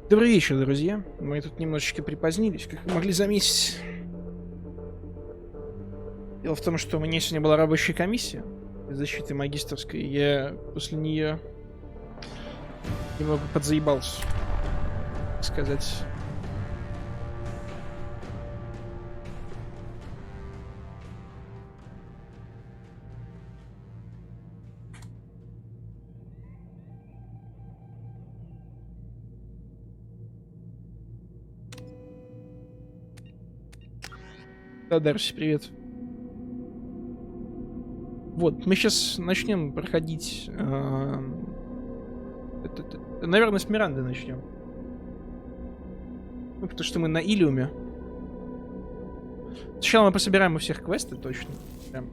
Добрый вечер, друзья. Мы тут немножечко припозднились, как вы могли заметить. Дело в том, что у меня сегодня была рабочая комиссия защиты магистерской, и я после нее немного подзаебался, так сказать. Да, Дарси, привет. Вот, мы сейчас начнем проходить... наверное, с Миранды начнем. Ну, потому что мы на Илиуме. Сначала мы пособираем у всех квесты, точно. Прям.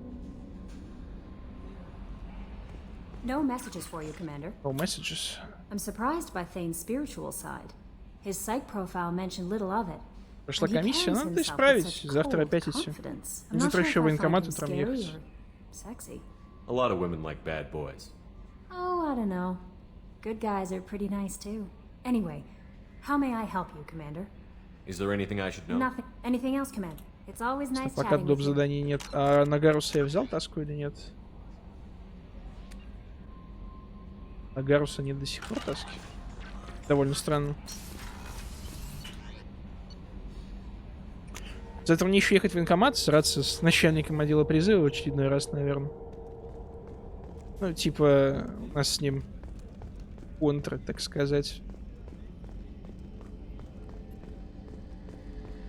No messages for you, Commander. No messages. I'm surprised by Thane's spiritual side. His psych profile mentioned little of it. Прошла комиссия, надо исправить. Завтра опять идти. Завтра еще военкомат утром ехать. A lot of women like bad boys. Oh, I don't know. Good guys are pretty nice too. Anyway, how may I help you, Commander? Is there anything I should know? Nothing. Anything else, Commander? It's always nice Пока chatting доп. with you. Заданий нет. А на Гаруса я взял таску или нет? На Гаруса нет до сих пор таски. Довольно странно. Завтра мне еще ехать в военкомат, сраться с начальником отдела призыва в очередной раз, наверное. Ну, типа, у нас с ним контра, так сказать.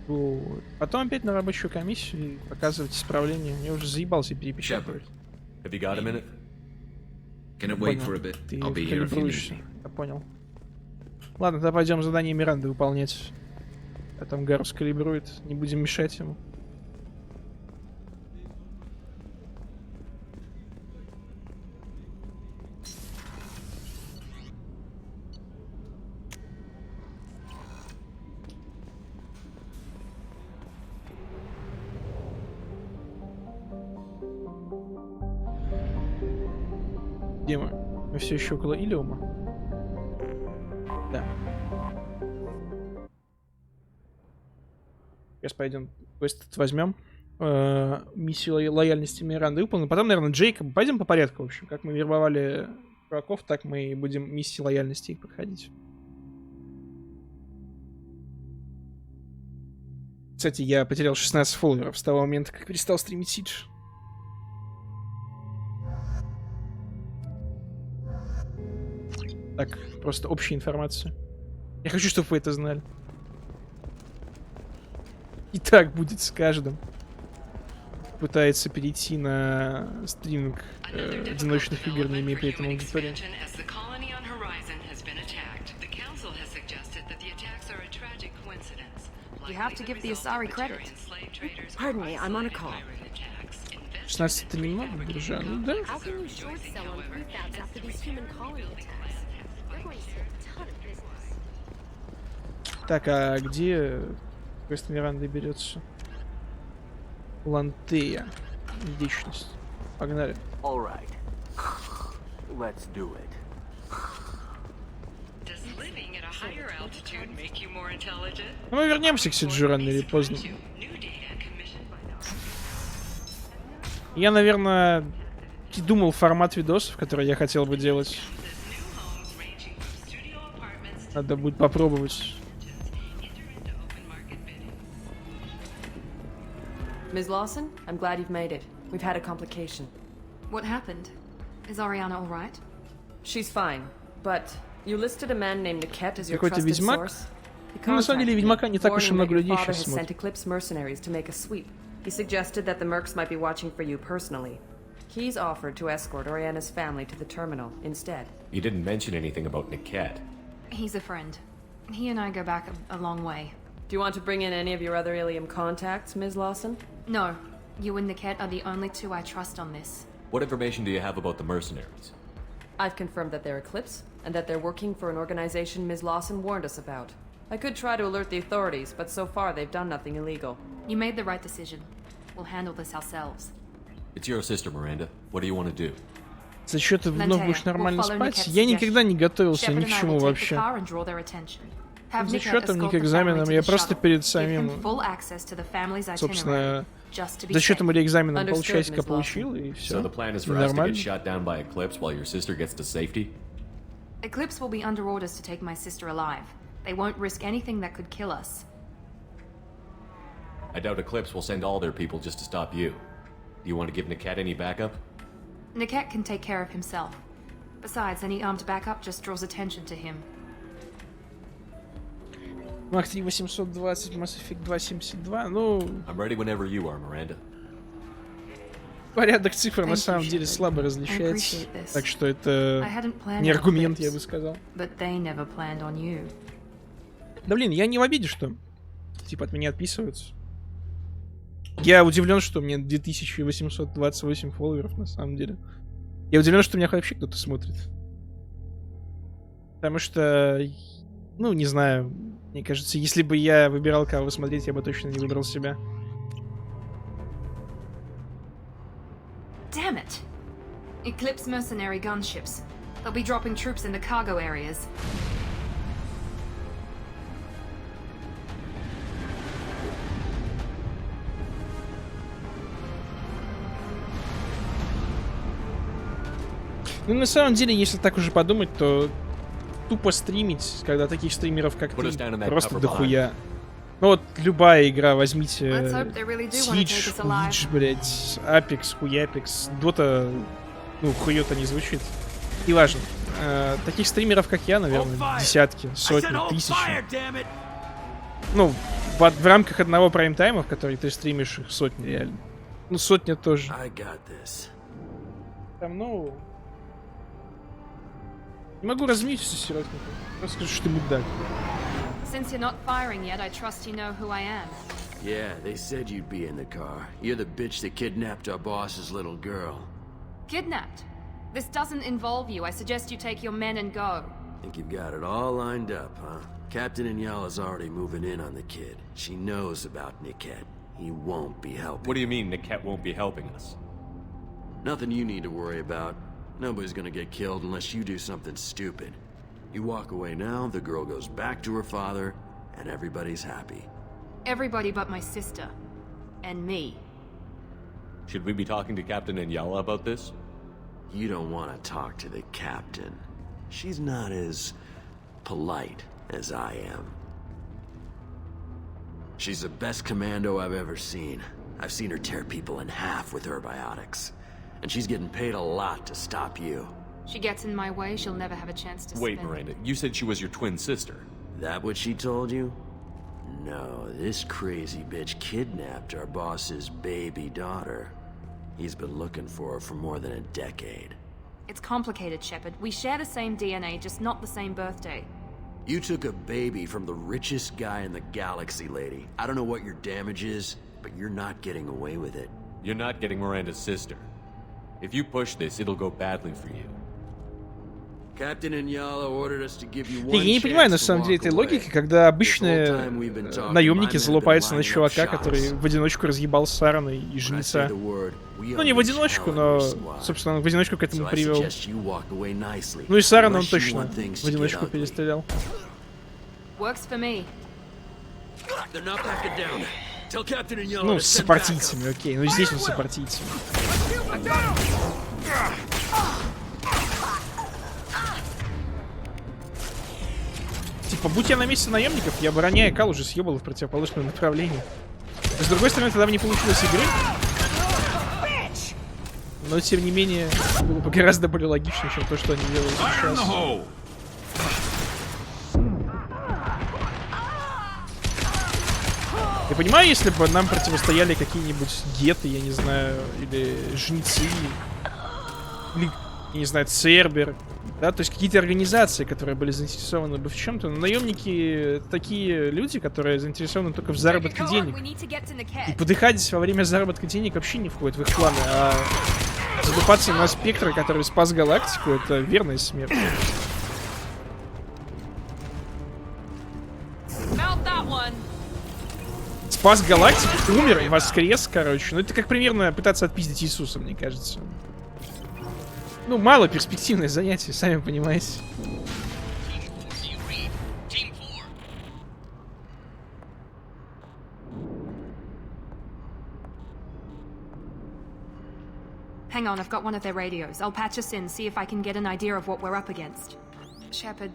Вот. Потом опять на рабочую комиссию и показывать исправление. Я уже заебался перепечатывать. Have you got a minute? Can it wait for a bit? Ты I'll be here if you need калибруешься. me. Я понял. Ладно, тогда пойдем задание Миранды выполнять. А там Гарус калибрует, не будем мешать ему. Где мы? Мы все еще около Илиума? Да. Сейчас пойдем квест этот возьмем. Миссию лояльности Миранды выполним. Потом, наверное, Джейкоба. Пойдем по порядку, в общем. Как мы вербовали чуваков, так мы и будем миссии лояльности их проходить. Кстати, я потерял 16 фолловеров с того момента, как перестал стримить Сидж. Так, просто общая информация. Я хочу, чтобы вы это знали. И так будет с каждым. Пытается перейти на стриминг одиночных игр, не имея при этом аудитории. You have to give the Asari credit. Pardon me, I'm on a call. 16 это немного, друзья. Ну да. How can you short sell on prefabs after these human colony attacks? They're going to see a ton of business. Так, а где квест Миранды берется? Лантея. Вечность. Погнали. All right. Let's do it. Ну, мы вернемся к Сиджу рано или поздно. Я, наверное, думал формат видосов, который я хотел бы делать. Надо будет попробовать. Ms. Lawson, I'm glad you've made it. We've had a complication. What happened? Is Ariana all right? She's fine, but you listed a man named Niket as your Какой-то trusted ведьмак? source. He Ну, на самом деле, contacted me, ведьмака не так уж и warning много that your людей father сейчас has sent смотрит. Eclipse mercenaries to make a sweep. He suggested that the Mercs might be watching for you personally. He's offered to escort Oriana's family to the terminal instead. You didn't mention anything about Niket. He's a friend. He and I go back a long way. Do you want to bring in any of your other Ilium contacts, Ms. Lawson? No, you and Niket are the only two I trust on this. What information do you have about the mercenaries? I've confirmed that they're Eclipse, and that they're working for an organization Ms. Lawson warned us about. I could try to alert the authorities, but so far they've done nothing illegal. You made the right decision. We'll handle this ourselves. It's your sister, Miranda. What do you want to do? За счет вновь Lantea, будешь нормально we'll follow спать? Nicket's Я никогда не готовился Shepard ни and к I чему will take the вообще. car and draw their attention. Have Ни Nicket зачетом, ни escort к the экзаменам. family Я to the просто shuttle. перед Give him самим, full access to the family's itinerary, собственно, just to be зачетом safe. или экзаменом Understood, полчасика Miss Lawson. получил, и So все. the plan is for us to Нормально. get shot down by Eclipse while your sister gets to safety? Eclipse will be under orders to take my sister alive. They won't risk anything that could kill us. I doubt Eclipse will send all their people just to stop you. Do you want to give Niket any backup? Niket can take care of himself. Besides, any armed backup just draws attention to him. Мах 3 820, Mass Effect 272. Ну, I'm ready whenever you are, Miranda. порядок цифр на Thank you, самом деле Shepard. слабо I различается. appreciate this. Так что I это hadn't planned не on аргумент, я Eclipse, бы сказал. but they never planned on you. Да блин, я не в обиде, что типа от меня отписываются. Я удивлен, что у меня 2828 фолловеров на самом деле. Я удивлен, что меня вообще кто-то смотрит. Потому что, ну, не знаю, мне кажется, если бы я выбирал, кого смотреть, я бы точно не выбрал себя. Damn it! Eclipse mercenary gunships. They'll be dropping troops in the cargo areas. Ну, на самом деле, если так уже подумать, то тупо стримить, когда таких стримеров, как Put us ты, down in that просто cover дохуя. Ну вот, любая игра, возьмите Let's hope they really do want to take Switch, us alive. Switch, блять, Apex, Хуяпекс, Дота, ну, хуёто не звучит. Неважно. Таких стримеров, как я, наверное, десятки, сотни, тысячи. Ну, в рамках одного прайм-тайма, в который ты стримишь, их сотни реально. Ну, сотня тоже. I got this. Там, ну... Не могу размьютиться, сиротника. Просто скажу, что ты мудак. Since you're not firing yet, I trust you know who I am. Yeah, they said you'd be in the car. You're the bitch that kidnapped our boss's little girl. Kidnapped? This doesn't involve you. I suggest you take your men and go. Think you've got it all lined up, huh? Captain Inyala's already moving in on the kid. She knows about Niket. He won't be helping. What do you mean Niket won't be helping us? Nothing you need to worry about. Nobody's gonna get killed unless you do something stupid. You walk away now, the girl goes back to her father, and everybody's happy. Everybody but my sister. And me. Should we be talking to Captain Inyala about this? You don't want to talk to the captain. She's not as polite as I am. She's the best commando I've ever seen. I've seen her tear people in half with her biotics. And she's getting paid a lot to stop you. She gets in my way, she'll never have a chance to Wait, spin. Miranda, you said she was your twin sister. That what she told you? No, this crazy bitch kidnapped our boss's baby daughter. He's been looking for her for more than a decade. It's complicated, Shepard. We share the same DNA, just not the same birthday. You took a baby from the richest guy in the galaxy, lady. I don't know what your damage is, but you're not getting away with it. You're not getting Miranda's sister. If you push this, it'll go badly for you. Captain Inyala ordered us to give you one Я не понимаю, на chance to самом деле, walk этой away. логики, когда обычные This whole time we've been talking, наемники my men залупаются have на been чувака, lining up который shots. в одиночку разъебал Сарана и When I say жнеца. the word, we Ну, не в unleash одиночку, hell on но, your squad. собственно, он в одиночку к этому So I привел. suggest you walk away nicely, Ну и Сарана он unless you точно want things в to get одиночку ugly. перестрелял. Works for me. They're not backing down. Tell Captain Inyala Ну, to с send сопартийцами, backup. окей. Ну, здесь он с сопартийцами. Типа, будь я на месте наемников, я бы роняя кал уже съебал в противоположном направлении. С другой стороны, тогда бы не получилось игры. Но, тем не менее, было бы гораздо более логично, чем то, что они делают сейчас. Я понимаю, если бы нам противостояли какие-нибудь геты, я не знаю, или жнецы, или, я не знаю, Цербер, да, то есть какие-то организации, которые были заинтересованы бы в чем-то, но наемники такие люди, которые заинтересованы только в заработке денег. И подыхать во время заработка денег вообще не входит в их планы, а залупаться на Спектра, который спас галактику, это верная смерть. Спас галактику, умер и воскрес, короче. Ну это как примерно пытаться отпиздить Иисуса, мне кажется. Ну, мало перспективное занятие, сами понимаете. Hang on, I've got one of their radios. I'll patch us in, see if I can get an idea of what we're up against. Shepard,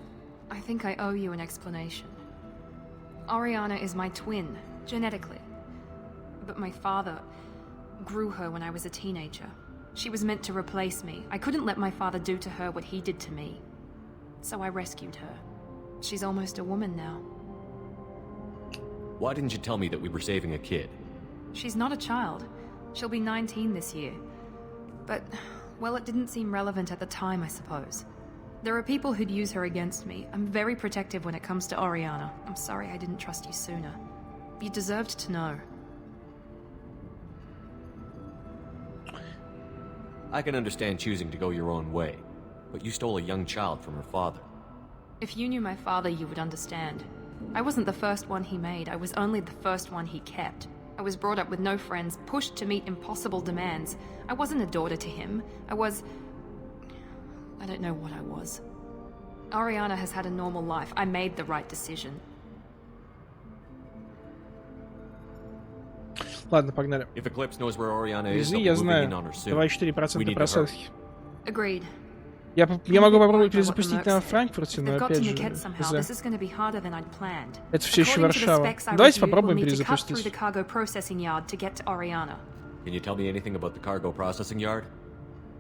I think I owe you an explanation. Oriana is my twin, genetically. But my father grew her when I was a teenager. She was meant to replace me. I couldn't let my father do to her what he did to me. So I rescued her. She's almost a woman now. Why didn't you tell me that we were saving a kid? She's not a child. She'll be 19 this year. But, well, it didn't seem relevant at the time, I suppose. There are people who'd use her against me. I'm very protective when it comes to Oriana. I'm sorry I didn't trust you sooner. You deserved to know. I can understand choosing to go your own way, but you stole a young child from her father. If you knew my father, you would understand. I wasn't the first one he made. I was only the first one he kept. I was brought up with no friends, pushed to meet impossible demands. I wasn't a daughter to him. I don't know what I was. Oriana has had a normal life. I made the right decision. Ладно, погнали. If Eclipse knows where Oriana is, Друзей they'll я be moving in знаю. on her soon. 2,4% We need to hurry. просадки. Agreed. Я могу попробовать перезапустить на Франкфурте, но They've got опять to же... Niket somehow. This is going to be harder than I'd planned. Это все еще According to the Варшава. specs I Давайте reviewed, попробуем we'll need to cut through перезапустить. the cargo processing yard to get to Oriana. Can you tell me anything about the cargo processing yard?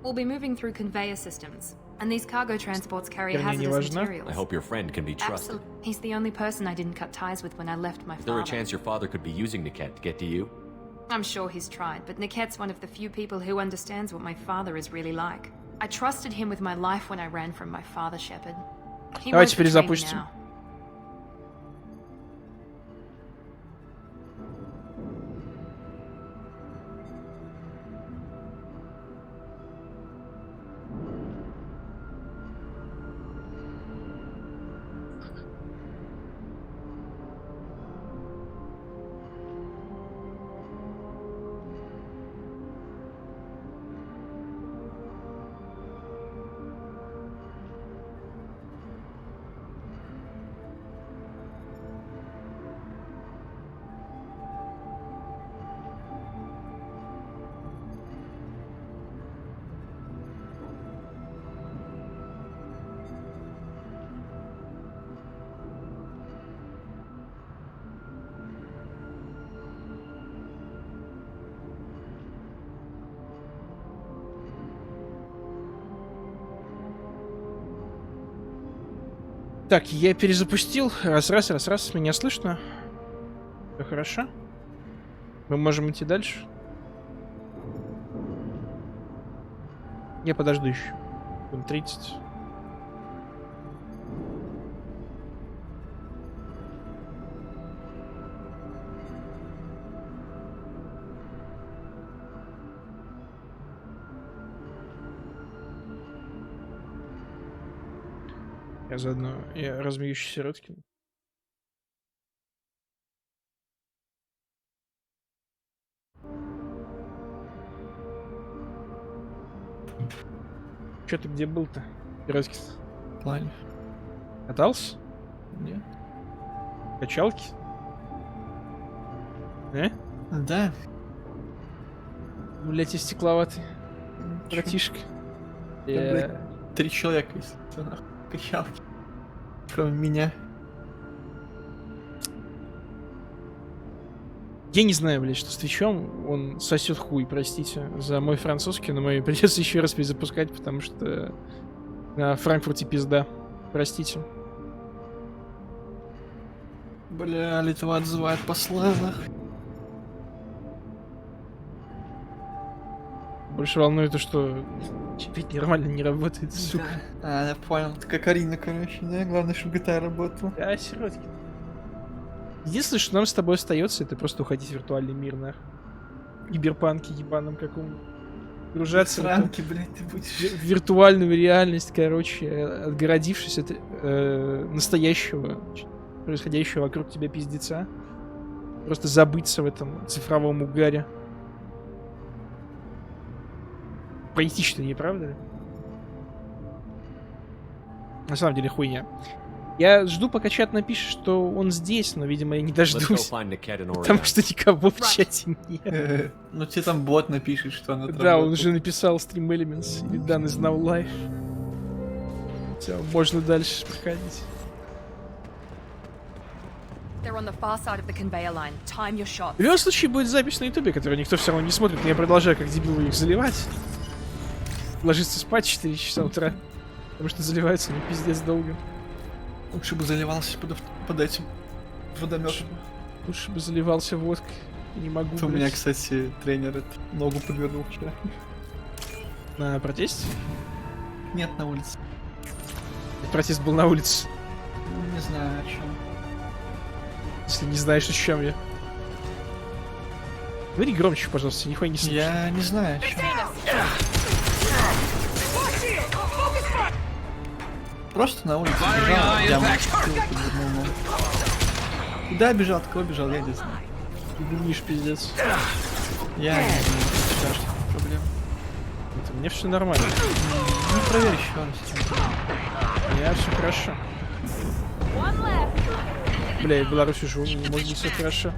We'll be moving through conveyor systems, and these cargo transports carry Теперь мне не hazardous важно. materials. I hope your friend can be trusted. Absolutely. He's the only person I didn't cut ties with when I left my Is there a father. chance your father could be using Niket to get to you? I'm sure he's tried, but Niket's one of the few people who understands what my father is really like. I trusted him with my life when I ran from my father, Shepard. He won't Давайте betray me перезапустим. now. Так, я перезапустил. Раз. Меня слышно? Все хорошо? Мы можем идти дальше? Я подожду еще. 30. Я заодно размеющийся рот кину. Чё ты где был-то, Пироскин? В плане? Катался? Нет. Качалки? Да. Блять, я стекловатый. Братишка. Блядь, 3 человека, если что, нахуй, качалки. Кроме меня. Я не знаю, блядь, что с Твичом. Он сосет хуй, простите, за мой французский, но мне придется еще раз перезапускать, потому что на Франкфурте пизда. Простите. Бля, Литва отзывает посла, нахуй. Больше волнует то, что чипить нормально не работает, сука. А, я понял. Это как Арина, короче, да? Главное, чтобы GTA работала. Да, сироткин. Единственное, что нам с тобой остается, это просто уходить в виртуальный мир, нахуй. Киберпанке ебаном каком. Погружаться в Сранки, блядь, ты будешь. виртуальную реальность, короче, отгородившись от настоящего, происходящего вокруг тебя пиздеца. Просто забыться в этом цифровом угаре. Поэтично, не правда ли? На самом деле хуйня. Я жду, пока чат напишет, что он здесь, но, видимо, я не Let's go дождусь. find Niket and Потому Oriana. что никого в чате нет. Ну тебе там бот напишет, что она Да, он уже написал Stream Elements или Done is now live. Все, можно дальше проходить. They're on the far side of the conveyor line. Time your shot. В любом случае будет запись на ютубе, которую никто все равно не смотрит, но я продолжаю как дебил их заливать. Ложиться спать 4 часа утра. Потому что заливается не пиздец долго. Лучше бы заливался под этим водометом. Лучше бы заливался водкой. Не могу, У меня, блядь. кстати, тренер ногу подвернул вчера. На протесте? Нет, на улице. Протест был на улице. Не знаю о чем. Если не знаешь, о чем я. Говори громче, пожалуйста, нихуя не слышу. Я не знаю о чем. Просто на улице бежал, я подвернул ногу. Куда бежал, от кого бежал, я не знаю. Ты думаешь, пиздец. Я не знаю, что проблема. Это мне все нормально. Ну, проверь еще раз. Я все хорошо. Бля, я в Беларуси живу, не может быть все хорошо.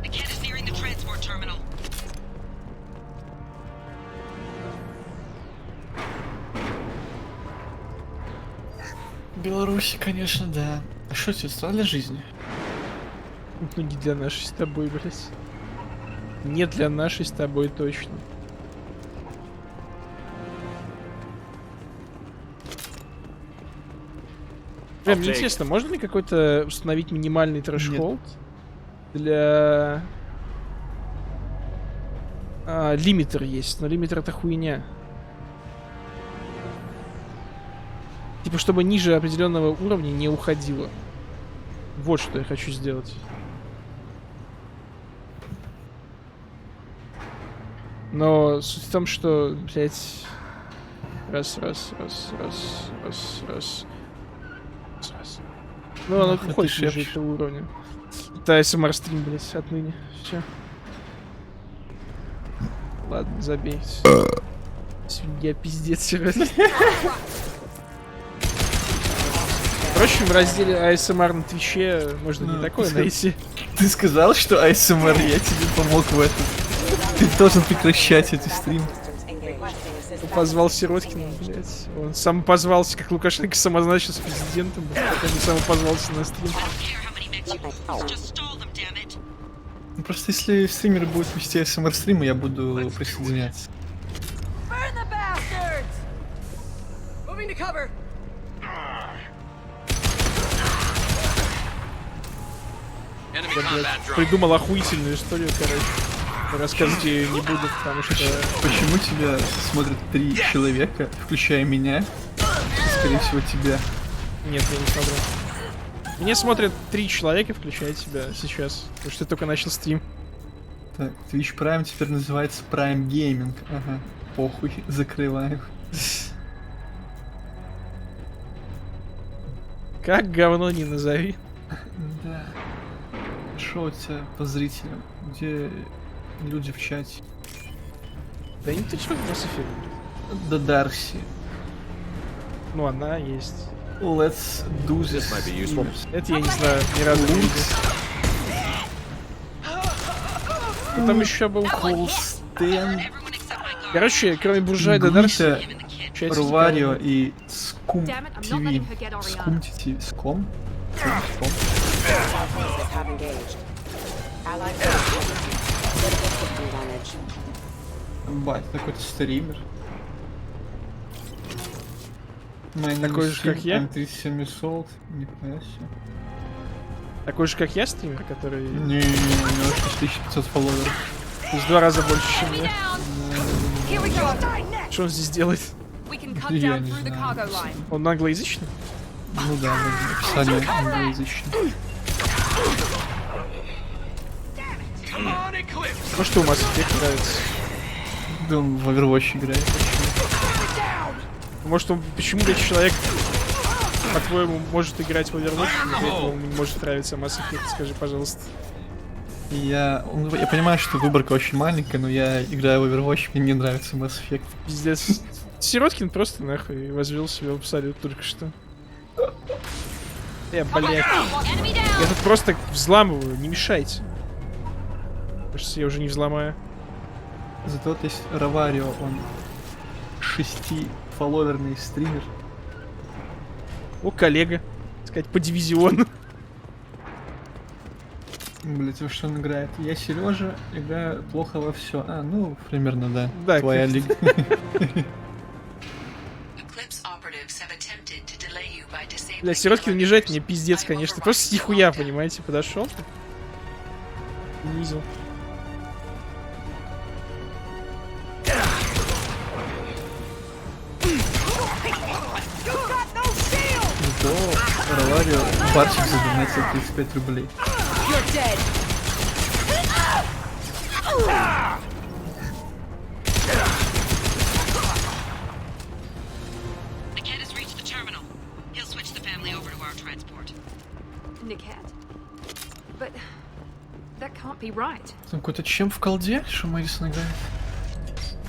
В Беларуси, конечно, да. А что тебе, страна для жизни? Ну не для нашей с тобой, блядь. Не для нашей с тобой точно. Бля, мне интересно, можно ли какой-то установить минимальный трэш-холд для... лимитер есть, но лимитер это хуйня. Типа, чтобы ниже определенного уровня не уходило. Вот что я хочу сделать. Но суть в том, что, блять, раз. Ну, оно ты уходит ниже шепчешь. этого уровня. Это ASMR стрим, блять, отныне. Все. Ладно, забей. Свинья, пиздец, серьезно. Впрочем, в разделе ASMR на Твиче можно не такое найти. Ты сказал, что ASMR, я тебе помог в этом. Ты должен прекращать эти стримы. Он позвал Сироткина, блядь. Он сам позвался, как Лукашенко самозначился президентом, блядь, пока не сам позвался на стрим. Ну, просто если стримеры будут вести ASMR стримы, я буду присоединяться. Я, блядь, придумал охуительную историю, короче. Рассказывать ее не буду, потому что... Почему тебя смотрят 3 человека, включая меня? Скорее всего, тебя. Нет, я не смотрю. Мне смотрят 3 человека, включая тебя сейчас. Потому что ты только начал стрим. Так, Twitch Prime теперь называется Prime Gaming. Ага, похуй, закрываем. Как говно не назови. Да. Шо у тебя по зрителям? Где люди в чате? Да не ты человек Mass Effect. Да Дарси. Ну, она есть. Let's do this. This might be useful. Это я не знаю, ни разу не видел. Ну, там еще был... Колстен, Короче, кроме буржуя до Дарси... Гуита, Руварио и Скум Damn it, I'm not ТВ. letting her get Oriana. Скум ТВ. Ском? Ском? Бать, какой-то стример. Такой же, как я? 37 years Нихуя себе. Такой же, как я, стример, который... Не, у него 6500 фолловеров. То есть в 2 раза больше, чем я. Here we go. Что он здесь делает? We can cut Я down не through the знаю. cargo line. Он англоязычный? Ну да, мы написали англоязычный. Ну что, у Mass Effect нравится? Да он в Overwatch играет. Может, он... Почему, блядь, человек, по-твоему, может играть в Overwatch, но для этого ему не может нравиться Mass Effect? Скажи, пожалуйста. Я понимаю, что выборка очень маленькая, но я играю в Overwatch, мне не нравится Mass Effect. Пиздец. Сироткин просто нахуй возвел себя в абсолют только что. Блядь. Я тут просто взламываю, не мешайте. Кажется, я уже не взломаю. Зато вот есть Раварио, он 6-фолловерный стример. О, коллега. Так сказать, по дивизиону. Блять, во что он играет? Я Сережа, играю плохо во все. А, ну, примерно, да. Да, твоя лига. Бля, Сережки унижать мне пиздец, конечно. Просто нихуя, понимаете, подошел. Унизил. Зато Раварио барчик за 12-35 рублей. But that can't be right. Там какой-то чем в колде, что Мэдисон играет?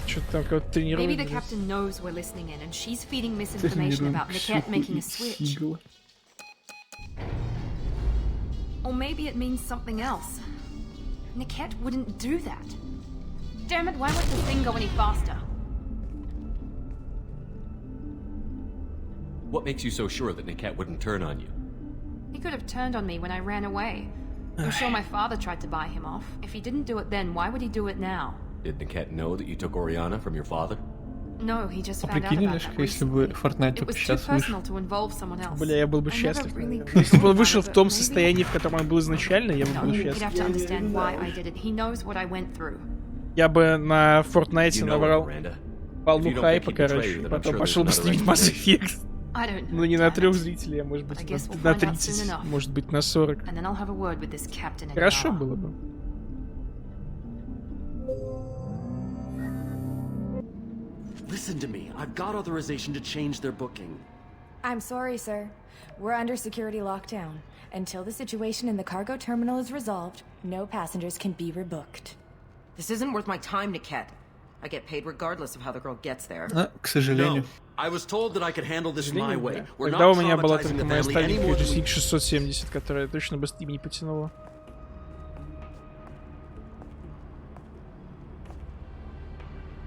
Что-то там кого-то тренирует. Maybe the captain knows we're listening in, and she's feeding misinformation about Niket making a switch. Or maybe it means something else. Niket wouldn't do that. Damn it, why won't the thing go any faster? What makes you so sure that Niket wouldn't turn on you? He could have turned on me when I ran away. I'm sure my father tried to buy him off. If he didn't do it then, why would he do it now? Did Niket know that you took Oriana from your father? No, he just А found out прикинь, about Лешка, that если бы recently. Fortnite It только was too сейчас вышел. personal to involve someone else. Бля, я был бы I never счастлив. really Наверное. Если бы он thought вышел about в том it, but maybe- состоянии, в котором он был изначально, я бы No, был he'd счастлив. have to understand why I did it. He knows what I went through. Я бы на Fortnite You know набрал it, Miranda. волну If you don't хайпа, think he'd betray короче. you, then I'm Потом sure пошел бы there's стримить another Mass explanation. Effect. I don't know. Ну не на damn 3 it. зрителей, а может быть I guess we'll на find out 30, soon enough. может быть на 40. And then I'll have a word with this captain. Хорошо было бы. Listen to me. I've got authorization to change their booking. I'm sorry, sir. We're under security lockdown. Until the situation in the cargo terminal is resolved, no passengers can be rebooked. This isn't worth my time, Niket. I get paid regardless of how the girl gets there. А, к сожалению. No. I was told that I could handle this my way. We're Тогда у not меня была traumatizing только the моя family any старенькая more than GTX we... 670, которая точно бы Steam не потянула.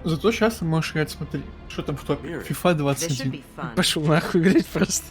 Зато сейчас ты можешь играть, смотри, что там в топе. FIFA This should 21. be fun. Пошел нахуй играть просто.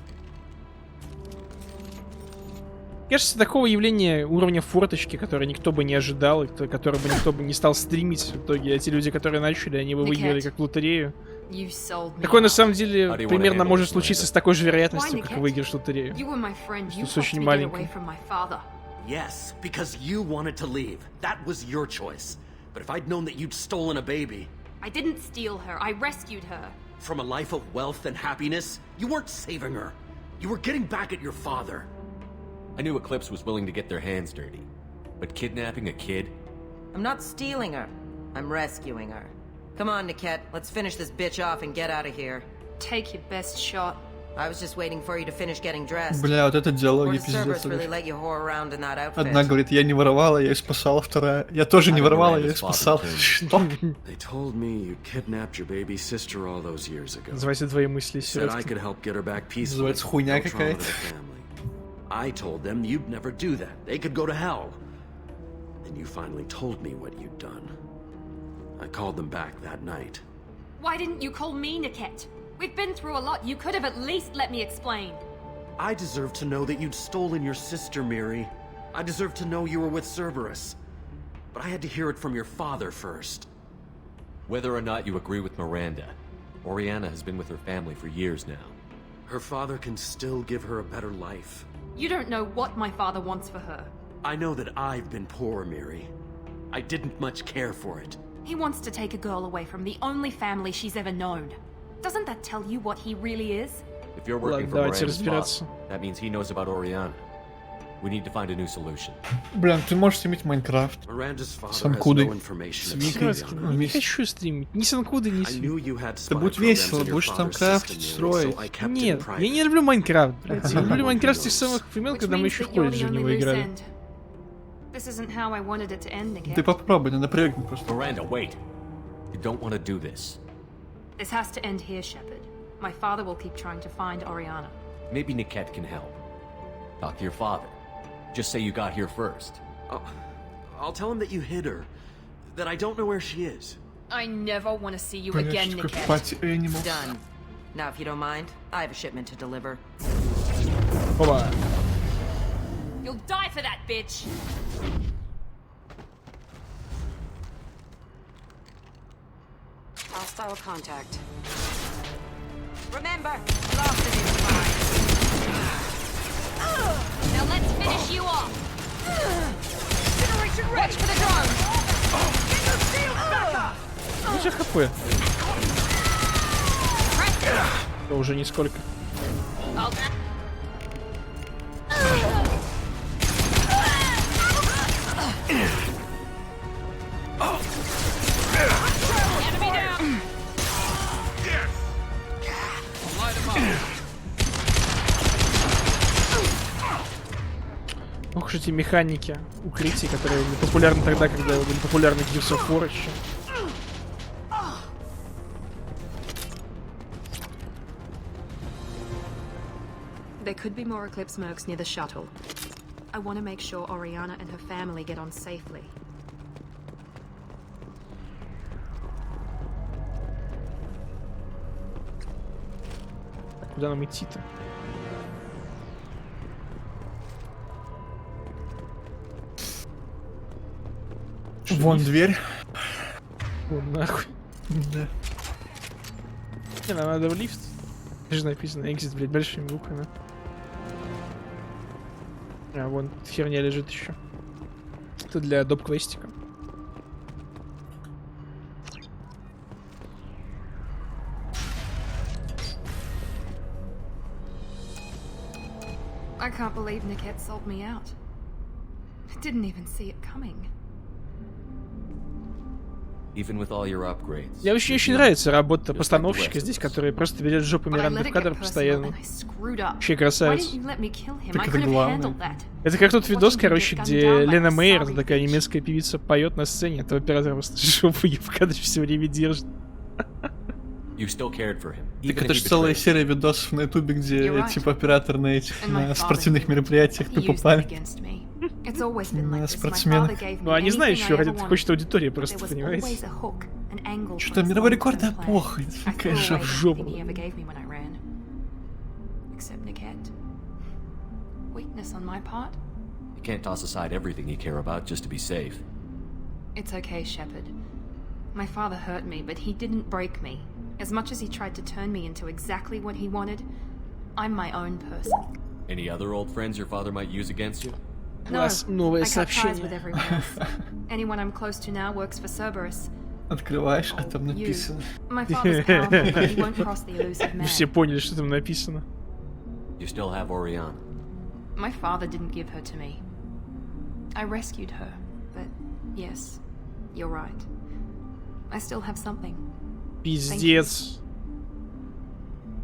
Кажется, такого явления уровня форточки, которое никто бы не ожидал, и которое бы никто бы не стал стримить в итоге. Эти люди, которые начали, они бы выиграли как в лотерею. You sold me Такое на out. самом деле How do you wanna примерно handle может this, случиться Miranda? с такой же вероятностью, Why, как и Niket? выигрыш в лотерею. You were my friend. You Что helped очень me get маленький. away from my father. Yes, because you wanted to leave. That was your choice. But if I'd known that you'd stolen a baby I didn't steal her. I rescued her. from a life of wealth and happiness, you weren't saving her. You were getting back at your father. I knew Eclipse was willing to get their hands dirty. But kidnapping a kid? I'm not stealing her. I'm rescuing her. Come on, Niket. Let's finish this bitch off and get out of here. Take your best shot. I was just waiting for you to finish getting dressed. Бля, вот это Or диалоги does пиздец. Cerberus really let you whore around in that outfit? Одна говорит, я не воровала, я ее спасала, вторая. Я тоже не воровала, я ее Miranda's father спасал. turned. Что? They told me you kidnapped your baby sister all those years ago. Называйте твои мысли, Said I Серёгки. could help get her back peacefully. Называется хуйня No trauma to какая-то. the family. I told them you'd never do that. They could go to hell. And you finally told me what you'd done. I called them back that night. Why didn't you call me, Niket? We've been through a lot. You could have at least let me explain. I deserve to know that you'd stolen your sister, Miri. I deserve to know you were with Cerberus. But I had to hear it from your father first. Whether or not you agree with Miranda, Oriana has been with her family for years now. Her father can still give her a better life. You don't know what my father wants for her. I know that I've been poor, Miri. I didn't much care for it. He wants to take a girl away from the only family she's ever known. Doesn't that tell you what he really is? If you're working Ладно, for давайте Miranda's разбираться. father, that means he knows about Oriana. We need to find a new solution. Блин, ты можешь стримить Майнкрафт. Miranda's father С has Анкудой. no information С about Викой. Серёгки, Oriana. ну, не вместе. хочу стримить. Ни с Анкуды, ни I с knew Вик. you had Это spy будет programs весело, in your будешь там father's крафтить, system, Miri, строить. so I kept it Нет, private. я не люблю Майнкрафт, блядь. Я люблю Everyone Майнкрафт с тех knows. самых времен, Which когда мы means еще в that you're колледже the в only него loose играли. end. This isn't how I wanted it to end, Niket. Ты попробуй, надо прыгнуть просто. Miranda, wait! You don't want to do this. This has to end here, Shepard. My father will keep trying to find Oriana. Maybe Niket can help. Talk to your father. Just say you got here first. I'll tell him that you hid her. That I don't know where she is. I never want to see you Понятно, again, что Niket. party animals. Done. Now, if you don't mind, I have a shipment to deliver. Опа. You'll die for that, bitch. Hostile contact. Remember, Lawson is mine. Now let's finish you off. Watch for the drone. Ну, же хп. Да уже нисколько. Enemy down. Ох уж эти механики укрытий, которые были популярны тогда, когда были популярны Gears of War еще. There could be more Eclipse mercs near the shuttle. I want to make sure Oriana and her family get on safely. Куда нам идти-то? Вон дверь. Вон нахуй. Да. Не, нам надо в лифт. Же написано exit, блядь, большими буквами. А, вон херня лежит еще. Это для доп-квестика. I can't believe Niket sold me out. I didn't even see it coming. Even with all your upgrades. Мне очень нравится работа постановщика здесь, который просто берет жопу Миранды в кадр постоянно. Вообще красавец. Так это главное. Это как тот видос, короче, где Лена Мейер, такая немецкая певица, поет на сцене, а то оператор просто жопу ей в кадре все время держит. Так это же целая серия видосов на ютубе, где типа оператор на этих на спортивных мероприятиях тупо палит. На спортсменах. Ну, они знают, что хочет аудитория просто, понимаете? Что-то мировой рекорд, да похуй. Какая жопа. You can't toss aside everything you care about just to be safe. It's okay, Shepard. My father hurt me, but he didn't break me. As much as he tried to turn me into exactly what he wanted, I'm my own person. Any other old friends your father might use against you? No, I cut ties with everyone else. Anyone I'm close to now works for Cerberus. Открываешь, а там You. написано. My father's powerful, but he won't cross the elusive man. Все поняли, что там написано. You still have Oriana. My father didn't give her to me. I rescued her, but yes, you're right. I still have something. Пиздец.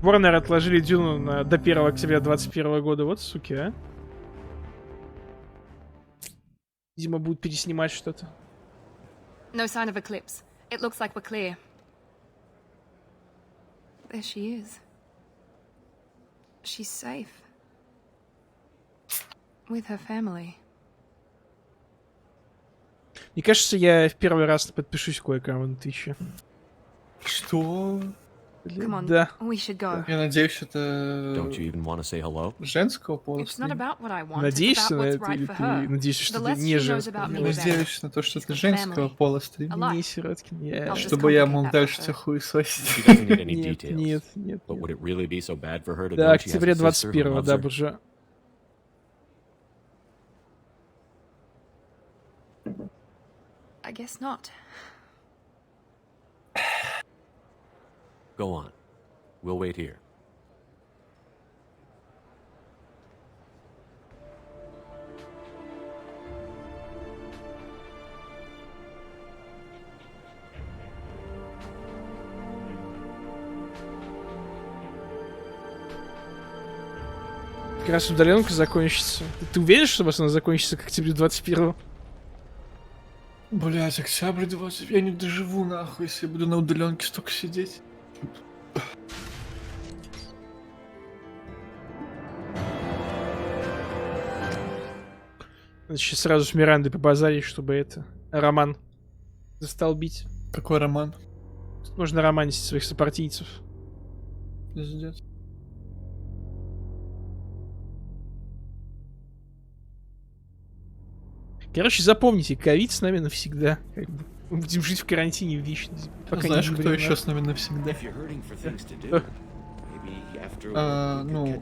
Warner отложили Дюну до 1 октября 2021 года. Вот суки, а. Видимо, будут переснимать что-то. No sign of Eclipse. It looks like we're clear. There she is. She's safe. With her family. Мне кажется, я в первый раз подпишусь кое-кому на 1000. Что? Come on, Да. we should go. Я надеюсь, это Don't you even want to say hello? женского пола. It's not about what I want. Надеешься it's на about what's это right или for ты her. надеешься, что The ты less не she knows женского? about me, Я the better. надеюсь на то, что это женского пола стрим. Не, Сироткин, я... I'll just Чтобы я мог complicate that дальше for тебя her. хуесосить. She doesn't need any Нет, details. нет, нет. But would it really be so bad for her to Да, know she has октября a sister who 21-го, loves да, her? буржуа. I guess not. Go on. We'll wait here. Как раз удаленка закончится. Ты уверен, что у вас она закончится к октябрю 21-го? Блять, октябрь 20. Я не доживу нахуй, если я буду на удаленке столько сидеть. Сейчас сразу с Мирандой побазарить, чтобы это... Роман застолбить. Какой роман? Нужно романить своих сопартийцев. Пиздец. Короче, запомните, ковид с нами навсегда. Как бы. Мы будем жить в карантине вечно. Пока Знаешь, не кто умрем, еще с нами навсегда? Ну,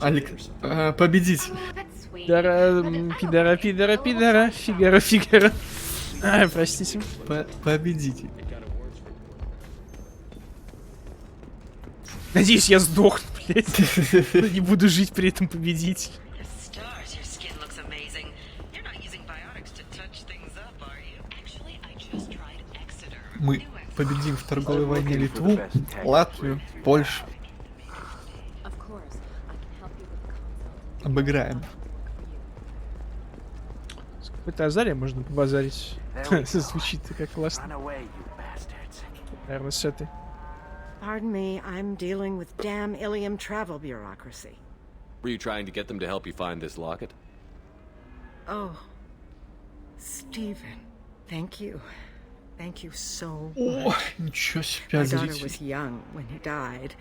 победитель. Пидора, Фигаро. Простите. Победитель. Надеюсь, я сдохну, блядь. Но не буду жить при этом победитель. Мы победим в торговой войне Литву, Латвию, Польшу. Обыграем. С какой-то Азаре можно побазарить. Звучит как классно. Наверное, с этой. Pardon me, I'm dealing with damn Ilium travel bureaucracy. Were you trying to get them to help you find this locket? Oh, Stephen, thank you. Thank you so much. Ничего себе, My daughter was young when he died.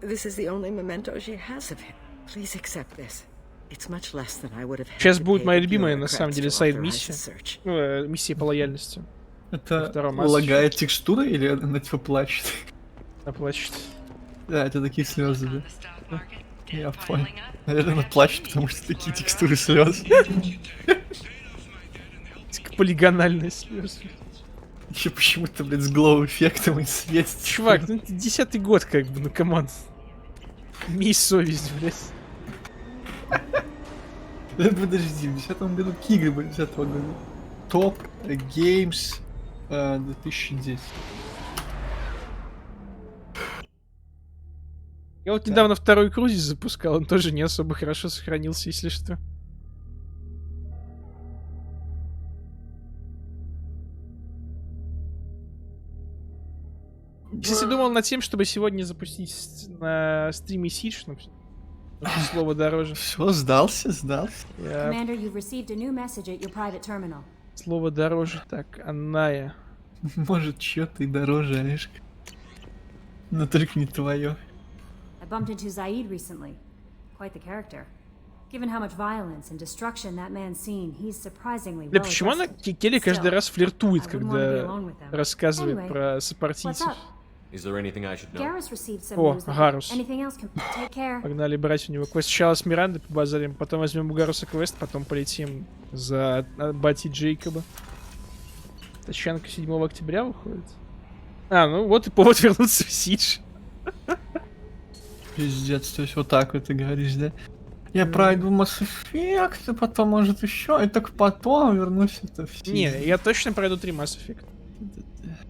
This is the only memento she has of him. Please accept this. It's much less than I would have had. Сейчас будет моя любимая, на самом деле, сайд-миссия. Миссия по лояльности. Это лагает текстура или она типа плачет? Она плачет. Да, это такие слезы, да? Я понял. Наверное, она плачет, потому что такие текстуры слез. Полигональные слезы. Еще почему-то, блядь, с глоу-эффектом и светит. Чувак, ну 10-й год, как бы, ну команд. Имей совесть, блядь. Подожди, в 10-м году какие игры были в 10-го года? Топ Games 2010. Я вот недавно второй крузис запускал, он тоже не особо хорошо сохранился, если что. Кстати, думал над тем, чтобы сегодня запустить на стриме Сидж, но слово дороже. Все, сдался. Слово дороже, так, Анная. Может, чьё-то и дороже, Олежка. Но только не твое. I bumped into Zaid recently. Quite the character. Given how much violence and destruction that man's seen, he's surprisingly well. Почему она Келли каждый раз флиртует, когда рассказывает про сопартийцев? О, Гарус. Погнали брать у него квест. Сначала с Мирандой побазарим, потом возьмем у Гаруса квест, потом полетим за Бати Джейкоба. Тачанка 7 октября выходит. А, ну вот и повод вернуться в Сидж. Пиздец, то есть вот так вот ты говоришь, да? Я пройду Mass Effect, а потом, может, еще, и так потом вернусь это в Сидж. Не, я точно пройду 3 Mass Effect.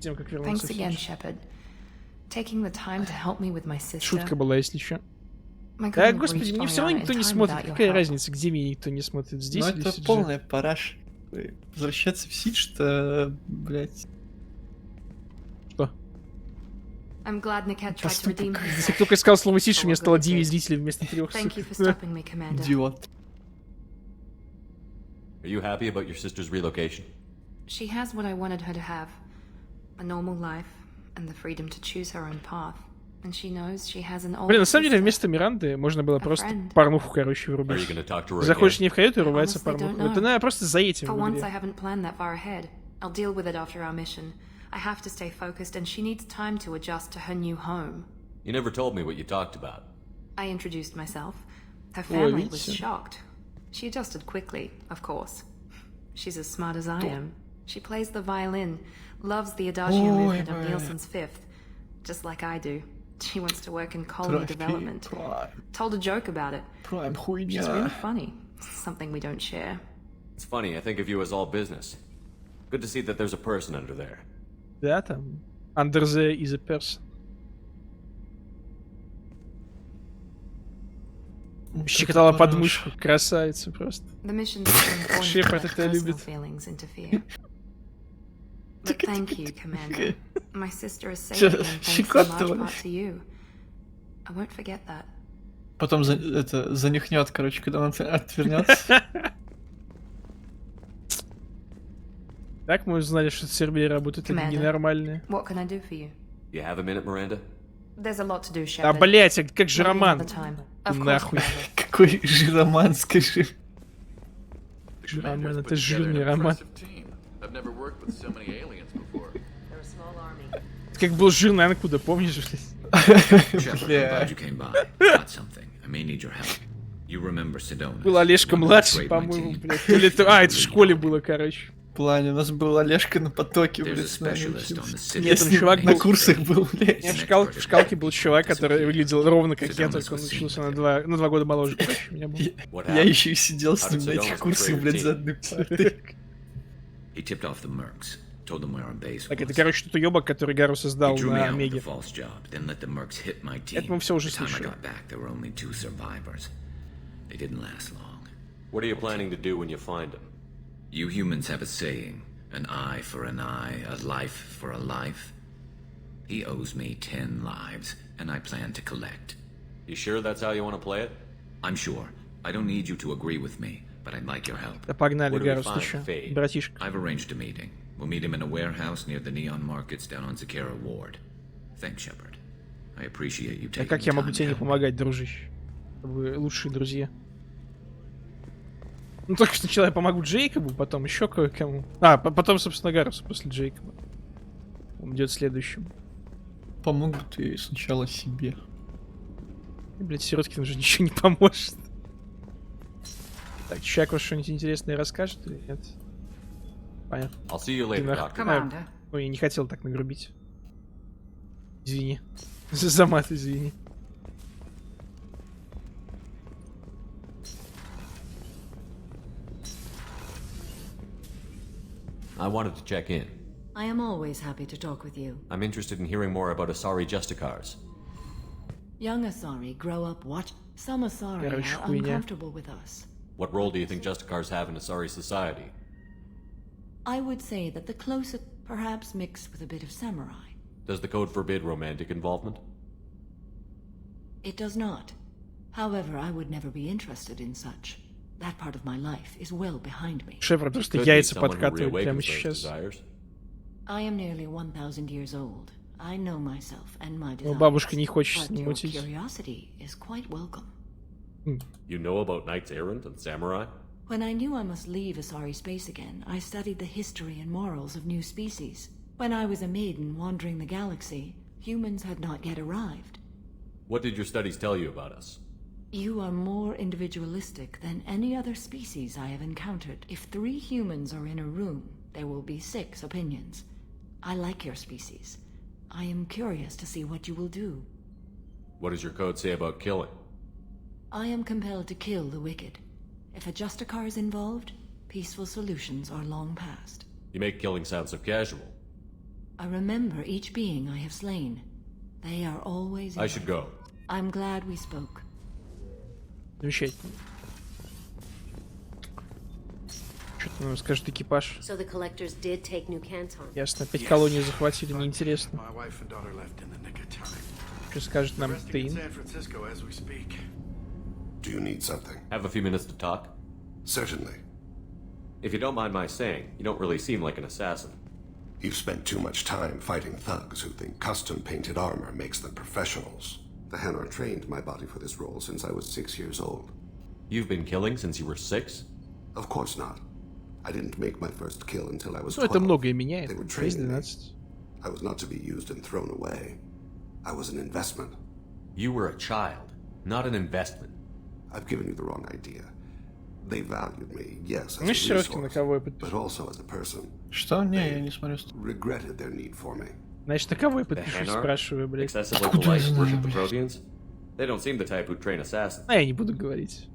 Тем, как вернуться в Сидж. Шутка была, если что. Да, господи, мне все равно никто не смотрит. Какая разница, где меня никто не смотрит? Здесь или в это Сидже? полная параш. Возвращаться в Сидж-то, блять. Что? I'm glad Niket tried to redeem himself. Если только сказал слово Сидж, у меня стало 9 зрителей вместо 3. Идиот. Are you happy about your sister's relocation? She has what I wanted her to have. A normal life and the freedom to choose her own path. And she knows she has an older Блин, на самом деле sister. вместо Миранды можно было просто порнуху, короче, вырубить. Заходишь не в каюту и рубается порнуху. Это надо просто за этим For в once игре. I haven't planned that far ahead. I'll deal with it after our mission. I have to stay focused and she needs time to adjust to her new home. You never told me what you talked about. I introduced myself. Her family was shocked. She adjusted quickly, of course. She's as smart as I am. She plays the violin, loves the adagio movement of Nielsen's Fifth, just like I do. She wants to work in colony development. Told a joke about it. She's really funny. Something we don't share. It's funny, I think of you as all business. Good to see that there's a person under there. Да, там. Under there is a person. Щекотала подмышку. Красавица просто. Шепард это любит. But thank you, Commander. My sister is safe and thanks in large part to you. I won't forget that. Потом занюхнет, короче, когда он отвернется. Так мы узнали, что сервера работают ненормальные. What can I do for you? You have a minute, Miranda? There's a lot to do, Shepard. А, блять, а как же роман? Нахуй. Какой же роман, скажи. Роман, это жирный роман. Как был жирный Анкуда, помнишь, был Олежка младший, по-моему, блядь. Или это... А, это в школе было, короче. В плане, у нас был Олежка на потоке, блядь, с нами учился. Нет, там чувак на курсах был, блядь. Нет, в шкалке был чувак, который выглядел ровно как я, только он учился на 2 года моложе, короче, меня был. Я еще и сидел с ним на этих курсах, блядь, за одной партой. Так, это, короче, тот уёбок, который Гару создал на Омеге. Это мы все уже слышали. What are you planning to do when you find him? You humans have a saying, an eye for an eye, a life for a life. He owes me 10 lives, and I plan to collect. You sure that's how you want to play it? I'm sure. I don't need you to agree with me, but I'd like your help. Да погнали, Гарус, ты чё, братишка. I've arranged a meeting. We'll meet him in a warehouse near the Neon Markets down on Zakera Ward. Thanks, Shepard. I appreciate you taking А как я могу тебе не помогать, дружище? Вы лучшие друзья. Ну, только сначала я помогу Джейкобу, потом еще кое-кому. А, потом, собственно, Гарусу после Джейкоба. Он идет следующим. Помогут и сначала себе. И, блядь, Сироткин уже ничего не поможет. Так, человек вас что-нибудь интересное расскажет или нет? Понятно. I'll see you later, Doctor. Ой, я не хотел так нагрубить. Извини. За мат, извини. I wanted to check in. I am always happy to talk with you. I'm interested in hearing more about Asari Justicars. Young Asari grow up watch. Some Asari are uncomfortable with us. What role do you think Justicars have in Asari society? I would say that the closest, perhaps mixed with a bit of samurai. Does the code forbid romantic involvement? It does not. However, I would never be interested in such. That part of my life is well behind me. Шепард просто яйца подкатывает прямо сейчас. I am nearly 1,000 years old. I know myself and my desires. Бабушка не хочет с ним Your мутить. curiosity is quite welcome. You know about knights errant and samurai? When I knew I must leave Asari space again, I studied the history and morals of new species. When I was a maiden wandering the galaxy, humans had not yet arrived. What did your studies tell you about us? You are more individualistic than any other species I have encountered. If 3 humans are in a room, there will be 6 opinions. I like your species. I am curious to see what you will do. What does your code say about killing? I am compelled to kill the wicked. If a Justicar is involved, peaceful solutions are long past. You make killing sound so casual. I remember each being I have slain. They are always... I should go. I'm glad we spoke. Замечательно. Что-то нам скажет экипаж. So the collectors did take New Canton. Ясно, опять колонию захватили, неинтересно. Что скажет нам Тейн? Do you need something? Have a few minutes to talk? Certainly. If you don't mind my saying, you don't really seem like an assassin. You've spent too much time fighting thugs who think custom-painted armor makes them professionals. The Hanar trained my body for this role since I was 6 years old. You've been killing since you were 6? Of course not. I didn't make my first kill until I was 12. Ну, это многое меняет. They were training me. I was not to be used and thrown away. I was an investment. You were a child, not an investment. I've given you the wrong idea. They valued me, yes, as a resource, but also as a person. Что? Не, я не смотрю. Regretted their need for me. Значит, на кого я подпишусь, спрашиваю, блядь. Excessively polite worship the Protheans? They don't seem the type who train assassins. А я не буду говорить.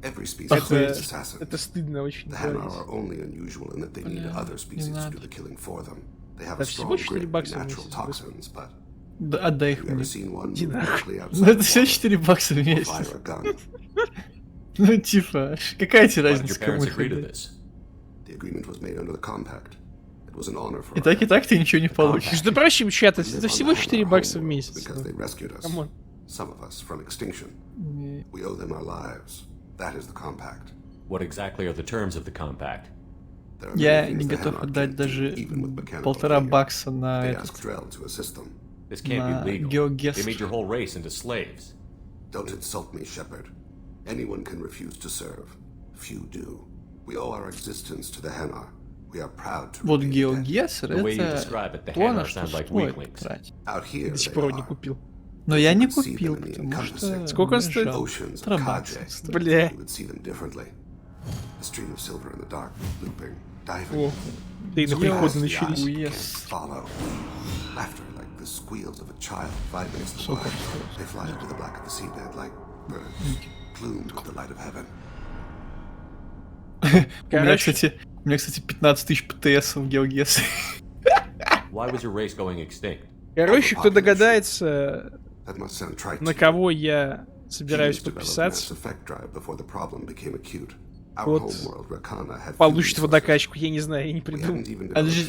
Every species needs assassins. Это стыдно очень The говорить. Hanar are only unusual in that they need other species to do the killing for them. They have Да a всего strong 4 grip бакса and в natural месяц. toxins, but Да, отдай их have you ever мне. seen one Иди move нахуй. directly Ну это outside все the 4 бакса в wall, месяц. fire a gun? Ну типа, какая тебе Why did разница, your кому parents их agree to отдать? this? The agreement was made under the compact. It was an honor for И так ты ничего не получишь. Между прочим, чат, это всего 4 бакса в месяц. because they rescued us. Come on. Some of us from extinction. We owe them our lives. That is the compact. What exactly are the terms of the compact? Я не готов отдать даже $1.5 на этот... This can't be legal. Геогесс. They made your whole race into slaves. Don't insult me, Shepard. Anyone can refuse to serve. Few do. We owe our existence to the Hanar. We are proud to. Вот геогессер The way you это describe it, the то, Hanar на что sound like стоит weaklings. тратить. Out here, До сих they пор не are. купил. Но я не купил, потому что... Сколько он стоит? $1 Бля. You would see them differently. A stream of silver in the dark, looping, О, diving. да и переходы начались. Уес. Follow. Laughter like the squeals of a child vibrates the Сколько wire. он стоит? They fly into the black of the seabed like birds, plumed with the light of heaven. У меня, кстати, 15 тысяч ПТС в геогессе. Why was your race going extinct? Короче, кто догадается, на кого я собираюсь подписаться, вот получит водокачку, я не знаю, я не придумал.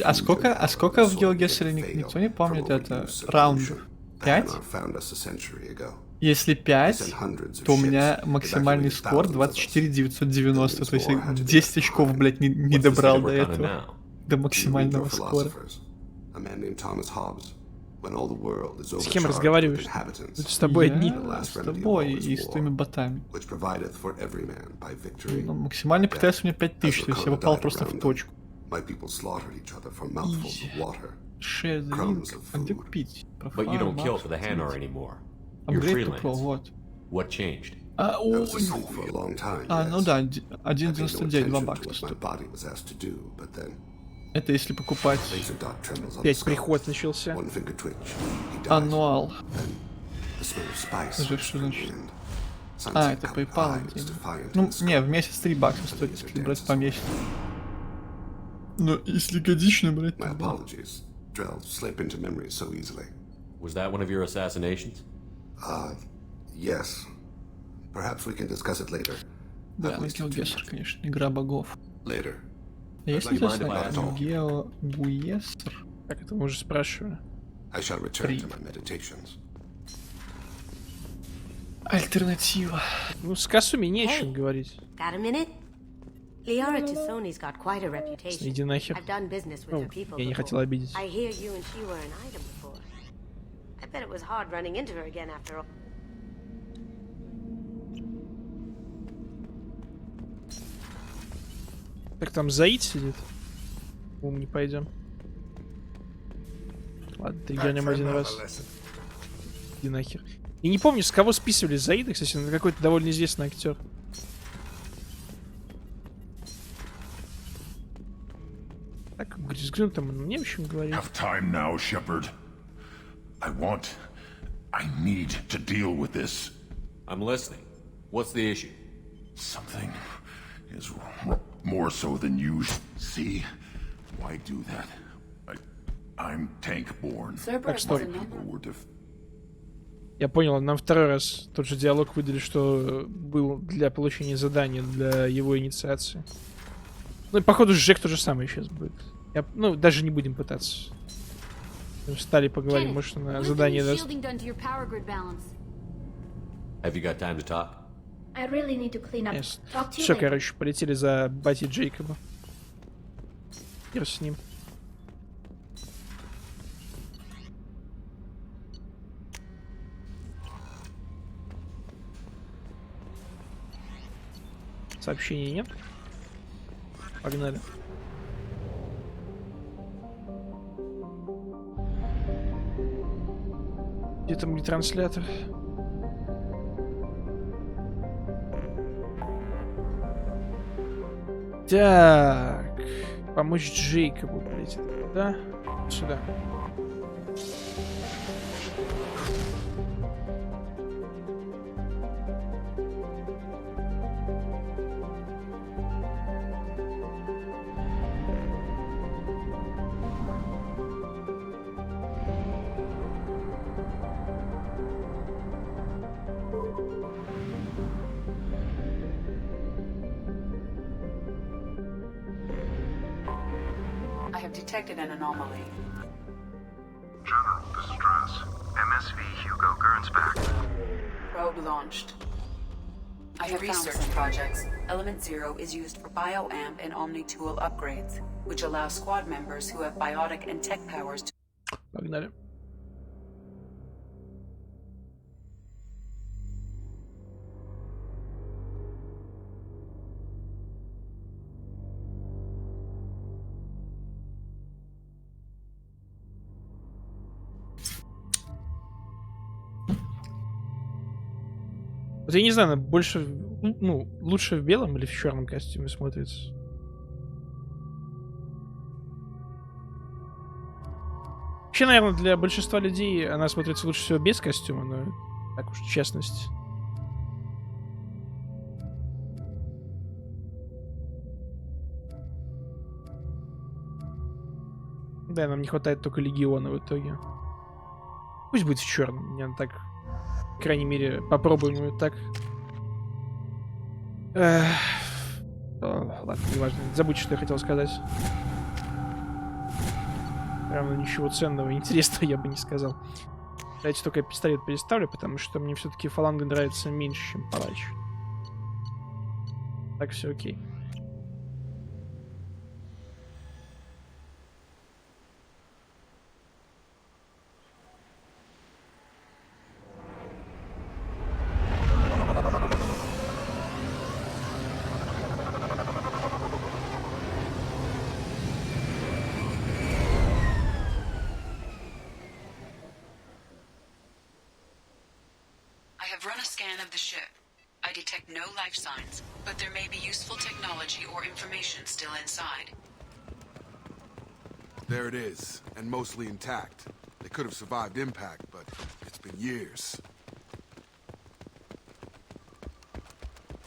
А сколько в геогессере никто не помнит это? Раундов? 5? Если 5, то у меня максимальный скор 24 990, то есть я 10 очков, блядь, не добрал до этого. До максимального скора. С кем разговариваешь? С тобой одни. С тобой и с твоими ботами. Ну, максимальный ПТС у меня 5000, то есть я попал просто в точку. Share the link. А где купить? But you don't kill for the Hanar anymore. You're Апгрейд Pro, freelance. вот. What changed? Ну да, 1.99, $2 стоит. Это если покупать... Опять приход начался. Аннуал. Что значит? А, это PayPal. Ну, не, в месяц $3 стоит, если брать по месяцу. Но если годично брать, то да. Was that one of your assassinations? Yes. Perhaps we can discuss it later. Да, Геогессер, конечно, игра богов. Later. Есть ли здесь Геогессер? Как это мы уже спрашивали? I shall return to my meditations. Альтернатива. Ну, с Касуми не о чем говорить. Got a minute? Liara Tassoni's got quite a reputation. Иди нахер. I've done business with Ну, her people я не before. хотел обидеть. I hear you and she were an item before. I bet it was hard running into her again after all. Так там Заид сидит. Не пойдем. Ладно, триггернем один раз. Иди нахер. Я не помню, с кого списывали Заида, кстати, он какой-то довольно известный актер. Так, взгляну там, не о чем говорить. Have time now, Shepard. I need to deal with this. I'm listening. What's the issue? Something is more so than you see. Why do that? I'm tank-born. Так, стой. Я понял, нам второй раз тот же диалог выдали, что был для получения задания для его инициации. Ну и походу Джек то же самое сейчас будет. Ну, даже не будем пытаться. Встали, поговорим, может, на задание даст. Have you got time to talk? I really need to clean up. Yes. Talk to you Все, later. короче, полетели за Бати Джейкоба. Хер с ним. Сообщений нет? Погнали. Где там ретранслятор? Так. Помочь Джейкобу полететь. Да? Сюда. I have detected an anomaly. General, this is Dress. MSV Hugo Gernsback. Probe launched. I have research projects. Element 0 is used for bioamp and omni-tool upgrades, which allow squad members who have biotic and tech powers to... Погнали. Вот я не знаю, она больше, ну, лучше в белом или в черном костюме смотрится. Вообще, наверное, для большинства людей она смотрится лучше всего без костюма, но так уж честность. Да, нам не хватает только легиона в итоге. Пусть будет в черном, мне так, по крайней мере, попробуем ее так. Ладно, неважно, забудьте, что я хотел сказать. Прям ничего ценного, интересного я бы не сказал. Давайте только я пистолет переставлю, потому что мне все-таки фаланга нравится меньше, чем палач. Так, все окей. I have run a scan of the ship. I detect no life signs, but there may be useful technology or information still inside. There it is, and mostly intact. They could have survived impact, but it's been years.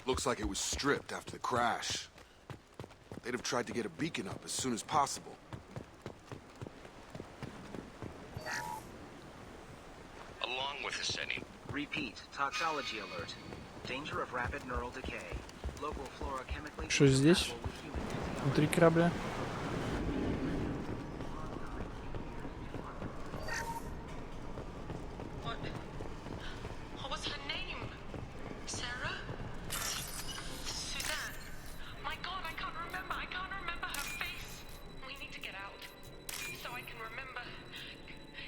Looks like it was stripped after the crash. They'd have tried to get a beacon up as soon as possible. Along with ascending. Repeat, toxology alert. Danger of rapid neural decay. Local flora chemically... Что здесь? Внутри корабля? What was her name? Sarah? Suzanne? My God, I can't remember. I can't remember her face. We need to get out so I can remember.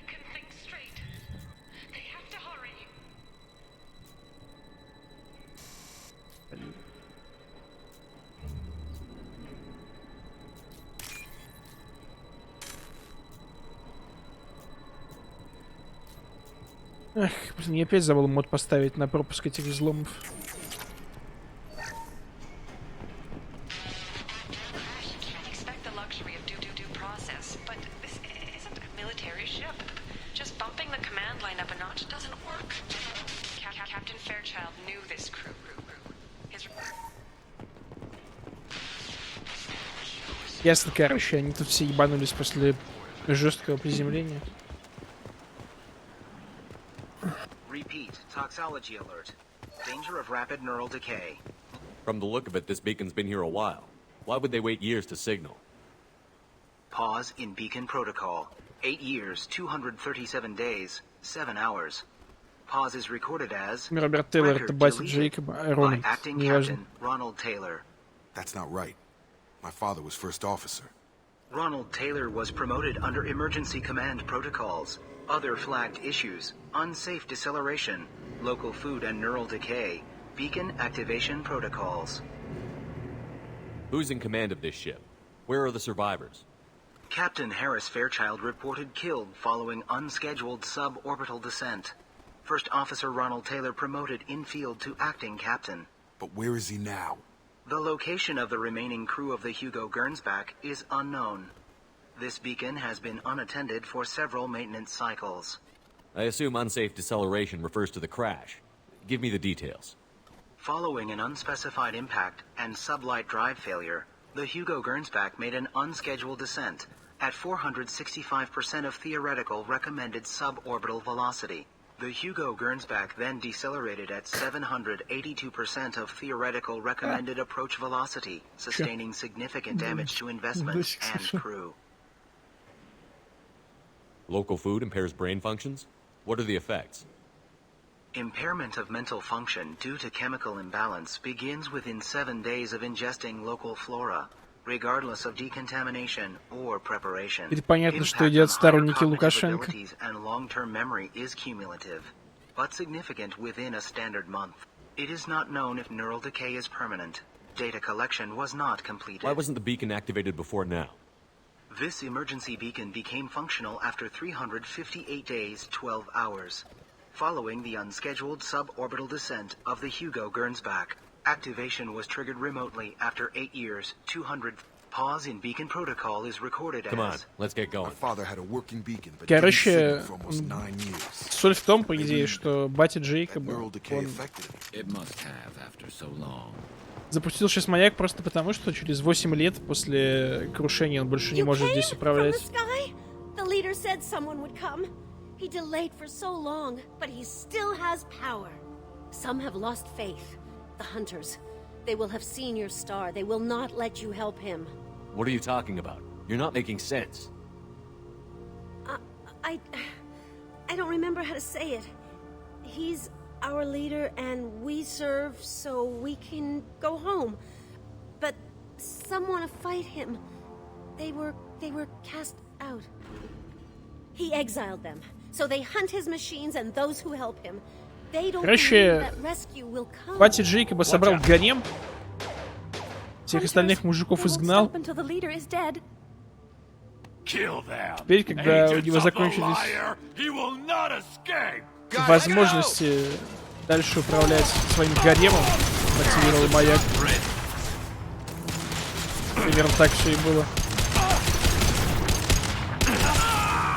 Can think straight. They have to hurry. Эх, блин, я опять забыл мод поставить на пропуск этих взломов. Expect the luxury of due process, but this isn't a military ship. Just bumping the command line up a notch doesn't work. Captain Fairchild knew this crew. His... Ясно, короче, они тут все ебанулись после жесткого приземления. Repeat, toxology alert. Danger of rapid neural decay. From the look of it, this beacon's been here a while. Why would they wait years to signal? Pause in beacon protocol. 8 years, 237 days, 7 hours. Pause is recorded as... Роберт Тейлор, это батя Джейкоба, Рональд, acting неважно. captain Ronald Taylor. That's not right. My father was first officer. Ronald Taylor was promoted under emergency command protocols. Other flagged issues: unsafe deceleration, local food and neural decay, beacon activation protocols. Who's in command of this ship? Where are the survivors? Captain Harris Fairchild reported killed following unscheduled suborbital descent. First Officer Ronald Taylor promoted in-field to acting captain. But where is he now? The location of the remaining crew of the Hugo Gernsback is unknown. This beacon has been unattended for several maintenance cycles. I assume unsafe deceleration refers to the crash. Give me the details. Following an unspecified impact and sublight drive failure, the Hugo Gernsback made an unscheduled descent at 465% of theoretical recommended suborbital velocity. The Hugo Gernsback then decelerated at 782% of theoretical recommended approach velocity, sustaining significant damage to investment and crew. Local food impairs brain functions? What are the effects? Impairment of mental function due to chemical imbalance begins within 7 days of ingesting local flora, regardless of decontamination or preparation. Теперь понятно, что едят сторонники Лукашенко. And long-term memory is cumulative, but significant within a standard month. It is not known if neural decay is permanent. Data collection was not completed. Why wasn't the beacon activated before now? This emergency beacon became functional after 358 days, 12 hours. Following the unscheduled suborbital descent of the Hugo Gernsback, activation was triggered remotely after 8 years, 200. Pause in beacon protocol is recorded as... Come on, let's get going. My father had a working beacon, but Короче, for almost 9 years. соль в том, по идее, что батя Джейкоба, он запустил сейчас маяк просто потому, что через 8 лет после крушения он больше не может здесь управлять. The leader said someone would come. He delayed for so long, but he still has power. Some have lost faith. The hunters. They will have seen your star. They will not let you help him. What are you talking about? You're not making sense. I don't remember how to say it. He's our leader and we serve so we can go home. But some want to fight him. They were cast out. He exiled them. So they hunt his machines and those who help him. They don't believe that rescue will come. Батя Джейкоба собрал гарем. Всех остальных мужиков изгнал. Теперь, когда у него закончились возможности дальше управлять своим гаремом, активировал маяк. Примерно так все и было.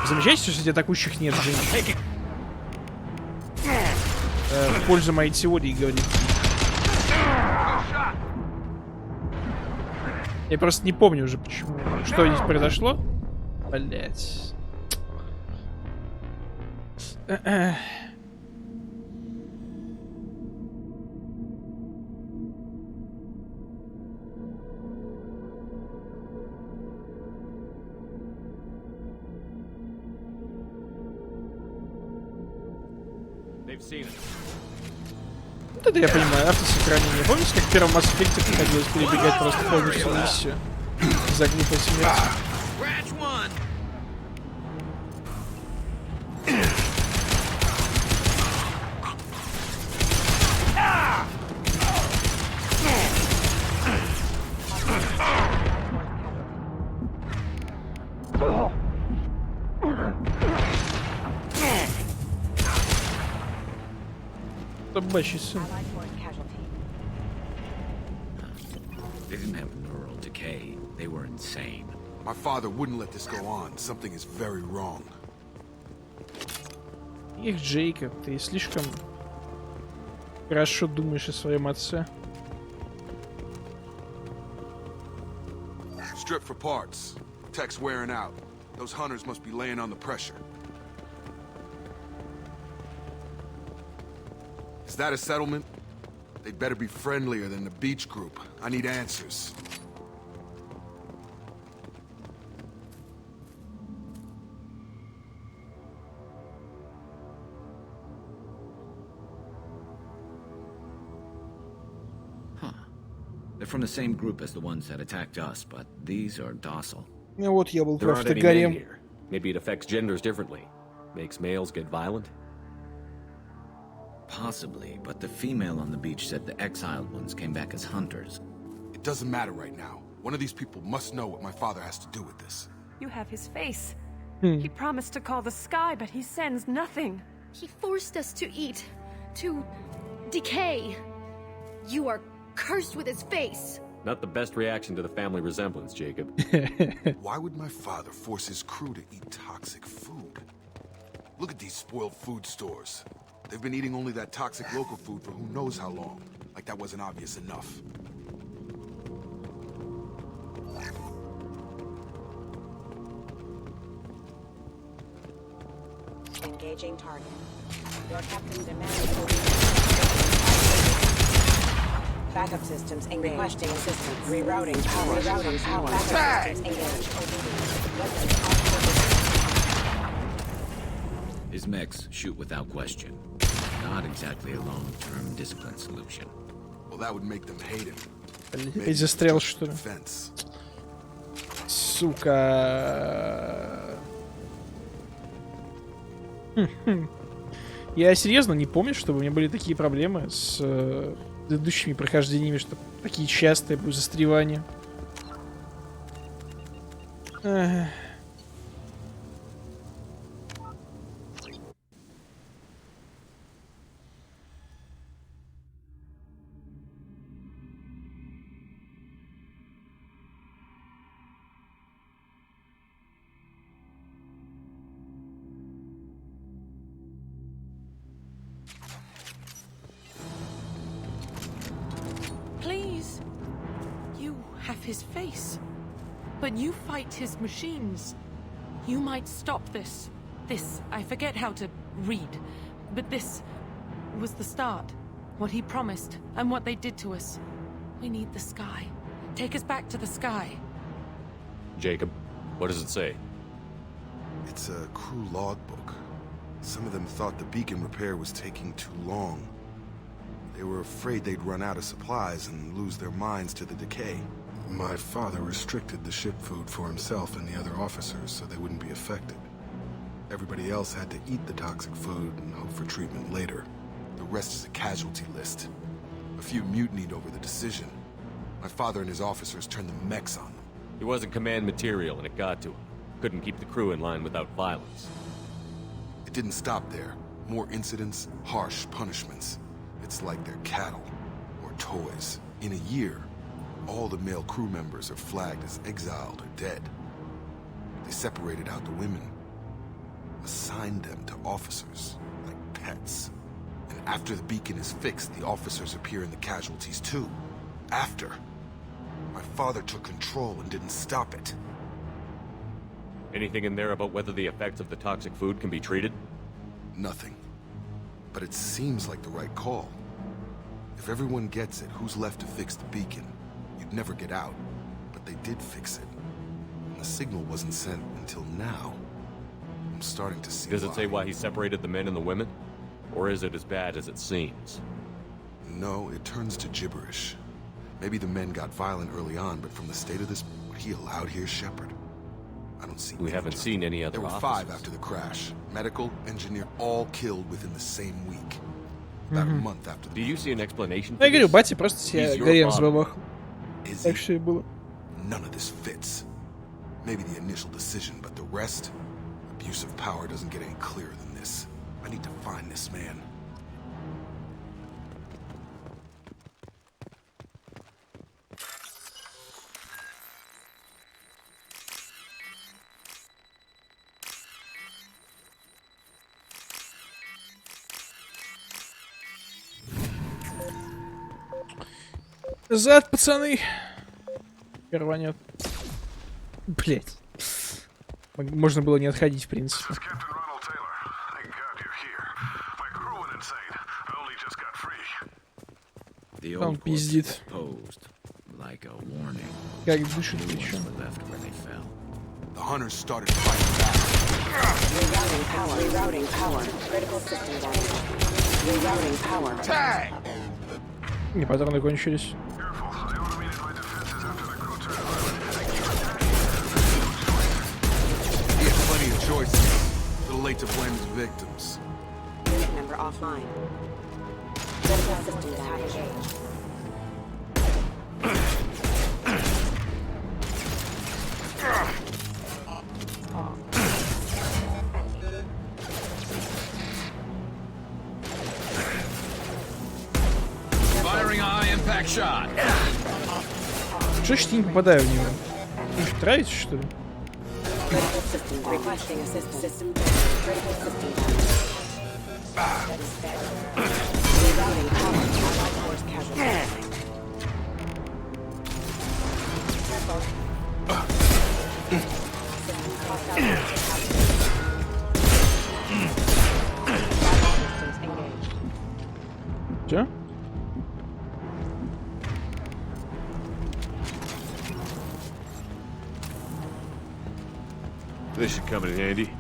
Замечаете, что среди атакующих нет женщин? В пользу моей теории говорит. Я просто не помню уже, почему. Что здесь произошло? Блять. Вот это я понимаю, автосохранение. Помните, как в первом Mass Effect приходилось перебегать просто полностью миссию за глупой смертью? Собачий сын. They didn't have neural decay. They were insane. My father wouldn't let this go on. Something is very wrong. Их, Джейкоб, ты слишком хорошо думаешь о своем отце. Strip for parts. Tech's wearing out. Those hunters must be laying on the pressure. Is that a settlement? They'd better be friendlier than the beach group. I need answers. Huh. They're from the same group as the ones that attacked us, but these are docile. Ну вот я был There прав, aren't что any men гарем. here. Maybe it affects genders differently. Makes males get violent? Possibly, but the female on the beach said the exiled ones came back as hunters. It doesn't matter right now. One of these people must know what my father has to do with this. You have his face. He promised to call the sky, but he sends nothing. He forced us to eat, to decay. You are cursed with his face. Not the best reaction to the family resemblance, Jacob. Why would my father force his crew to eat toxic food? Look at these spoiled food stores. They've been eating only that toxic local food for who knows how long. Like that wasn't obvious enough. Engaging target. Your captain demands backup systems engaged. Requesting assistance. Rerouting power. Rerouting power. Backup systems engaged. His mechs shoot without question. Not exactly a long-term discipline solution. Well, that would make them hate him. Опять застрял, что ли? Сука. Я серьезно не помню, чтобы у меня были такие проблемы с предыдущими прохождениями, что такие частые застревания. Please. You have his face. But you fight his machines. You might stop this. This, I forget how to read. But this was the start. What he promised, and what they did to us. We need the sky. Take us back to the sky. Jacob, what does it say? It's a crew logbook. Some of them thought the beacon repair was taking too long. They were afraid they'd run out of supplies and lose their minds to the decay. My father restricted the ship food for himself and the other officers so they wouldn't be affected. Everybody else had to eat the toxic food and hope for treatment later. The rest is a casualty list. A few mutinied over the decision. My father and his officers turned the mechs on them. He wasn't command material and it got to him. Couldn't keep the crew in line without violence. It didn't stop there. More incidents, harsh punishments. It's like they're cattle or toys. In a year, all the male crew members are flagged as exiled or dead. They separated out the women, assigned them to officers like pets. And after the beacon is fixed, the officers appear in the casualties too. After. My father took control and didn't stop it. Anything in there about whether the effects of the toxic food can be treated? Nothing. But it seems like the right call. If everyone gets it, who's left to fix the beacon? You'd never get out. But they did fix it. And the signal wasn't sent until now. I'm starting to see Does it say why he separated the men and the women? Or is it as bad as it seems? No, it turns to gibberish. Maybe the men got violent early on, but from the state of this, what he allowed here, Shepard? I don't see. We haven't seen any other There were officers. 5 after the crash. Medical, engineer, all killed within the same week. About a month after the... Do you see an explanation? Я говорю, батя просто себя гарем забабахал. Так что и было. None of this fits. Maybe the initial decision, but the rest? Abuse of power doesn't get any clearer than this. I need to find this man. Зад, пацаны. Рванет. Блять. Можно было не отходить, в принципе. Он пиздит. Как дышит еще. The hunters started fighting back. Rerouting power. Rerouting power. Critical system damage. Rerouting power. Tag! Не, патроны кончились. He had plenty of choices. A little late to blame his victims. Unit member offline. Critical system damage. Firing a high-impact shot. Что ж я не попадаю в него? Вы что, травитесь, что ли? Critical system requesting assistance. System damage. Critical system damage. Rerouting power. Allied force casualty. Че? This should come in handy.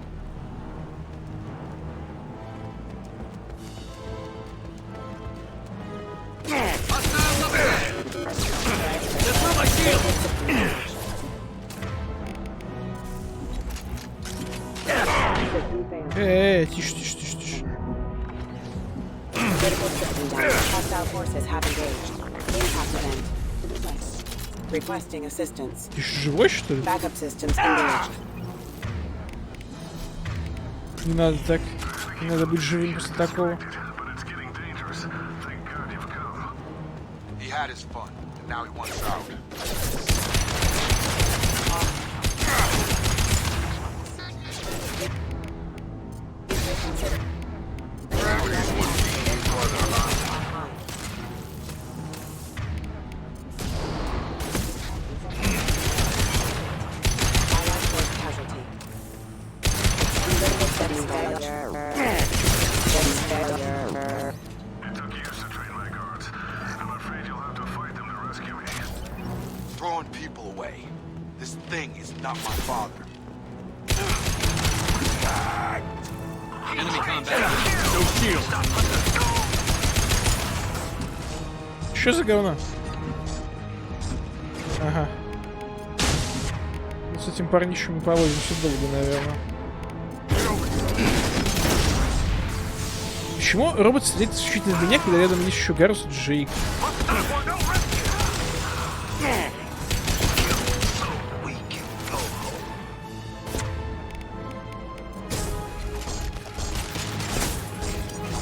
Vehicle system down. Hostile forces have engaged. Impact event. Requesting assistance. Ты живой, что ли? Backup systems engaged. Не надо так. Не надо быть живым после такого. He had his fun, and now he wants out. Throwing people away. This thing is not my father. Enemy combat. No shield. Что за говно? Ага. Ну, с этим парнишем мы повозимся долго, наверное. Почему робот стреляет исключительно в меня, когда рядом есть еще Гарус и Джейк?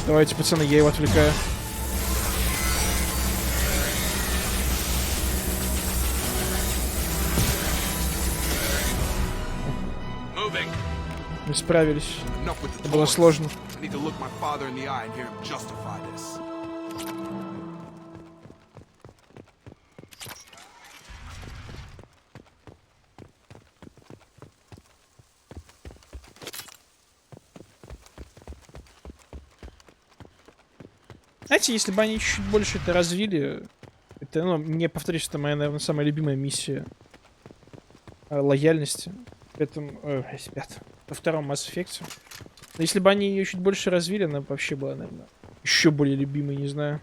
Давайте, пацаны, я его отвлекаю. Мы справились. Это было сложно. Знаете, если бы они чуть больше это развили, это, ну, мне, повторюсь, это моя, наверное, самая любимая миссия лояльности. Ребят, во втором Mass Effect. Но если бы они ее чуть больше развили, она вообще была, наверное, еще более любимой, не знаю.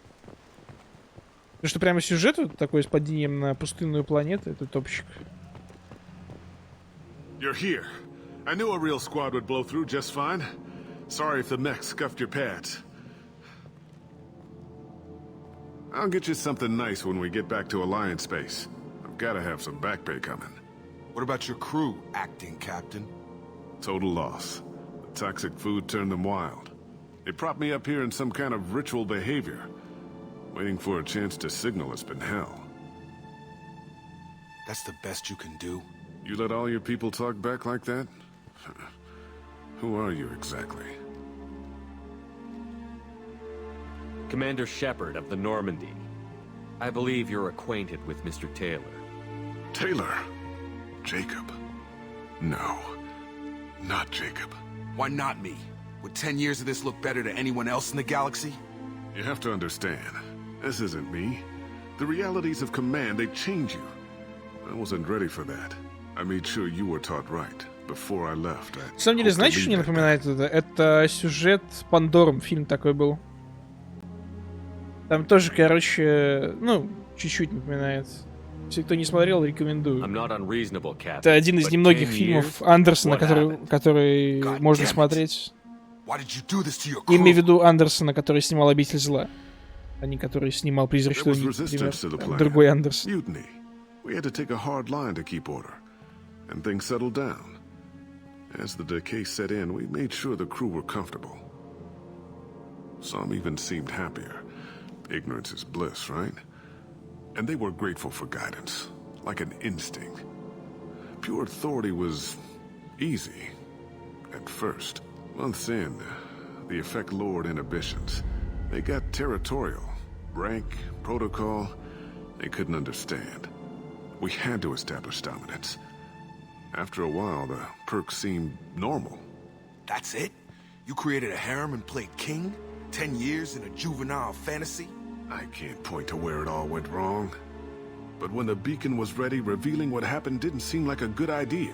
Потому что прямо сюжет вот такой с падением на пустынную планету, это топчик. You're here. I knew a real squad would blow through just fine. Sorry if the mech scuffed your pads. I'll get you something nice when we get back to Alliance space. I've got to have some back pay coming. What about your crew, acting captain? Total loss. The toxic food turned them wild. They propped me up here in some kind of ritual behavior. Waiting for a chance to signal has been hell. That's the best you can do? You let all your people talk back like that? Who are you exactly? Commander Shepard of the Normandy. I believe you're acquainted with Mr. Taylor. Taylor? Jacob? No. Not Jacob. Why not me? Would 10 years of this look better to anyone else in the galaxy? You have to understand, this isn't me. The realities of command, they change you. I wasn't ready for that. I made sure you were taught right. Before I left, На самом деле, знаете, что мне напоминает это? Это сюжет Пандором, фильм такой был. Там тоже, короче, ну, чуть-чуть напоминает. Если кто не смотрел, рекомендую. Это один из немногих фильмов Андерсона, который можно смотреть. Я имею в виду Андерсона, который снимал «Обитель зла», а не который снимал «Призрачную нить». Другой Андерсон. And things settled down. As the decay set in, we made sure the crew were comfortable. Some even seemed happier. Ignorance is bliss, right? And they were grateful for guidance, like an instinct. Pure authority was easy, at first. Months in, the effect lowered inhibitions. They got territorial. Rank, protocol, they couldn't understand. We had to establish dominance. After a while, the perks seemed normal. That's it? You created a harem and played king? 10 years in a juvenile fantasy? I can't point to where it all went wrong. But when the beacon was ready, revealing what happened didn't seem like a good idea.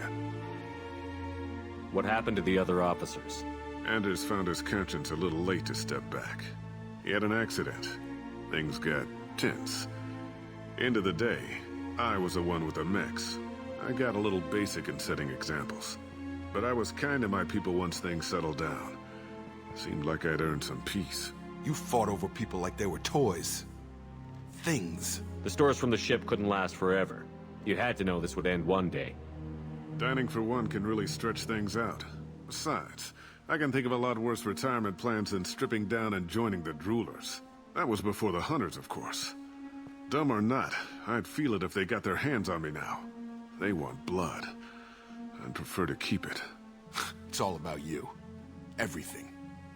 What happened to the other officers? Anders found his conscience a little late to step back. He had an accident. Things got tense. End of the day, I was the one with the mechs. I got a little basic in setting examples. But I was kind to my people once things settled down. Seemed like I'd earned some peace. You fought over people like they were toys. Things. The stores from the ship couldn't last forever. You had to know this would end one day. Dining for one can really stretch things out. Besides, I can think of a lot worse retirement plans than stripping down and joining the droolers. That was before the hunters, of course. Dumb or not, I'd feel it if they got their hands on me now. They want blood. I'd prefer to keep it. It's all about you. Everything.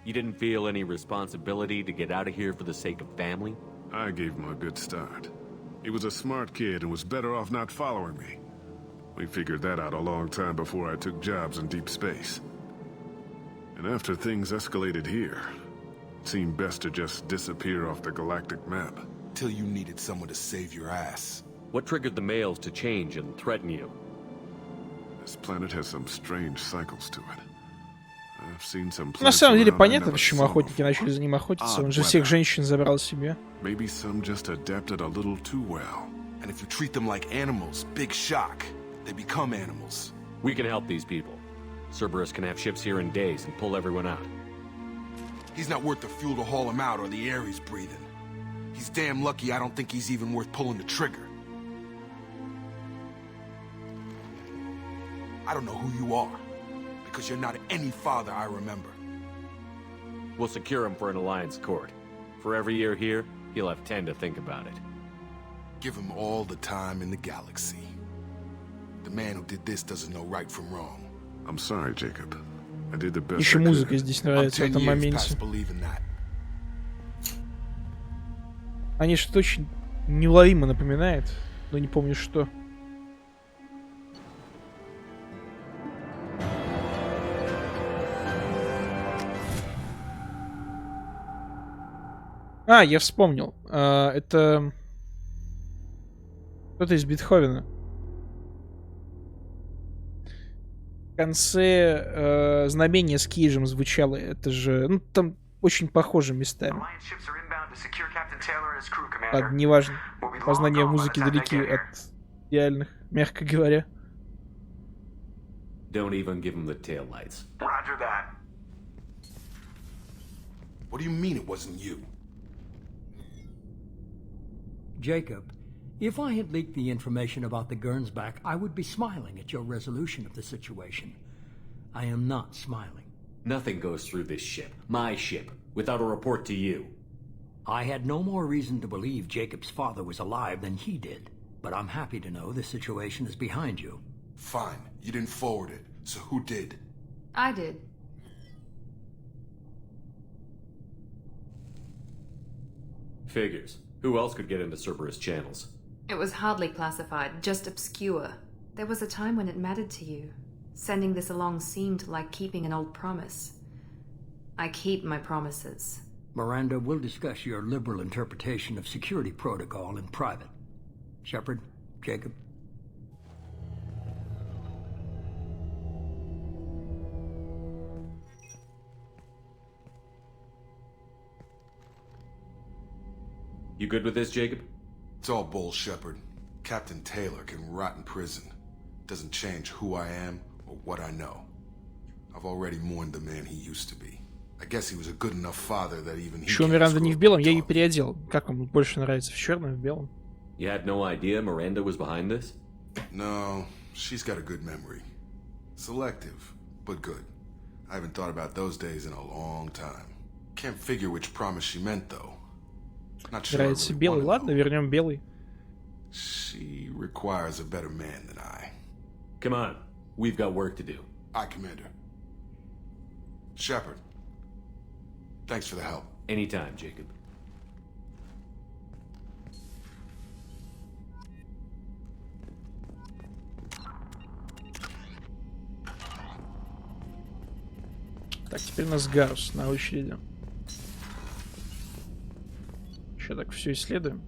You didn't feel any responsibility to get out of here for the sake of family? I gave him a good start. He was a smart kid and was better off not following me. We figured that out a long time before I took jobs in deep space. And after things escalated here, it seemed best to just disappear off the galactic map. Till you needed someone to save your ass. What triggered the males to change and threaten you? This planet has some strange cycles to it. I've seen some На самом деле planets around I понятно, never почему saw охотники начали за ним охотиться. Он же weather. всех женщин забрал себе. Maybe some just adapted a little too well. And if you treat them like animals, big shock. They become animals. We can help these people. Cerberus can have ships here in days and pull everyone out. He's not worth the fuel to haul him out or the air he's breathing. He's damn lucky I don't think he's even worth pulling the trigger. I don't know who you are, because you're not any father I remember. We'll secure him for an Alliance court. For every year here, he'll have 10 to think about it. Give him all the time in the galaxy. The man who did this doesn't know right from wrong. I'm sorry, Jacob. I did the best Еще I музыка could. здесь нравится в этом моменте. Они что-то очень неуловимо напоминает, но не помню что. А, я вспомнил. Это кто-то из Бетховена. В конце знамение с Кейджем звучало. Это же, ну, там очень похожи местами. Ладно, неважно. Познания музыки далеки от идеальных, мягко говоря. Don't even give him the taillights. Roger that. What do you mean it wasn't you? Jacob, if I had leaked the information about the Gernsback, I would be smiling at your resolution of the situation. I am not smiling. Nothing goes through this ship, my ship, without a report to you. I had no more reason to believe Jacob's father was alive than he did, but I'm happy to know the situation is behind you. Fine, you didn't forward it, so who did? I did. Figures. Who else could get into Cerberus channels? It was hardly classified, just obscure. There was a time when it mattered to you. Sending this along seemed like keeping an old promise. I keep my promises. Miranda, we'll discuss your liberal interpretation of security protocol in private. Shepard, Jacob. You good with this, Jacob? It's all bull, Shepard. Captain Taylor can rot in prison. Doesn't change who I am or what I know. I've already mourned the man he used to be. I guess he was a good enough father that even he. Еще Миранда не в белом, я ее переодел. Как вам больше нравится, в черном, в белом? You had no idea Miranda was behind this? No, she's got a good memory. Selective, but good. I haven't thought about those days in a long time. Can't figure which promise she meant, though. Not sure. Нравится белый, ладно, вернем белый. She requires a better man than I. Come on, we've got work to do. Aye, Commander. Shepard, thanks for the help. Anytime, Jacob. Так, теперь у нас Гарус на очереди. Еще так все исследуем.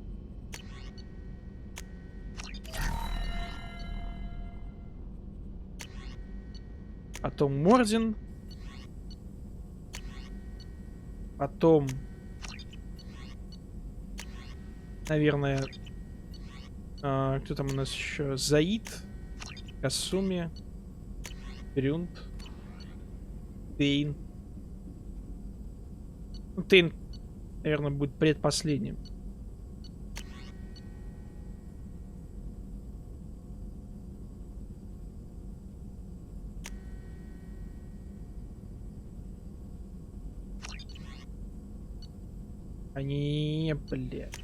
Потом Мордин. Потом, наверное, кто там у нас еще? Заид, Касуми, Брюнт, Тейн. Ну, Тейн наверное, будет предпоследним. Они, блядь.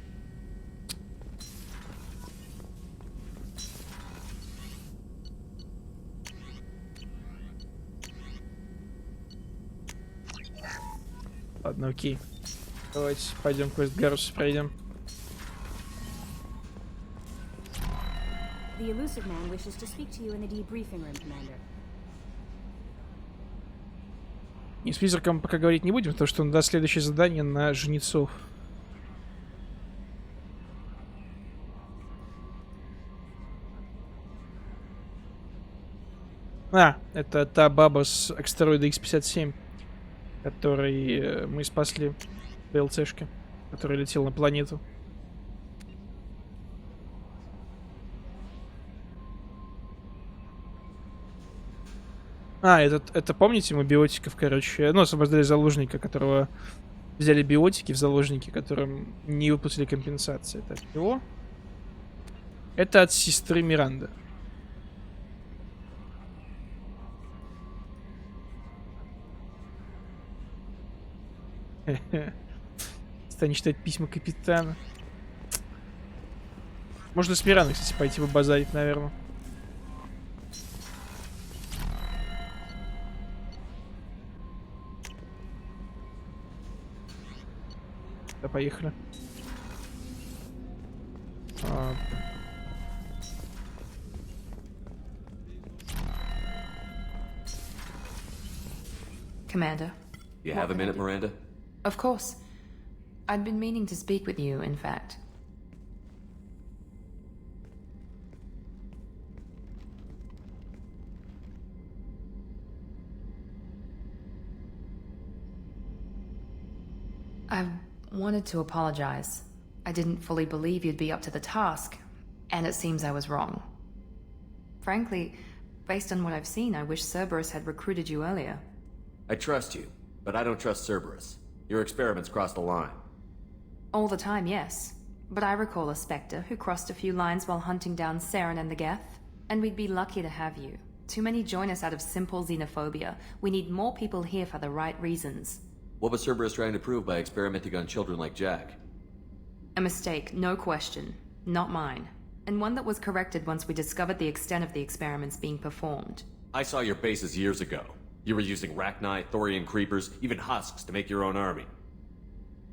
Ладно, окей. Давайте пойдем квест Гарус пройдем. The elusive man wishes to speak to you in the debriefing room, Commander. И с призраком пока говорить не будем, потому что он даст следующее задание на жнецов. Это та баба с астероида X-57, который мы спасли в ДЛЦшке, который летел на планету. Это помните, мы биотиков, короче, ну, освобождали заложника, которого взяли биотики в заложники, которым не выплатили компенсации. Это от него. Это от сестры Миранды. Стань читать письма капитана. Можно с Мирандой, кстати, пойти побазарить, наверное. Да, поехали. Commander. You have a minute, Miranda? Of course. I'd been meaning to speak with you, in fact. I wanted to apologize. I didn't fully believe you'd be up to the task, and it seems I was wrong. Frankly, based on what I've seen, I wish Cerberus had recruited you earlier. I trust you, but I don't trust Cerberus. Your experiments crossed the line. All the time, yes. But I recall a Spectre who crossed a few lines while hunting down Saren and the Geth, and we'd be lucky to have you. Too many join us out of simple xenophobia. We need more people here for the right reasons. What was Cerberus trying to prove by experimenting on children like Jack? A mistake, no question. Not mine. And one that was corrected once we discovered the extent of the experiments being performed. I saw your bases years ago. You were using Rachni, Thorian creepers, even husks to make your own army.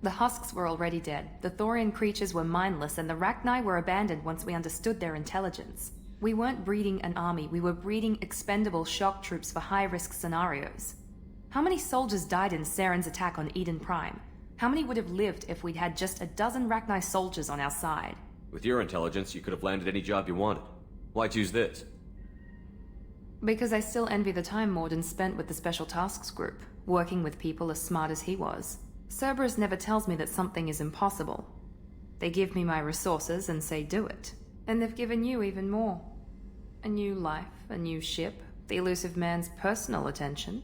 The husks were already dead. The Thorian creatures were mindless, and the Rachni were abandoned once we understood their intelligence. We weren't breeding an army, we were breeding expendable shock troops for high-risk scenarios. How many soldiers died in Saren's attack on Eden Prime? How many would have lived if we'd had just a dozen Rachni soldiers on our side? With your intelligence, you could have landed any job you wanted. Why choose this? Because I still envy the time Morden spent with the Special Tasks Group, working with people as smart as he was. Cerberus never tells me that something is impossible. They give me my resources and say do it. And they've given you even more. A new life, a new ship, the elusive man's personal attention.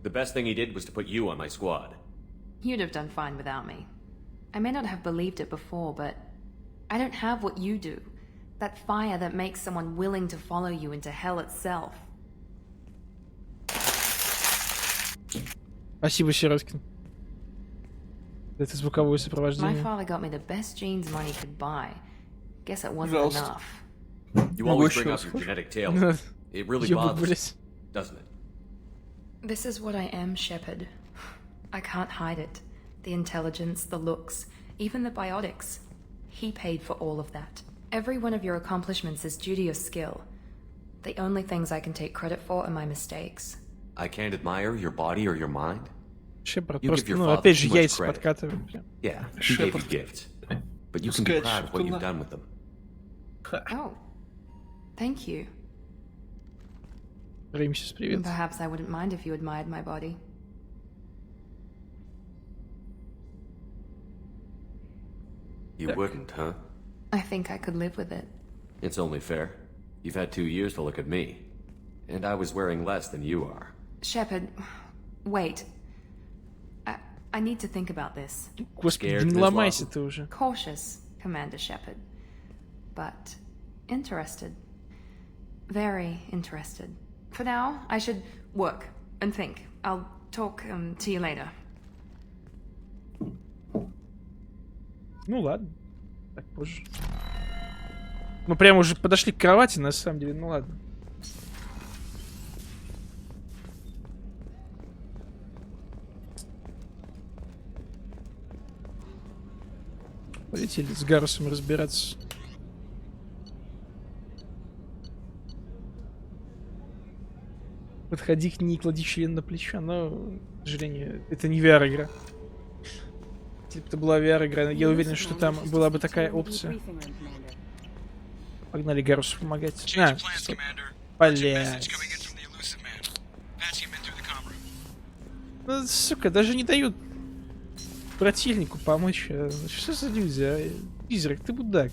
The best thing he did was to put you on my squad. You'd have done fine without me. I may not have believed it before, but I don't have what you do. That fire that makes someone willing to follow you into hell itself. Спасибо, Сироткин. Это звуковое сопровождение. My father got me the best jeans money could buy. Guess it wasn't enough. You always bring up your genetic tail. It really bothers, doesn't it? This is what I am, Shepard. I can't hide it. The intelligence, the looks, even the biotics. He paid for all of that. Every one of your accomplishments is due to your skill. The only things I can take credit for are my mistakes. I can't admire your body or your mind? Шепард просто, ну, опять же, яйца подкатываем. Yeah, he gave you gifts. But you can be proud of what you've done with them. Oh, thank you. Perhaps I wouldn't mind if you admired my body. You wouldn't, huh? I think I could live with it. It's only fair. You've had 2 years to look at me. And I was wearing less than you are. Shepard, wait. I need to think about this. Господи, не ломайся ты уже. Cautious, Commander Shepard. But interested. Very interested. For now, I should work and think. I'll talk to you later. Ну ладно. Так позже. Мы прямо уже подошли к кровати, на самом деле, ну ладно. Полетели с Гарусом разбираться. Подходи к ней и клади член на плечо, но, к сожалению, это не VR-игра. Если бы это была VR-игра, я уверен, что там была бы такая опция. Погнали Гарусу помогать. Стоп. Блядь. Ну, сука, даже не дают противнику помочь. Что за люди, а? Призрак, ты будак.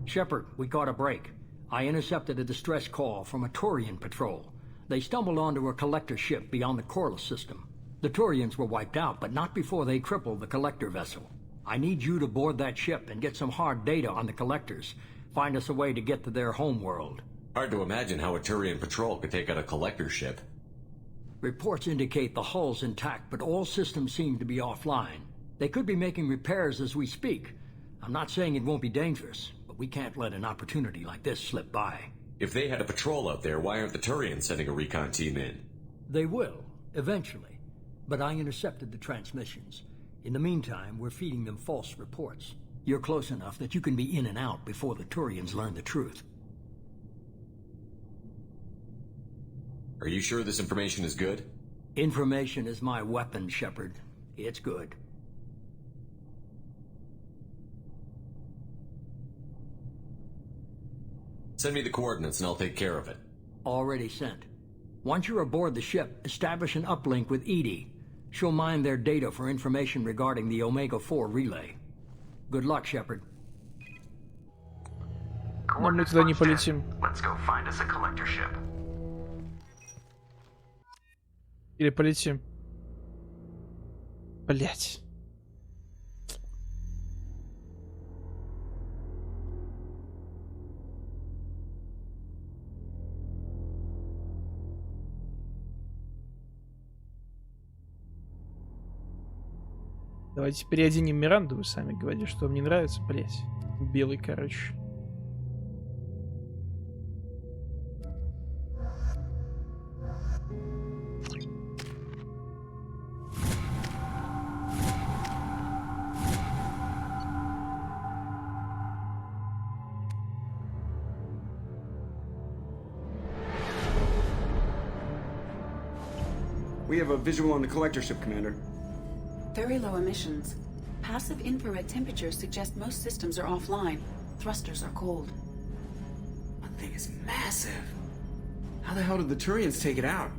Shepard, we caught a break. I intercepted a distress call from a Turian patrol. They stumbled onto a collector ship beyond the Corliss system. The Turians were wiped out, but not before they crippled the collector vessel. I need you to board that ship and get some hard data on the collectors. Find us a way to get to their home world. Hard to imagine how a Turian patrol could take out a collector ship. Reports indicate the hull's intact, but all systems seem to be offline. They could be making repairs as we speak. I'm not saying it won't be dangerous, but we can't let an opportunity like this slip by. If they had a patrol out there, why aren't the Turians sending a recon team in? They will, eventually. But I intercepted the transmissions. In the meantime, we're feeding them false reports. You're close enough that you can be in and out before the Turians learn the truth. Are you sure this information is good? Information is my weapon, Shepard. It's good. Send me the coordinates and I'll take care of it. Already sent. Once you're aboard the ship, establish an uplink with Edie. She'll mine their data for information regarding the Omega-4 relay. Good luck, Shepard. Но мы туда не полетим. Let's go find us a collector ship. Или полетим. Блять. Давайте переоденем Миранду, вы сами говорите, что вам не нравится, блять. Белый, короче. We have a visual on the collector ship, Commander. Very low emissions. Passive infrared temperatures suggest most systems are offline. Thrusters are cold. That thing is massive. How the hell did the Turians take it out?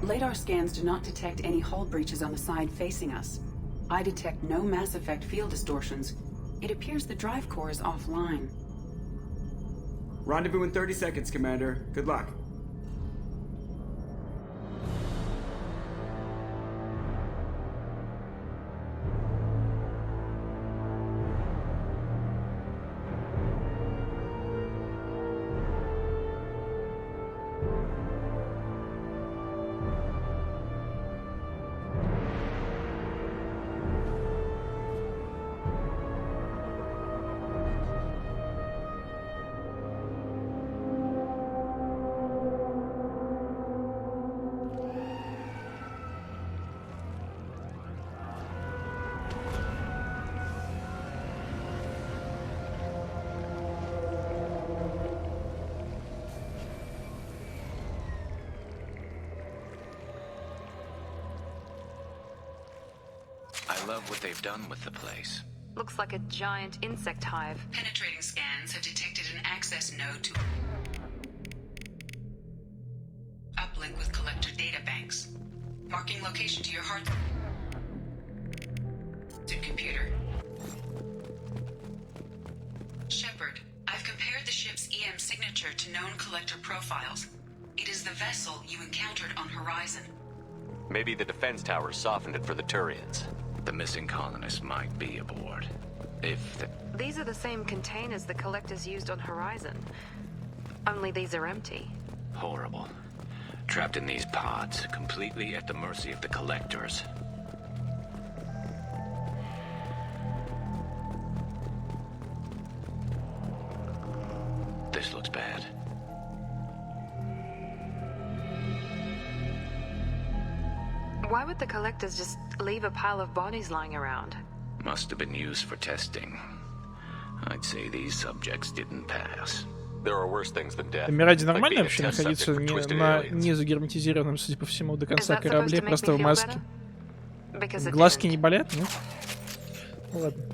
Radar scans do not detect any hull breaches on the side facing us. I detect no Mass Effect field distortions. It appears the drive core is offline. Rendezvous in 30 seconds, Commander. Good luck. I love what they've done with the place. Looks like a giant insect hive. Penetrating scans have detected an access node to... link with collector data banks. Marking location to your hard computer. Shepard, I've compared the ship's EM signature to known collector profiles. It is the vessel you encountered on Horizon. Maybe the defense towers softened it for the Turians. The missing colonists might be aboard. If the... These are the same containers the collectors used on Horizon. Only these are empty. Horrible. Trapped in these pods, completely at the mercy of the collectors. This looks bad. Why would the collectors just leave a pile of bodies lying around? Must have been used for testing. I'd say these subjects didn't pass. There are worse things than death. Мираде нормально вообще находиться на незагерметизированном, судя по всему, до конца корабле, просто в маске? Глазки не болят, нет? Ну ладно.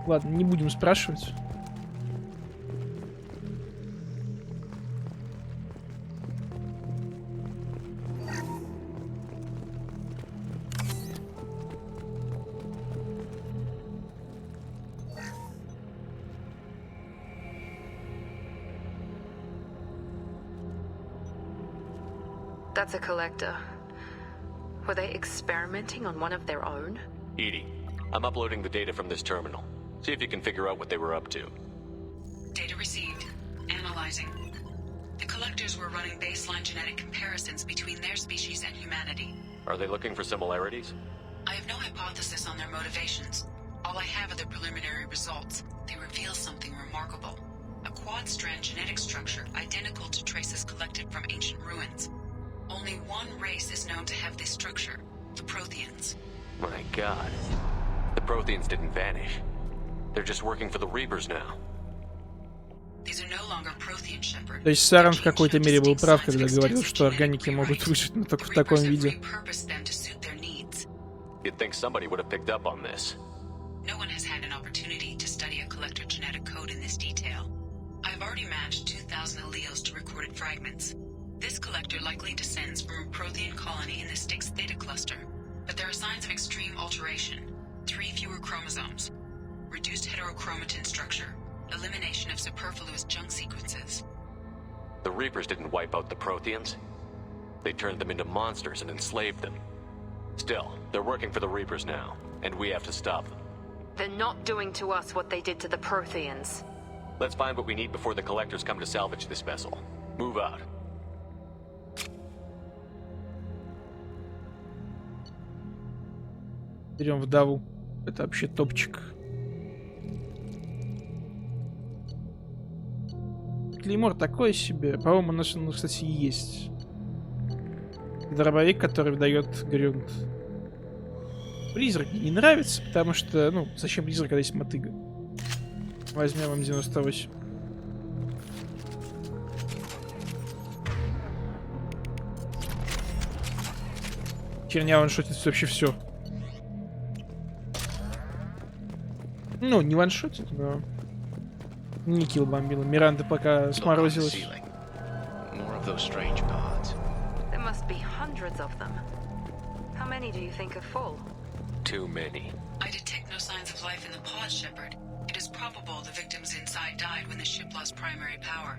Ладно, не будем спрашивать. That's a collector. Were they experimenting on one of their own? Edie, I'm uploading the data from this terminal. See if you can figure out what they were up to. Data received. Analyzing. The collectors were running baseline genetic comparisons between their species and humanity. Are they looking for similarities? I have no hypothesis on their motivations. All I have are the preliminary results. They reveal something remarkable. A quad-strand genetic structure identical to traces collected from ancient ruins. Only one race is known to have this structure, the Protheans. My god. The Protheans didn't vanish. They're just working for the Reapers now. These are no longer Prothean, Shepard. То есть Саран в какой-то мере был прав, когда говорил, что органики могут выжить, но только в таком виде. You'd think somebody would have picked up on this. No one has had an opportunity to study a collector genetic code in this detail. I've already matched 2,000 alleles to recorded fragments. This collector likely descends from a Prothean colony in the Styx Theta cluster, but there are signs of extreme alteration. 3 fewer chromosomes, reduced heterochromatin structure, elimination of superfluous junk sequences. The Reapers didn't wipe out the Protheans. They turned them into monsters and enslaved them. Still, they're working for the Reapers now, and we have to stop them. They're not doing to us what they did to the Protheans. Let's find what we need before the collectors come to salvage this vessel. Move out. Берем вдову. Это вообще топчик. Клеймор такой себе. По-моему, у нас, кстати, есть. Дробовик, который выдает грунт. Призрак мне не нравится, потому что, ну, зачем призрак, когда есть мотыга? Возьмем М98. Херня ваншотит вообще все. Ну, не ваншотит, но... Не килл бомбила. Миранда пока сморозилась. There must be hundreds of them. How many do you think are full? Too many. I detect no signs of life in the pod, Shepard. It is probable the victims inside died when the ship lost primary power.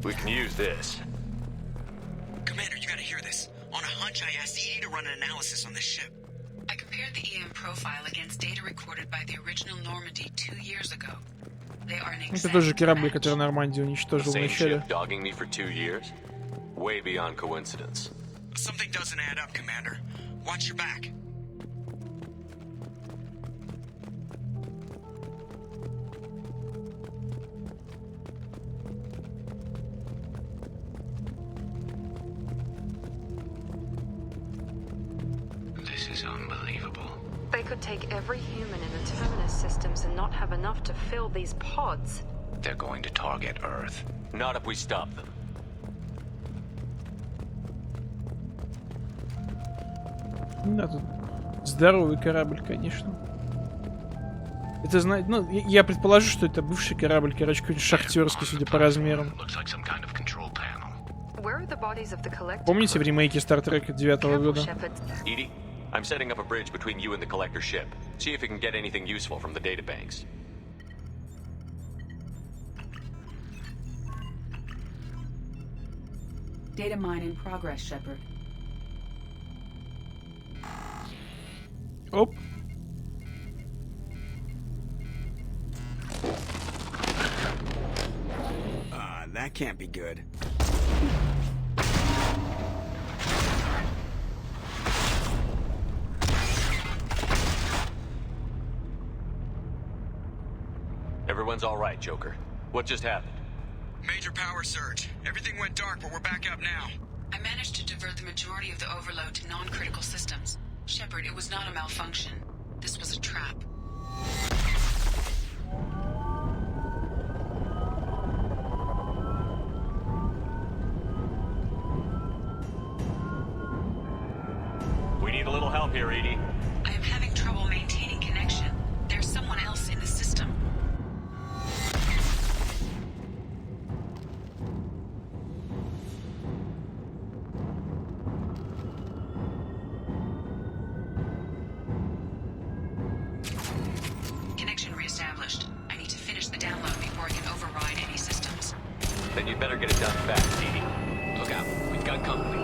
We can use this. Commander, you gotta hear this. On a hunch, I asked Edie to run an analysis on this ship. I compared the EM profile against data recorded by the original Normandy 2 years ago. They are an Это тоже корабль, который Нормандия уничтожил в начале. Dogging me for 2 years? Way beyond coincidence. Something doesn't add up, Commander. Watch your back. This is unbelievable. They could take every human in the Terminus systems and not have enough to fill these pods. They're going to target Earth. Not if we stop them. Да, тут здоровый корабль, конечно. Это, знаете, ну, я предположу, что это бывший корабль, короче, какой-нибудь шахтерский, судя по размерам. Помните в ремейке Star Trek 9-го года? Edie, I'm setting up a bridge between you and the collector ship. See if you can get anything useful from the databanks. Data mine in progress, Shepard. Оп. That can't be good. Everyone's all right, Joker. What just happened? Major power surge. Everything went dark, but we're back up now. I managed to divert the majority of the overload to non-critical systems. Shepard, it was not a malfunction. This was a trap. We need a little help here, Edie. I am having trouble maintaining connection. There's someone else in the system. Connection reestablished. I need to finish the download before I can override any systems. Then you'd better get it done fast, Edie. Look out, we've got company.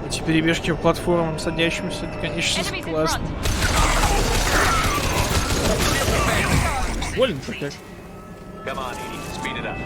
Эти перебежки по платформам садящимся, это, конечно, классно. Больно-то как. Come on, Edie, speed it up.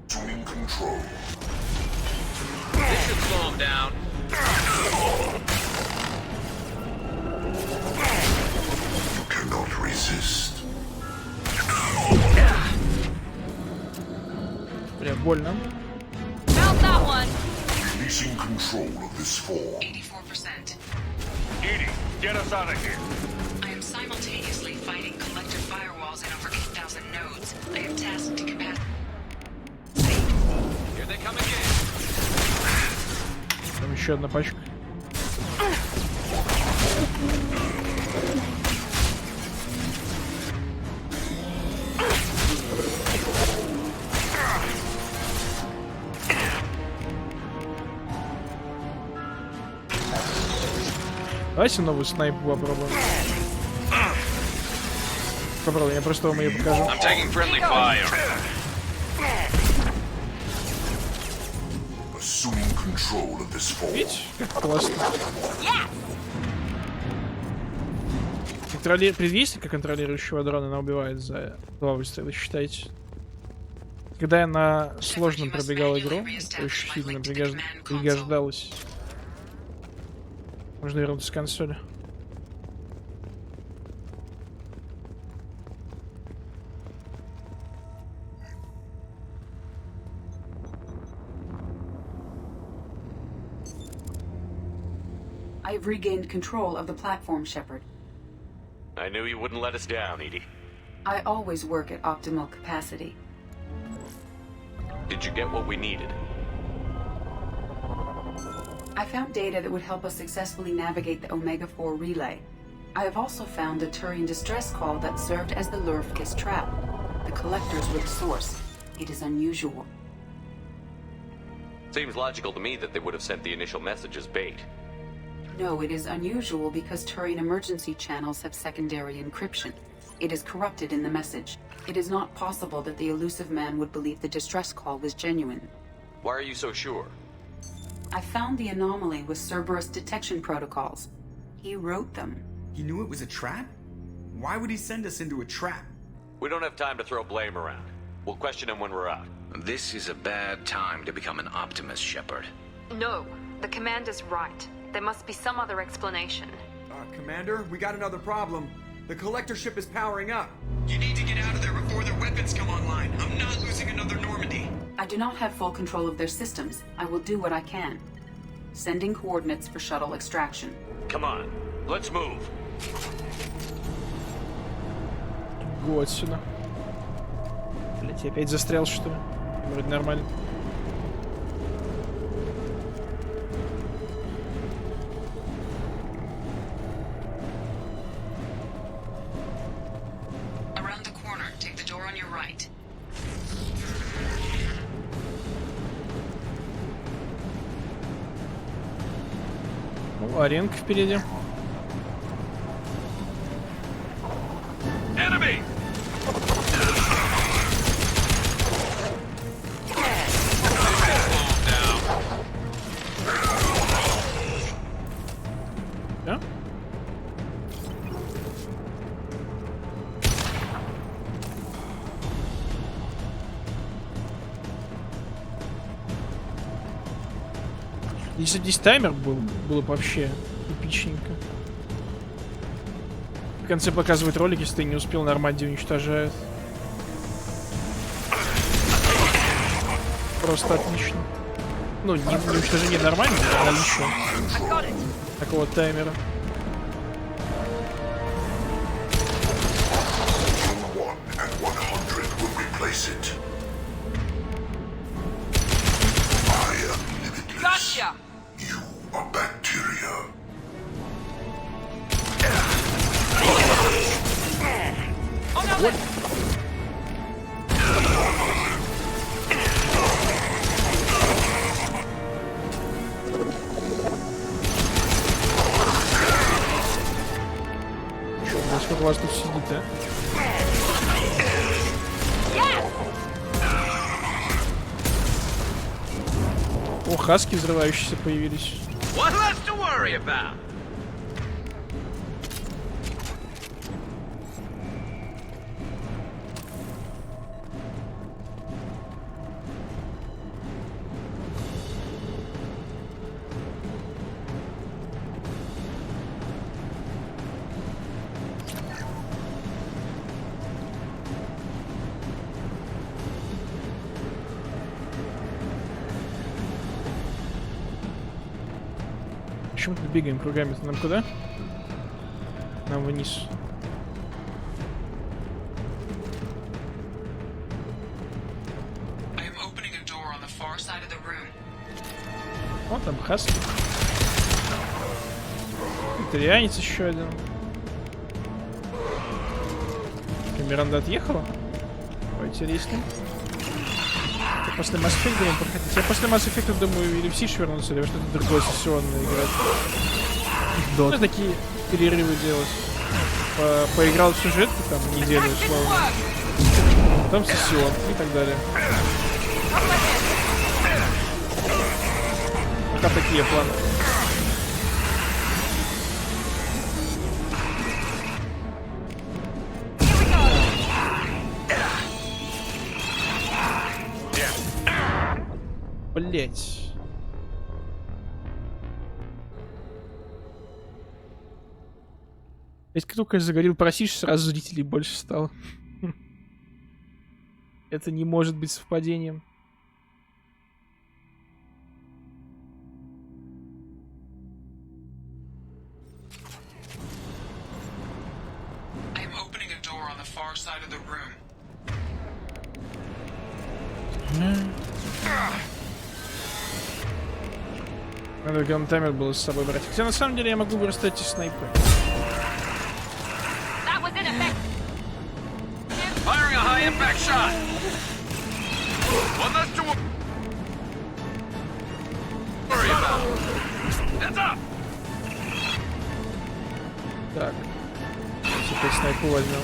Assuming control. This should slow him down. You cannot resist. Бля, больно. Felt that one. Releasing control of this form. 84%. Edie, get us out of here. I am simultaneously fighting collector firewalls in over 8,000 nodes. I am tasked to combat. Here they come again. Там еще одна пачка. Давайте новую снайпу попробуем. Попробуем, я просто вам ее покажу. I'm taking friendly fire. Assuming control of this form. Видите, как классно. Предвестника контролирующего дрона она убивает за 2 выстрела, считайте. Когда я на сложном пробегал игру, очень сильно пригождалось. Можно вернуться с консоли. I've regained control of the platform, Shepard. I knew you wouldn't let us down, Edie. I always work at optimal capacity. Did you get what we needed? I found data that would help us successfully navigate the Omega-4 relay. I have also found a Turian distress call that served as the lure for this trap. The collectors were the source. It is unusual. Seems logical to me that they would have sent the initial message as bait. No, it is unusual because Turian emergency channels have secondary encryption. It is corrupted in the message. It is not possible that the elusive man would believe the distress call was genuine. Why are you so sure? I found the anomaly with Cerberus detection protocols. He wrote them. He knew it was a trap? Why would he send us into a trap? We don't have time to throw blame around. We'll question him when we're out. This is a bad time to become an optimist, Shepard. No, the commander's right. There must be some other explanation. Commander, we got another problem. The collector ship is powering up. You need to get out of there before their weapons come online. I'm not losing another Normandy. I do not have full control of their systems. I will do what I can. Sending coordinates for shuttle extraction. Come on, let's move. Го отсюда. Блять, я опять застрял, что ли? Вроде нормально. Around the corner, take the door on your right. Ну, аренка впереди. Enemy! Да? Если здесь таймер был, было бы вообще эпичненько. В конце показывает ролик, если ты не успел, нормально уничтожает. Просто отлично. Ну, не уничтожение нормально, а наличие такого таймера. Gotcha! You are bacteria. What? Чё, сколько вас тут сидит, а? О, хаски взрывающиеся появились. What less to worry about? Почему тут бегаем кругами? Нам куда? Нам вниз. Вот там хаски. Итальянец еще один. Миранда отъехала? Поинтереснее. После Mass Effect будем проходить. Я после Mass Effect думаю или в Сиш вернуться, или во что-то другое сессионное играть. Ну, такие перерывы делать. Поиграл в сюжетку там неделю, условно. Потом сессион и так далее. Пока такие планы. Блять. Ведь как только я заговорил про Сиш, сразу зрителей больше стало. Это не может быть совпадением. Надо гантамер было с собой брать. Хотя на самом деле я могу вырастать и снайпы. Firing a high impact shot. One less to worry about. Heads up. Так. Теперь снайпу возьмем.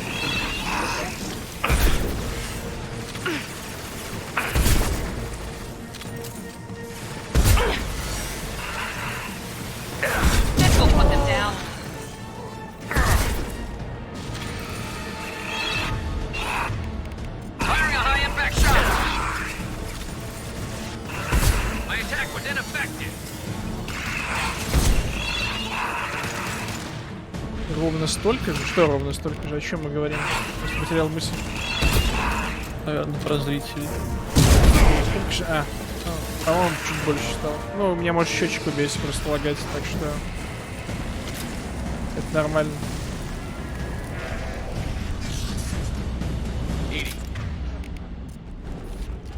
ровно столько же. Что ровно столько же? О чем мы говорим? Просто потерял мысль. Наверное, про зрителей. Сколько же? По-моему, чуть больше стало. Ну, у меня может счетчик убейся просто лагать, так что это нормально.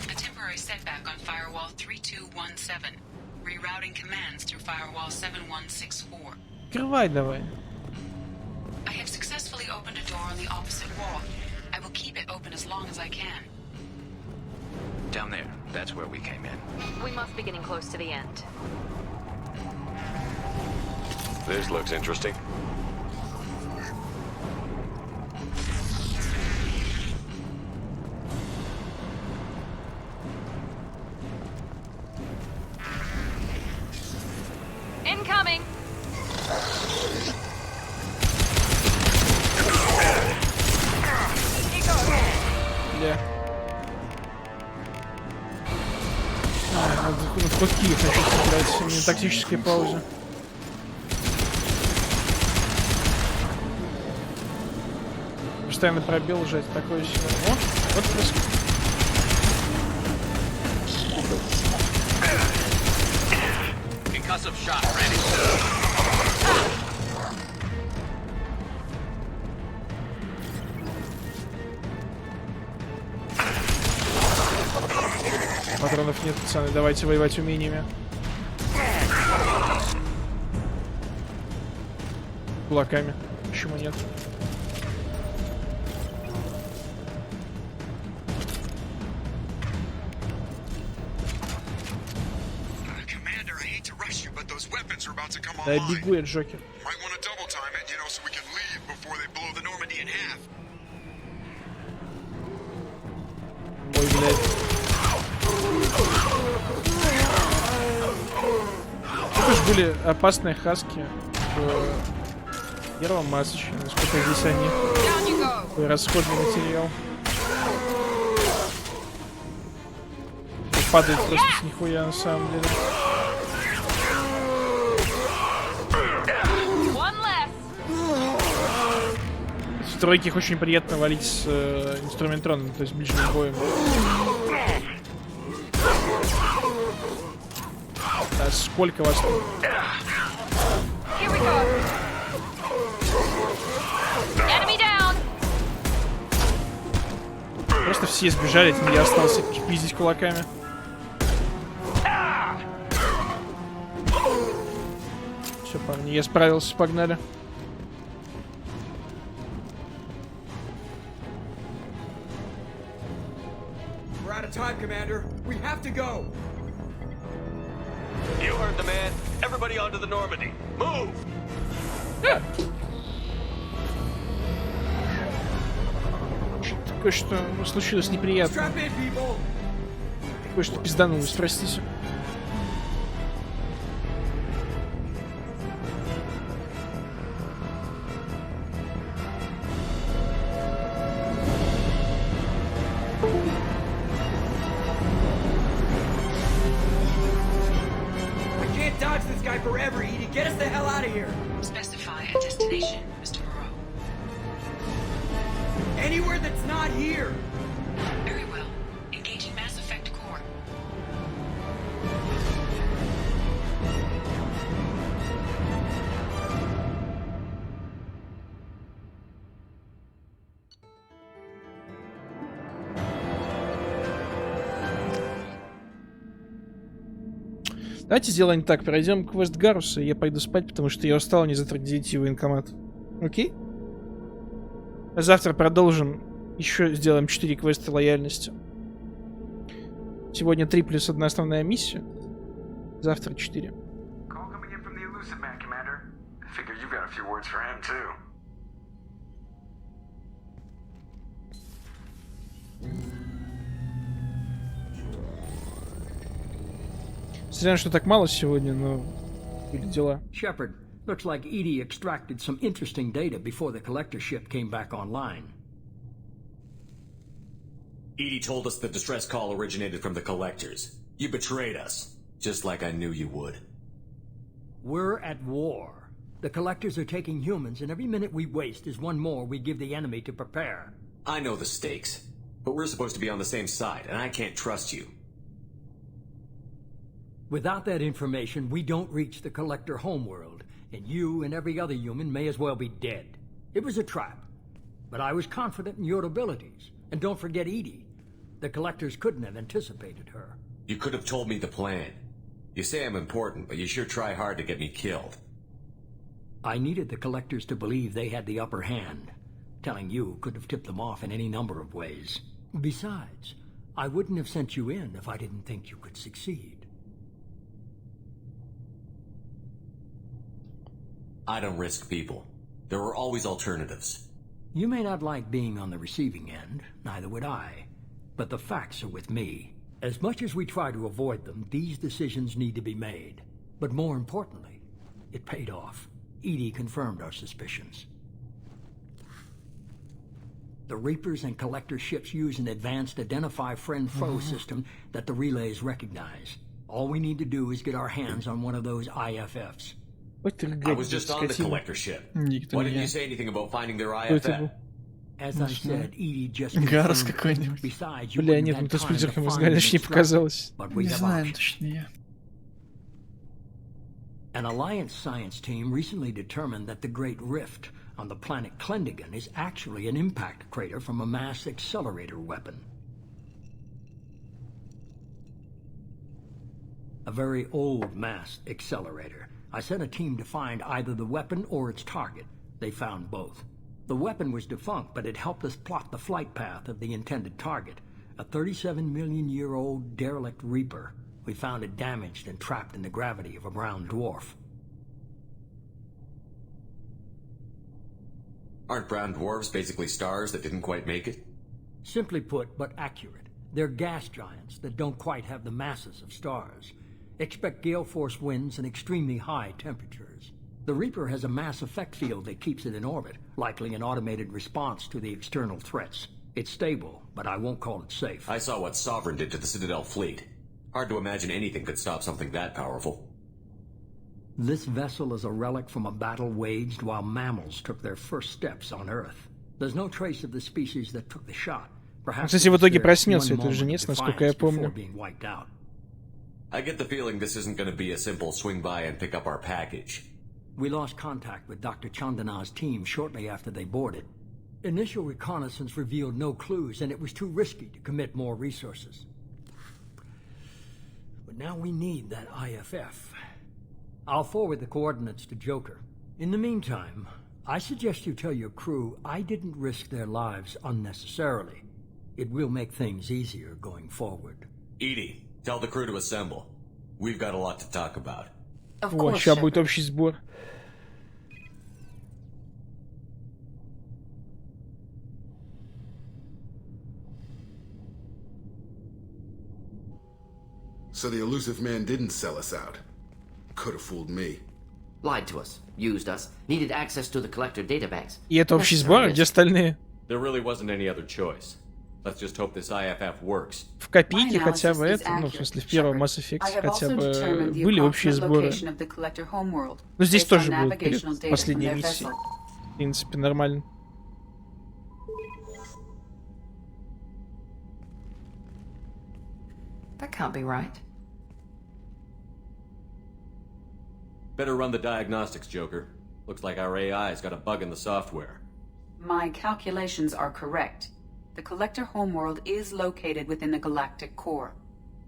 A temporary setback on firewall 3217. Rerouting commands through firewall 7164. Открывай давай. I have successfully opened a door on the opposite wall. I will keep it open as long as I can. Down there. That's where we came in. We must be getting close to the end. This looks interesting. Incoming! Yeah. Надо в куски их хочу собирать, у меня тактическая пауза. Постоянно пробел жать, такое себе. О, вот просто. Concussive shot ready. Патронов нет, пацаны, давайте воевать умениями. Кулаками. Почему нет? Commander, I hate to rush you, but those weapons are about to come Да, online. бегу я, Джокер. Might want to double time it, you know, so we can leave before they blow the Normandy in half. Ой, блядь. Это же были опасные хаски в первом матче. Насколько здесь они. Такой расходный материал. Падает просто с нихуя на самом деле. В тройке их очень приятно валить с инструментроном, то есть ближним боем. А сколько вас тут? Просто все сбежали, этим я остался пиздить кулаками. Все, парни, я справился, погнали. We're out of time, Commander. We have to go. You heard the man. Everybody onto the Normandy. Move! Кое-что случилось неприятно. Кое-что пизданулось, простите. Dodge this guy forever, Edie. Get us the hell out of here. Specify a destination, Mr. Moreau. Anywhere that's not here. Very well. Engaging Mass Effect core. Давайте сделаем так, пройдем квест Гаруса, и я пойду спать, потому что я устал, не завтра 9 военкомат. Окей? А завтра продолжим, еще сделаем 4 квеста лояльности. Сегодня 3 плюс 1 основная миссия. Завтра 4. Странно, что так мало сегодня, но были дела. Shepard, looks like Edie extracted some interesting data before the collector ship came back online. Edie told us the distress call originated from the collectors. You betrayed us, just like I knew you would. We're at war. The Collectors are taking humans, and every minute we waste is one more we give the enemy to prepare. I know the stakes, but we're supposed to be on the same side, and I can't trust you. Without that information, we don't reach the Collector homeworld, and you and every other human may as well be dead. It was a trap, but I was confident in your abilities. And don't forget Edie. The Collectors couldn't have anticipated her. You could have told me the plan. You say I'm important, but you sure try hard to get me killed. I needed the Collectors to believe they had the upper hand. Telling you could have tipped them off in any number of ways. Besides, I wouldn't have sent you in if I didn't think you could succeed. I don't risk people. There are always alternatives. You may not like being on the receiving end, neither would I. But the facts are with me. As much as we try to avoid them, these decisions need to be made. But more importantly, it paid off. Edie confirmed our suspicions. The Reapers and Collector ships use an advanced identify-friend-foe system that the relays recognize. All we need to do is get our hands on one of those IFFs. I was just on the Collector ship. Why didn't you say anything about finding their IFF? As I said, Edie just Гарс какой-нибудь. Бля, нет, ну ты с пультеркой мозга даже не показалось. Не знаю точнее. An Alliance science team recently determined that the Great Rift on the planet Klendigan is actually an impact crater from a mass accelerator weapon. A very old mass accelerator. I sent a team to find either the weapon or its target. They found both. The weapon was defunct, but it helped us plot the flight path of the intended target, a 37-million-year-old derelict Reaper. We found it damaged and trapped in the gravity of a brown dwarf. Aren't brown dwarves basically stars that didn't quite make it? Simply put, but accurate. They're gas giants that don't quite have the masses of stars. Expect gale force winds and extremely high temperatures. The Reaper has a mass effect field that keeps it in orbit, likely an automated response to the external threats. It's stable, but I won't call it safe. I saw what Sovereign did to the Citadel fleet. Hard to imagine anything could stop something that powerful. This vessel is a relic from a battle waged while mammals took their first steps on Earth. There's no trace of the species that took the shot. Кстати, в итоге проснется этот жнец, насколько я помню. I get the feeling this isn't going to be a simple swing by and pick up our package. We lost contact with Dr. Chandana's team shortly after they boarded. Initial reconnaissance revealed no clues, and it was too risky to commit more resources. But now we need that IFF. I'll forward the coordinates to Joker. In the meantime, I suggest you tell your crew I didn't risk their lives unnecessarily. It will make things easier going forward. Edie, tell the crew to assemble. We've got a lot to talk about. Of course, сейчас будет общий сбор. So the elusive man didn't sell us out. Could have fooled me. Lied to us, used us, needed access to the collector databanks. И это общий сбор, где остальные? There really wasn't any other choice. Let's just hope this IFF works. В копейке хотя бы это, ну, в смысле, в первом Mass Effect хотя бы были общие сборы. Но здесь тоже будут перед последней миссией. В принципе, нормально. That can't be right. Better run the diagnostics, Joker. Looks like our AI's got a bug in the software. My calculations are correct. The Collector homeworld is located within the galactic core.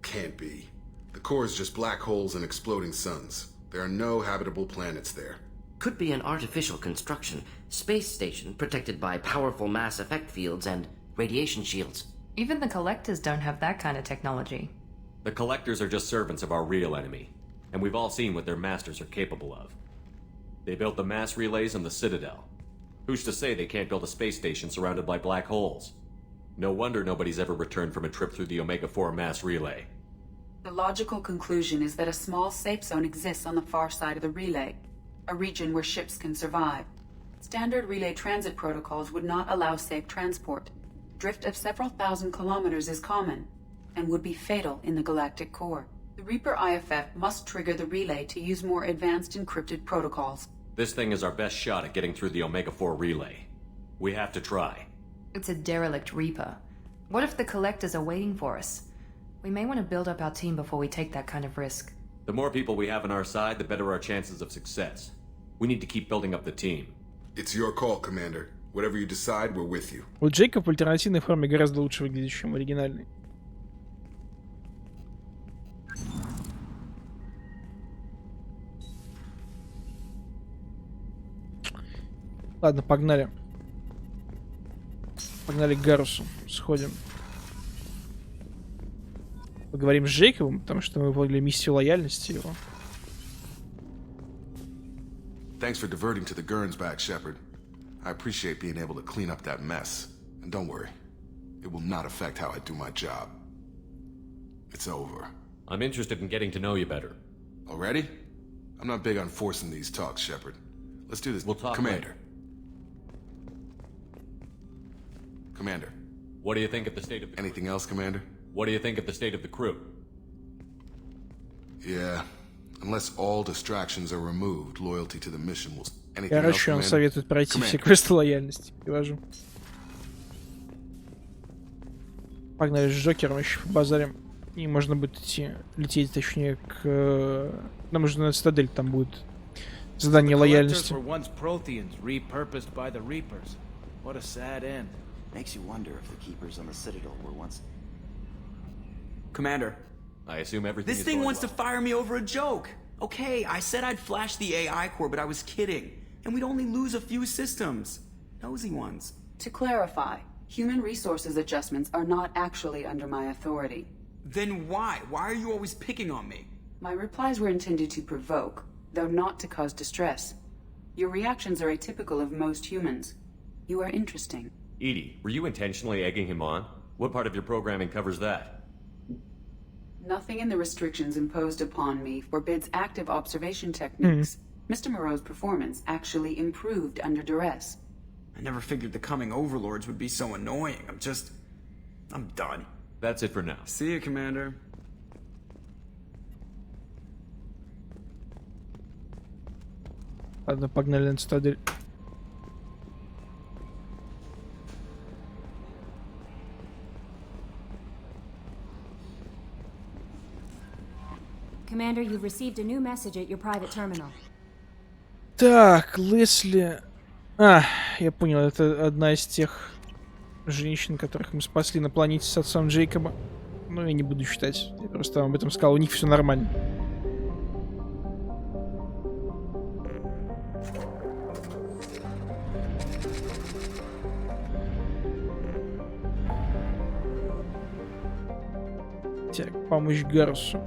Can't be. The core is just black holes and exploding suns. There are no habitable planets there. Could be an artificial construction. Space station protected by powerful mass effect fields and radiation shields. Even the Collectors don't have that kind of technology. The Collectors are just servants of our real enemy, and we've all seen what their masters are capable of. They built the mass relays and the Citadel. Who's to say they can't build a space station surrounded by black holes? No wonder nobody's ever returned from a trip through the Omega-4 mass relay. The logical conclusion is that a small safe zone exists on the far side of the relay, a region where ships can survive. Standard relay transit protocols would not allow safe transport. Drift of several thousand kilometers is common, and would be fatal in the galactic core. The Reaper IFF must trigger the relay to use more advanced encrypted protocols. This thing is our best shot at getting through the Omega-4 relay. We have to try. It's a derelict Reaper. What if the Collectors are waiting for us? We may want to build up our team before we take that kind of risk. The more people we have on our side, the better our chances of success. We need to keep building up the team. It's your call, Commander. Whatever you decide, we're with you. Вот Джейкоб в альтернативной форме гораздо лучше выглядит, чем в оригинальной. Ладно, погнали. Погнали к Гарусу. Сходим. Поговорим с Джейкобом, потому что мы выполнили миссию лояльности его. Thanks for diverting to the Gurns back, Shepard. I appreciate being able to clean up that mess. And don't worry, it will not affect how I do my job. It's over. I'm interested in getting to know you better. Already? I'm not big on forcing these talks, Shepard. Let's do this. We'll talk Commander. later. Commander. What do you think of the state of the Anything else, Commander? What do you think of the state of the crew? Yeah. Unless all distractions are removed, loyalty to the mission will... Anything else, Короче, он Commander? советует пройти Commander. все квесты лояльности. Привожу. Погнали с Джокером еще побазарим. И можно будет идти, лететь, точнее, к... Нам нужно на цитадель, там будет задание лояльности. Makes you wonder if the keepers on the Citadel were once... Commander. I assume everything This is thing going wants well. to fire me over a joke. Okay, I said I'd flash the AI core, but I was kidding. And we'd only lose a few systems. Nosy ones. To clarify, human resources adjustments are not actually under my authority. Then why? Why are you always picking on me? My replies were intended to provoke, though not to cause distress. Your reactions are atypical of most humans. You are interesting. Edie, were you intentionally egging him on? What part of your programming covers that? Nothing in the restrictions imposed upon me forbids active observation techniques. Mr. Moreau's performance actually improved under duress. I never figured the coming overlords would be so annoying. I'm done. That's it for now. See you, Commander. Ладно, погнали на цитадель. Commander, you've received a new message at your private terminal. Так, Лесли... я понял, это одна из тех женщин, которых мы спасли на планете с отцом Джейкоба. Ну, я не буду считать. Я просто вам об этом сказал. У них все нормально. Так, помощь Гарусу.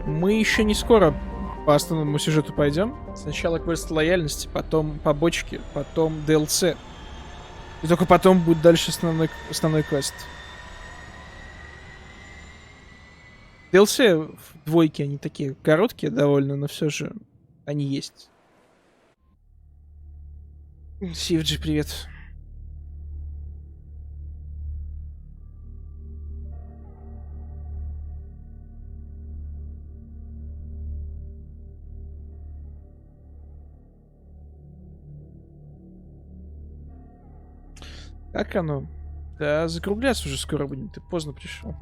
Мы еще не скоро по основному сюжету пойдем. Сначала квест лояльности, потом побочки, потом DLC. И только потом будет дальше основной квест. DLC в двойке, они такие короткие довольно, но все же они есть. CFG, привет. Как оно? Да, закругляться уже скоро будем. Ты поздно пришел.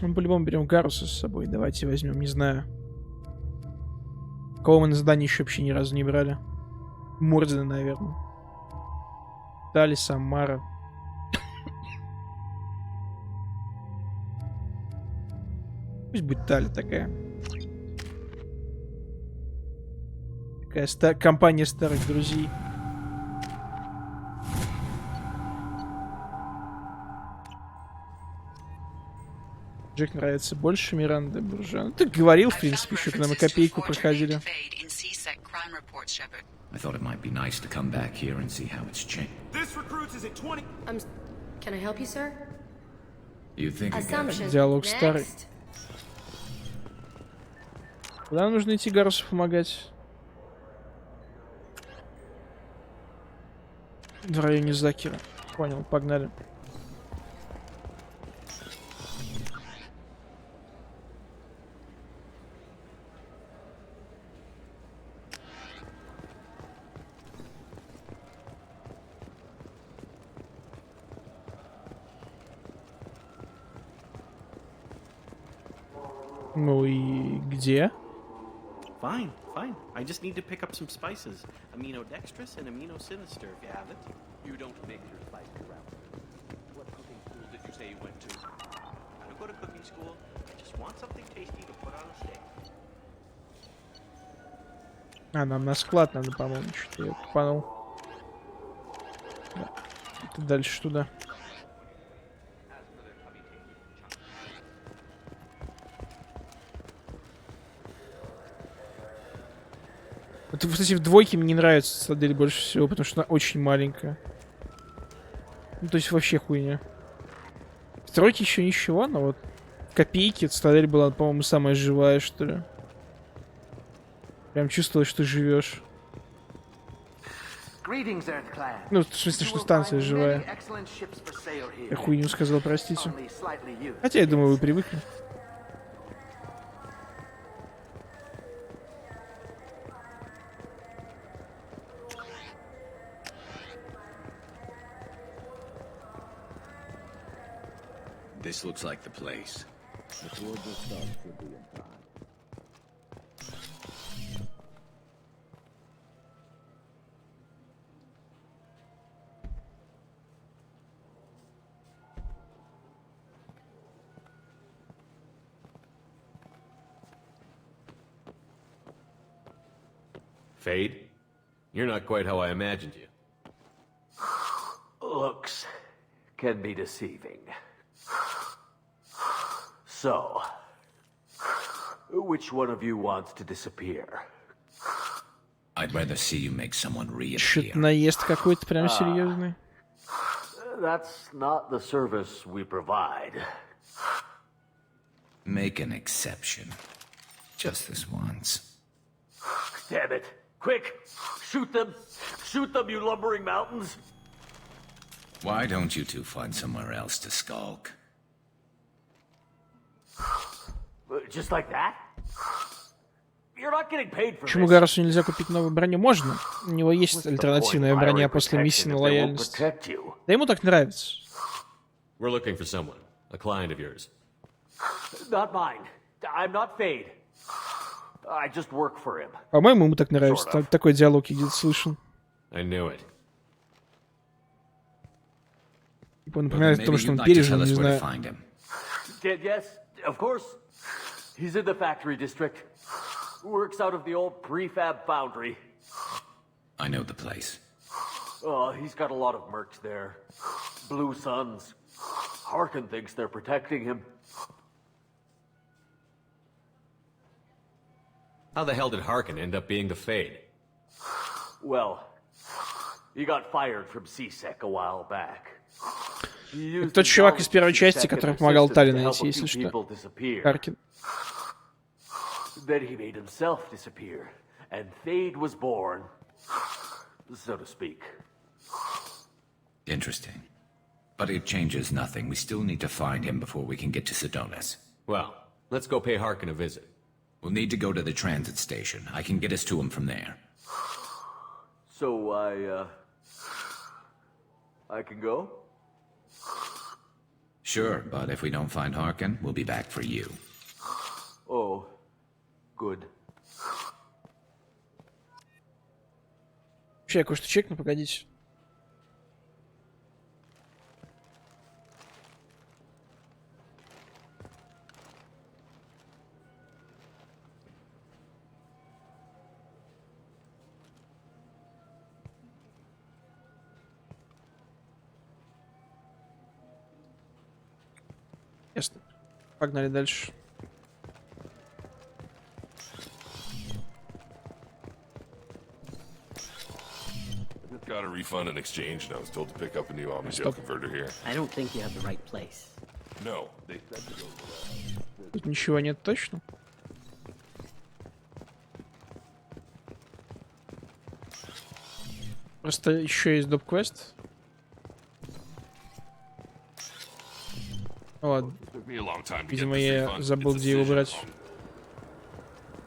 Мы по-любому берем Гаруса с собой. Давайте возьмем, не знаю. Кого мы на задание еще вообще ни разу не брали? Мордина, наверное. Тали, Самара. Пусть будет Тали такая. Компания старых друзей. Джек нравится больше Миранды Буржуа. Ну, ты говорил, в принципе, еще когда мы копейку проходили. I thought it might be nice to come back here and see how it's changed. This recruits is at 20. Can I help you, sir? You think Assumption. Диалог старый. Куда нужно идти Гарусу помогать? В районе Закира. Понял, погнали. Ну и где? Fine, fine. I just need to pick up some spices. Aminodextrous and aminosinister, if you have it. You don't make your spice around. What cooking school did you say you went to? I don't go to cooking school. I just want something tasty to put on a steak. А, нам на склад надо, по-моему, что-то я тупанул. Да. Это дальше туда. Вот, кстати, в двойке мне не нравится цитадель больше всего, потому что она очень маленькая. Ну, то есть вообще хуйня. В тройке еще ничего, но вот в копейке цитадель была, по-моему, самая живая, что ли. Прям чувствовалось, что живешь. Ну, в смысле, что станция живая. Я хуйню сказал, простите. Хотя, я думаю, вы привыкли. This looks like the place. The tour will start should be in time. Fade? You're not quite how I imagined you. Looks can be deceiving. So, which one of you wants to disappear? I'd rather see you make someone reappear. Что-то наезд какой-то прям серьезный. That's not the service we provide. Make an exception. Just this once. Damn it. Quick! Shoot them! Shoot them, you lumbering mountains! Why don't you two find somewhere else to skulk? Just like that? You're not getting paid for Почему this. Гарусу нельзя купить новую броню? Можно. У него есть альтернативная броня после миссии на лояльность. Да ему так нравится. We're looking for someone. A client of yours. Not mine. I'm not Fade. I just work for him. По-моему, ему так нравится. Такой диалог я где-то слышал. I knew it. Типа, напоминает о том, что он пережил, не знаю. Yes, of course. He's in the factory district. Works out of the old prefab foundry. I know the place. Oh, he's got a lot of mercs there. Blue Suns. Harkin thinks they're protecting him. How the hell did Harkin end up being the Fade? Well, he got fired from CSEC a while back. Это тот чувак из первой части, который помогал Тали найти, если что. Харкин. Then he made himself disappear, and Fade was born, so to speak. Interesting. But it changes nothing. We still need to find him before we can get to Sedonis. Well, let's go pay Harkin a visit. We'll need to go to the transit station. I can get us to him from there. So I can go? Sure, but if we don't find Harkin, we'll be back for you. Oh, good. Вообще, я кое-что чекну, погодите. Ясно. Погнали дальше. Got a refund in exchange, and I was told to pick up a new Omnigel converter here. I don't think you have the right place. No, they said to go to the... Тут ничего нет точно. Просто еще есть доп-квест. Ладно. Видимо, я забыл, где его брать.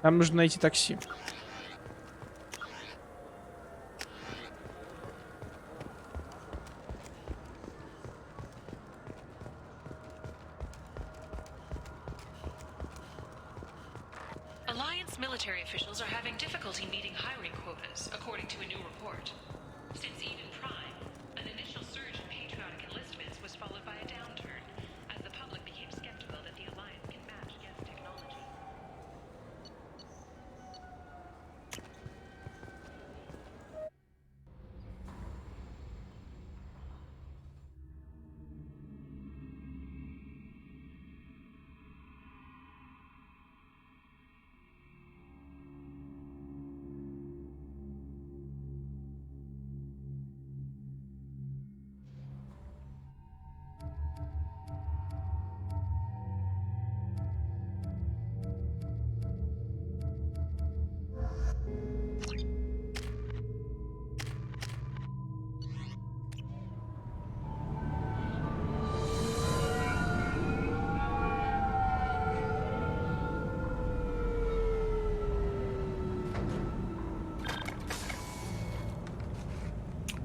Нам нужно найти такси. Alliance military officials are having difficulty meeting hiring quotas, according to a new report. Since Eden Prime, an initial surge in patriotic enlistments was followed by a downturn, as the public became skeptical that the Alliance can match against technology.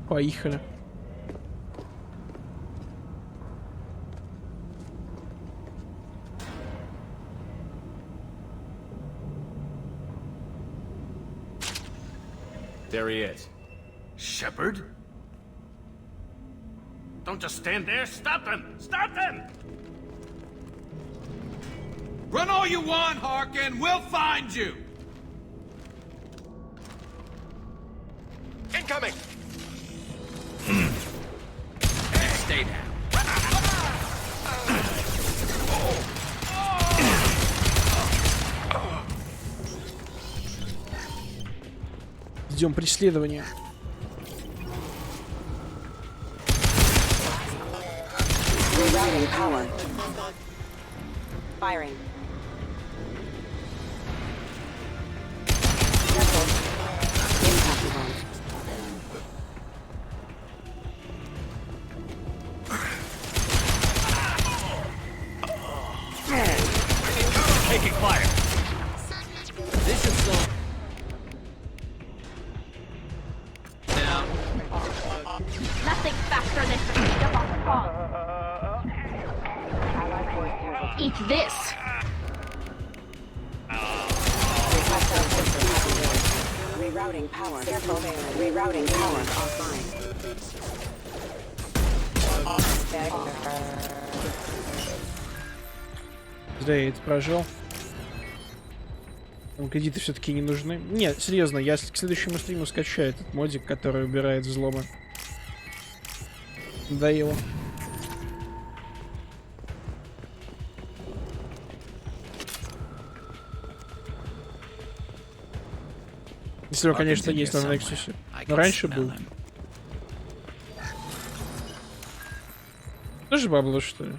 Поехали. There he is. Shepard? Don't just stand there. Stop them! Stop them! Run all you want, Harkin. We'll find you. Incoming! Stay down. Идем преследование. Rerouting power. Firing. Impact zone. Taking fire. This is slow. Down. Nothing faster than speed up on the call. Eat this. Rerouting power. Careful. Rerouting power offline. Зря я это прожал. Там кредиты все-таки не нужны. Нет, серьезно, я к следующему стриму скачаю этот модик, который убирает взломы. Надоело. Если он, конечно, есть на Nexus. Но раньше был. Тоже бабло, что ли?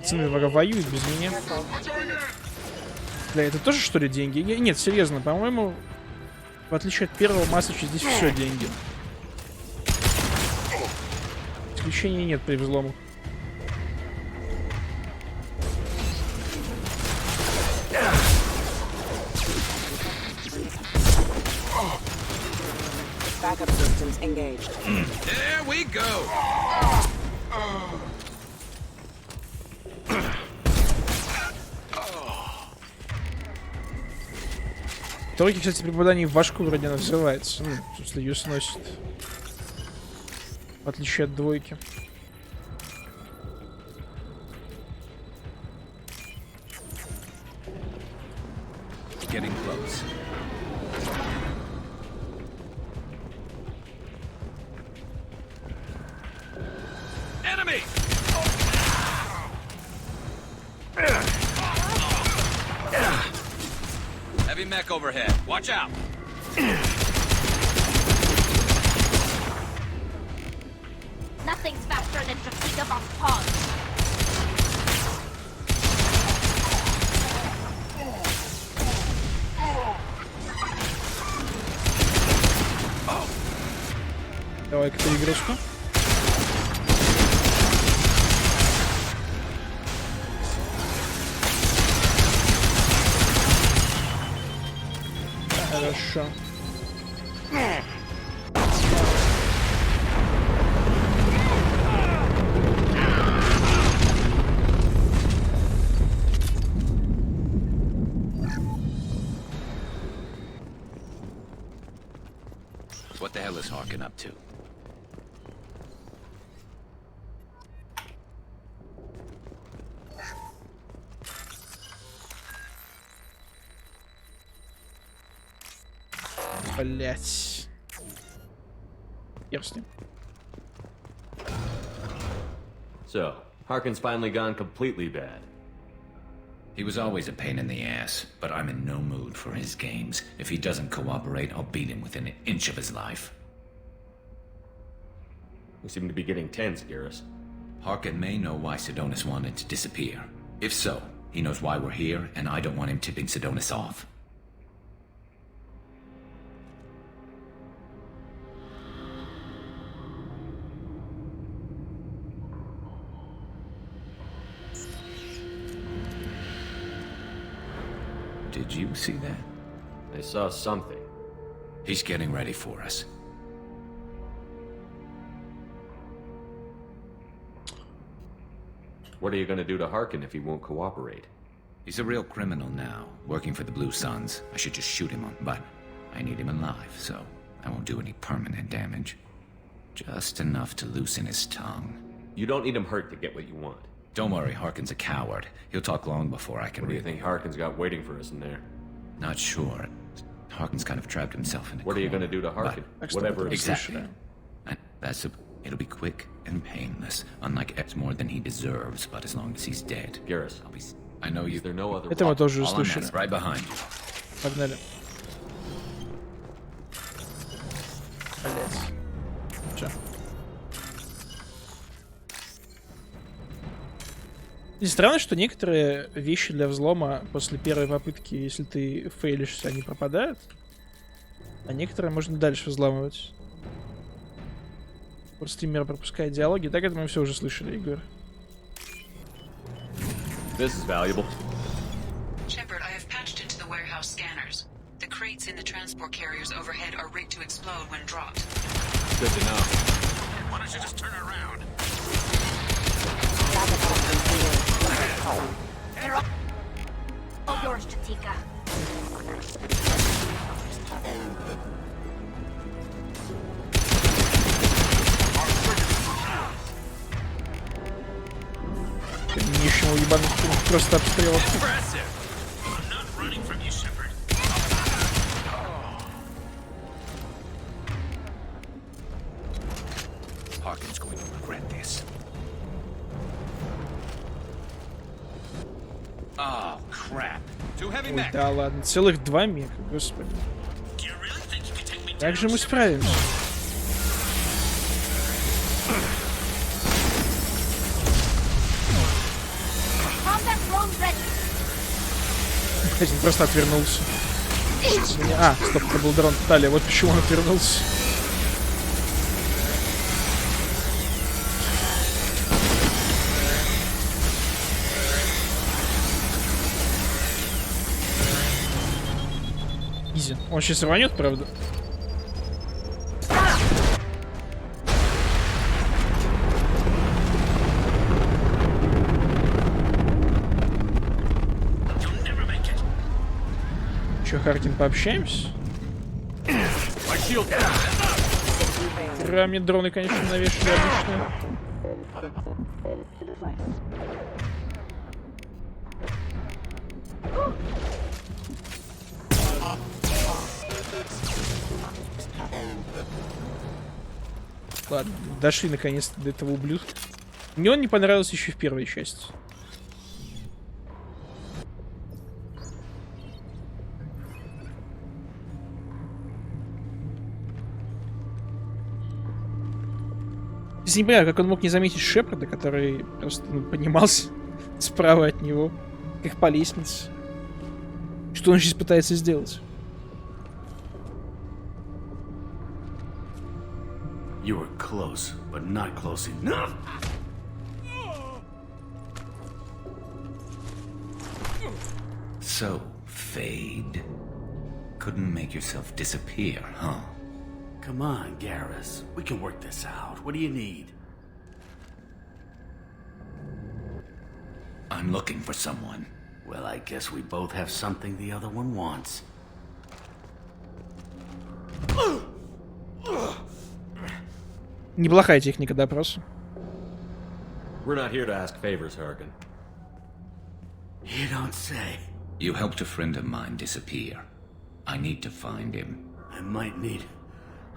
Пацаны воюют без меня. Бля, это тоже что ли деньги? Нет, серьезно, по-моему, в отличие от первого Mass Effect, здесь все деньги. Исключений нет при взломах. Backup systems engaged. There we go. Тройки, кстати, при попадании в башку вроде она взрывается. Ну, в смысле, ее сносит. В отличие от двойки. Getting close. Enemy! Heavy mech overhead. Watch out! Nothing's faster than to flick of off paws. Давай-ка перегрузку. Хорошо. What the hell is Harkin up to? Блять. Ерсни. So, Harkin's finally gone completely bad. He was always a pain in the ass, but I'm in no mood for his games. If he doesn't cooperate, I'll beat him within an inch of his life. We seem to be getting tense, Garrus. Harkin may know why Sidonis wanted to disappear. If so, he knows why we're here, and I don't want him tipping Sidonis off. Did you see that? I saw something. He's getting ready for us. What are you gonna do to Harkin if he won't cooperate? He's a real criminal now, working for the Blue Suns. I should just shoot him on, but I need him alive, so I won't do any permanent damage. Just enough to loosen his tongue. You don't need him hurt to get what you want. Don't worry, Harkin's a coward. He'll talk long before I can What do you think Harkin's got waiting for us in there? Not sure. Harkin's kind of trapped himself in a What are you gonna do to Harkin? Whatever it is. Exactly. And it'll be quick and painless. Unlike X more than he deserves, but as long as he's dead. Garrus, I know you. Is there no other Это мы тоже All I'm услышали. at, right behind you. Погнали. Блять. Чё? И странно, что некоторые вещи для взлома после первой попытки, если ты фейлишься, они пропадают. А некоторые можно дальше взламывать. Вот стример пропускает диалоги. Так это мы все уже слышали, Игорь. This is valuable. Shepard, I have patched into the warehouse scanners. The crates in the transport carriers overhead are rigged to explode when dropped. Good to know. Why don't you just turn around? They're all yours, Chatika. Нищему ебаных просто обстрелов. I'm not running from you, Shepard. Harkin's going to regret this. Oh, crap. Too heavy Ой, mech. да ладно, целых 2 мега, господи. Как же мы справимся? Блять, он просто отвернулся. А, стоп, это был дрон Талия, вот почему он отвернулся. Изи. Он сейчас рванет, правда? Че, Че, Харкин, пообщаемся? Мне дроны, конечно, навешали обычно. Ладно, дошли наконец-то до этого ублюдка. Мне он не понравился еще в первой части. Я не понимаю, как он мог не заметить Шепарда, который просто поднимался справа от него, как по лестнице. Что он сейчас пытается сделать? You were close, but not close enough. So, Fade. Couldn't make yourself disappear, huh? Come on, Garrus. We can work this out. What do you need? I'm looking for someone. Well, I guess we both have something the other one wants. Неплохая техника допроса. We're not here to ask favors, Harkin. You don't say. You helped a friend of mine disappear. I need to find him. I might need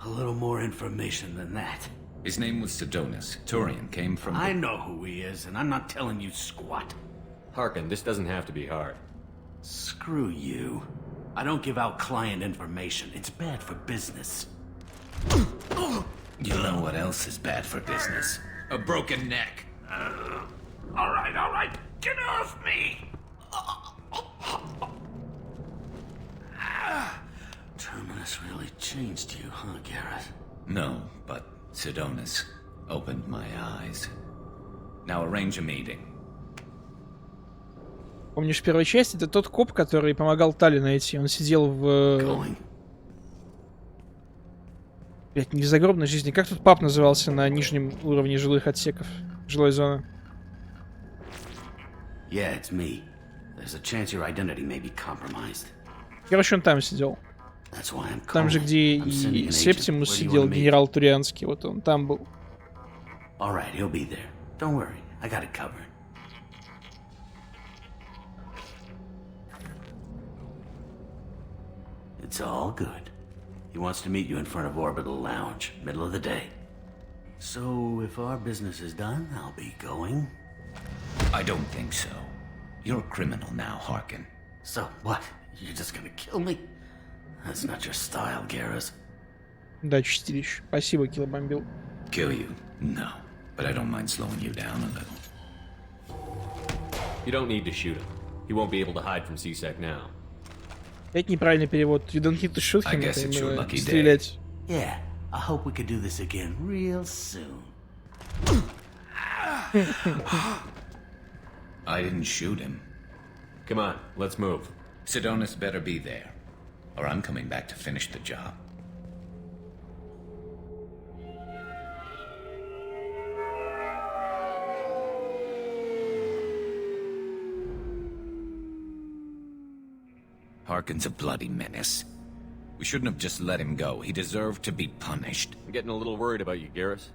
a little more information than that. His name was Sidonis. Turian came from... I know who he is, and I'm not telling you squat. Harkin, this doesn't have to be hard. Screw you. I don't give out client information. It's bad for business. You know what else is bad for business? A broken neck. All right. Get off me! Terminus really changed you, huh, Garrett? No, but Sidonis opened my eyes. Now arrange a meeting. Помнишь, в первой части это тот коп, который помогал Тали найти. Он сидел в... Блять, не в загробной жизни. Как тут паб назывался на нижнем уровне жилых отсеков? Жилой зоны. Yeah, it's me. There's a chance your identity may be compromised. Короче, он там сидел. Там же, где и Септимус сидел, генерал Турианский. Вот он там был. All right, he'll be there. Don't worry, I got it covered. It's all good. He wants to meet you in front of Orbital Lounge, middle of the day. So, if our business is done, I'll be going. I don't think so. You're a criminal now, Harkin. So, what? You're just gonna kill me? That's not your style, Garrus. Да, чистилищ. Спасибо, килобомбил. Kill you? No. But I don't mind slowing you down a little. You don't need to shoot him. He won't be able to hide from CSEC now. Это неправильный перевод. You don't need to shoot him. Это стрелять. Yeah, I hope we could do this again real soon. I didn't shoot him. Come on, let's move. Sidonis better be there, or I'm coming back to finish the job. Harkin's a bloody menace. We shouldn't have just let him go. He deserved to be punished. I'm getting a little worried about you, Garrus.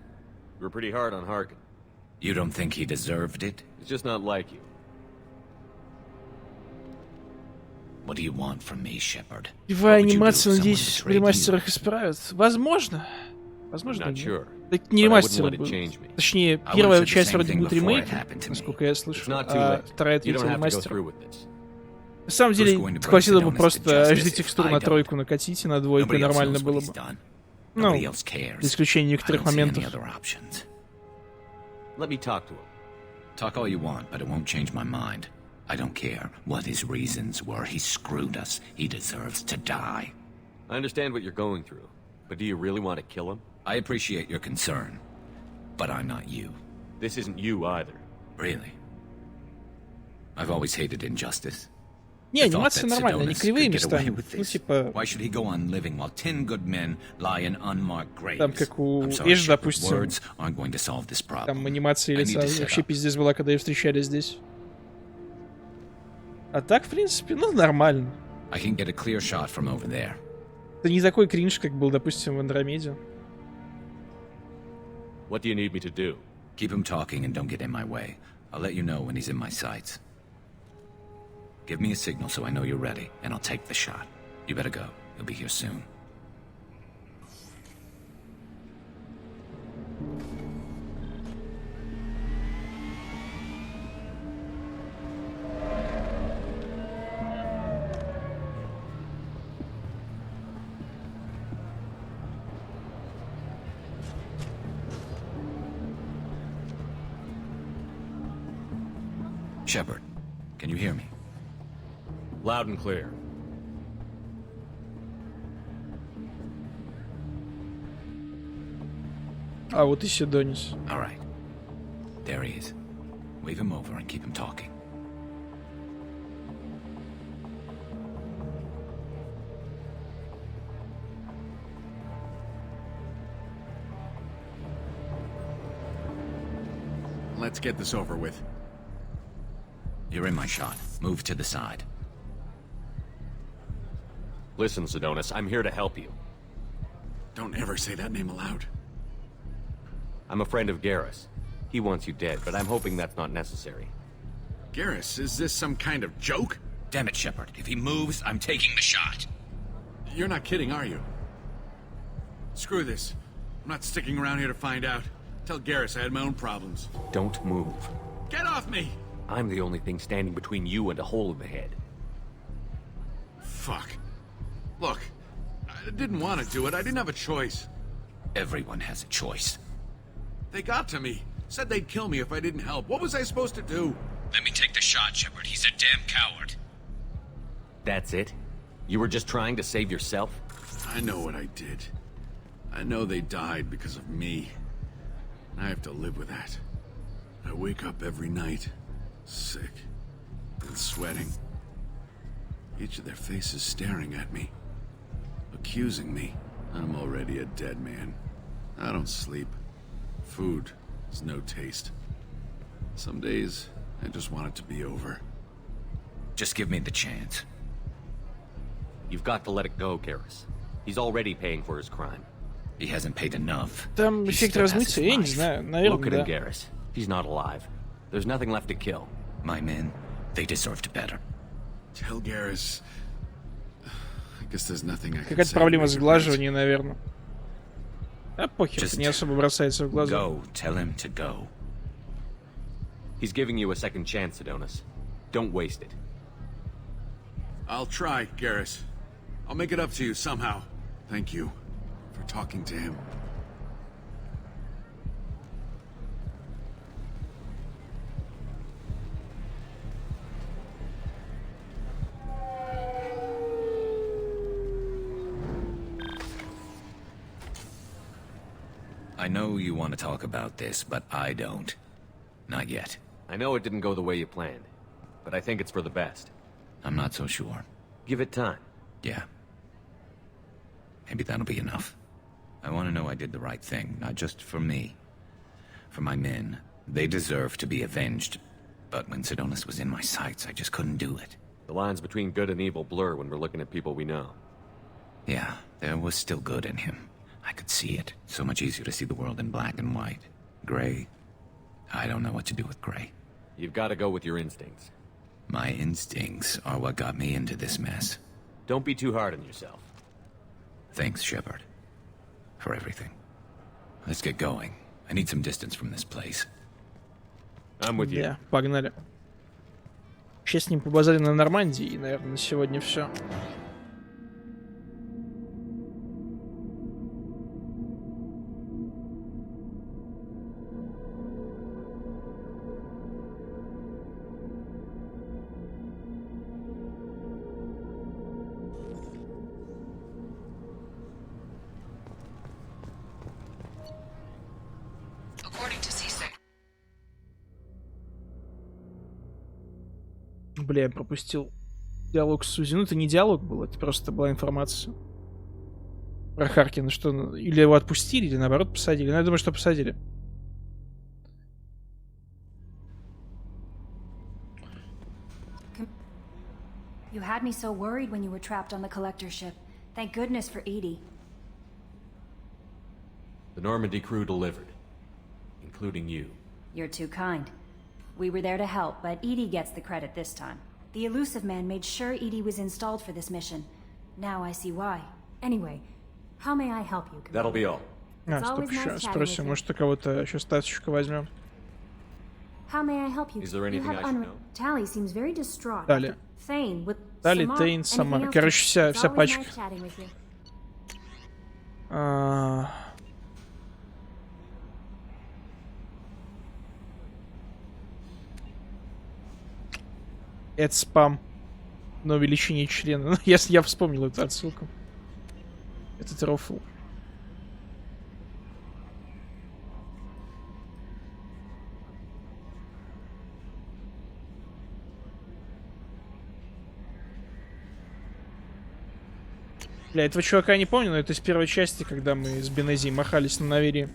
You were pretty hard on Harkin. You don't think he deserved it? It's just not like you. What do you want from me, Shepard? Его анимацию, надеюсь, в ремастерах исправят. Возможно. Возможно, нет. Sure. Это не ремастер был. Точнее, первая часть вроде будет ремейк, насколько я слышу, а вторая, третья ремастер. На самом деле, хватило бы просто HD текстуру на тройку накатить, и на двойку, и нормально было бы. Ну, за исключением некоторых моментов. Let me talk to him. Talk all you want, but it won't change my mind. I don't care what his reasons were. He screwed us. He deserves to die. I understand what you're going through, but do you really want to kill him? I appreciate your concern, but I'm not you. This isn't you either. Really? I've always hated injustice. Не, анимация нормальная, они кривые местами. Ну, типа... Why should he go on living while 10 good men lie in unmarked graves? Там, как у Эш, допустим, aren't going to solve this problem. Там анимация лица вообще пиздец была, когда ее встречали здесь. А так, в принципе, ну, нормально. I can get a clear shot from over there. Это не такой кринж, как был, допустим, в Андромеде. What do you need me to do? Keep him talking and don't get in my way. I'll let you know when he's in my sights. Give me a signal so I know you're ready, and I'll take the shot. You better go. He'll be here soon. Shepard, can you hear me? Loud and clear. А вот и Сидонис. All right. There he is. Wave him over and keep him talking. Let's get this over with. You're in my shot. Move to the side. Listen, Sidonis, I'm here to help you. Don't ever say that name aloud. I'm a friend of Garrus. He wants you dead, but I'm hoping that's not necessary. Garrus, is this some kind of joke? Damn it, Shepard. If he moves, I'm taking the shot. You're not kidding, are you? Screw this. I'm not sticking around here to find out. Tell Garrus I had my own problems. Don't move. Get off me! I'm the only thing standing between you and a hole in the head. Fuck. Look, I didn't want to do it. I didn't have a choice. Everyone has a choice. They got to me. Said they'd kill me if I didn't help. What was I supposed to do? Let me take the shot, Shepard. He's a damn coward. That's it? You were just trying to save yourself? I know what I did. I know they died because of me. I have to live with that. I wake up every night, sick and sweating. Each of their faces staring at me, accusing me. I'm already a dead man. I don't sleep. Food has no taste. Some days, I just want it to be over. Just give me the chance. You've got to let it go, Garrus. He's already paying for his crime. He hasn't paid enough. Там эффект размытия, я не знаю, наверное, Look at him, да. Garrus. He's not alive. There's nothing left to kill. My men, they deserved better. Tell Garrus. I guess there's nothing I can Какая-то say. проблема с сглаживанием, наверное. А похер, не особо бросается в глаза. Go, tell him to go. He's giving you a second chance, Sidonis. Don't waste it. I'll try, Garrus. I'll make it up to you somehow. Thank you for talking to him. I know you want to talk about this, but I don't. Not yet. I know it didn't go the way you planned, but I think it's for the best. I'm not so sure. Give it time. Yeah. Maybe that'll be enough. I want to know I did the right thing, not just for me. For my men. They deserve to be avenged. But when Sidonis was in my sights, I just couldn't do it. The lines between good and evil blur when we're looking at people we know. Yeah, there was still good in him. I could see it. So much easier to see the world in black and white. Gray. I don't know what to do with gray. You've got to go with your instincts. My instincts are what got me into this mess. Don't be too hard on yourself. Thanks, Shepard. For everything. Let's get going. I need some distance from this place. I'm with you. Да, погнали. Сейчас с ним побазарили на Нормандии, и, наверное, на сегодня все. Бля, я пропустил диалог с Сузи. Ну, это не диалог был, это просто была информация про Харкина, что или его отпустили, или наоборот посадили. Ну, я думаю, что посадили. You had me so worried when you were trapped on the collector ship. Thank goodness for Edie. The Normandy crew delivered, including you. You're too kind. We were there to help, but Edie gets the credit this time. The Elusive Man made sure Edie was installed for this mission. Now I see why. Anyway, how may I help you? That'll be all. Стоп, еще спросим, может, у кого-то еще статочку возьмем. How may I help you? Is there anything I should know? Tally seems very distraught. Далее. Thane with Далее Тейн, Самара. Короче, вся пачка. Это спам на увеличение члена. Ну, если я вспомнил эту отсылку. Это рофл. Бля, этого чувака я не помню, но это из первой части, когда мы с Бенези махались на Навере.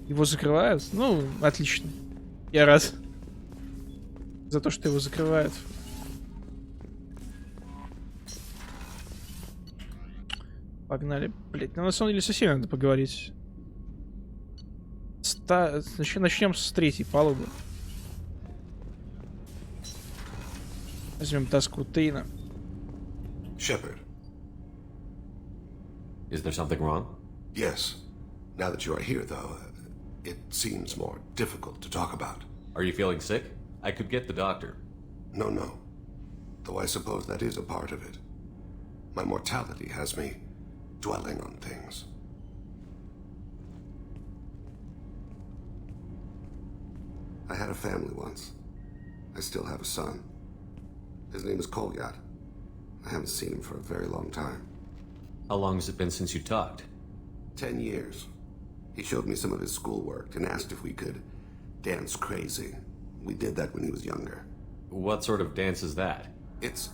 Его закрывают? Ну, отлично. Я рад. За то, что его закрывают. Погнали. Блять, ну на самом деле со всеми надо поговорить. Начнем с третьей палубы. Возьмем таску Тейна. Shepard. Is there something wrong? Yes. Now that you are here, though, it seems more difficult to talk about. Are you feeling sick? I could get the doctor. No. Though I suppose that is a part of it. My mortality has me dwelling on things. I had a family once. I still have a son. His name is Kolyat. I haven't seen him for a very long time. How long has it been since you talked? 10 years. He showed me some of his schoolwork and asked if we could dance crazy. We did that when he was younger. What sort of dance is that? It's...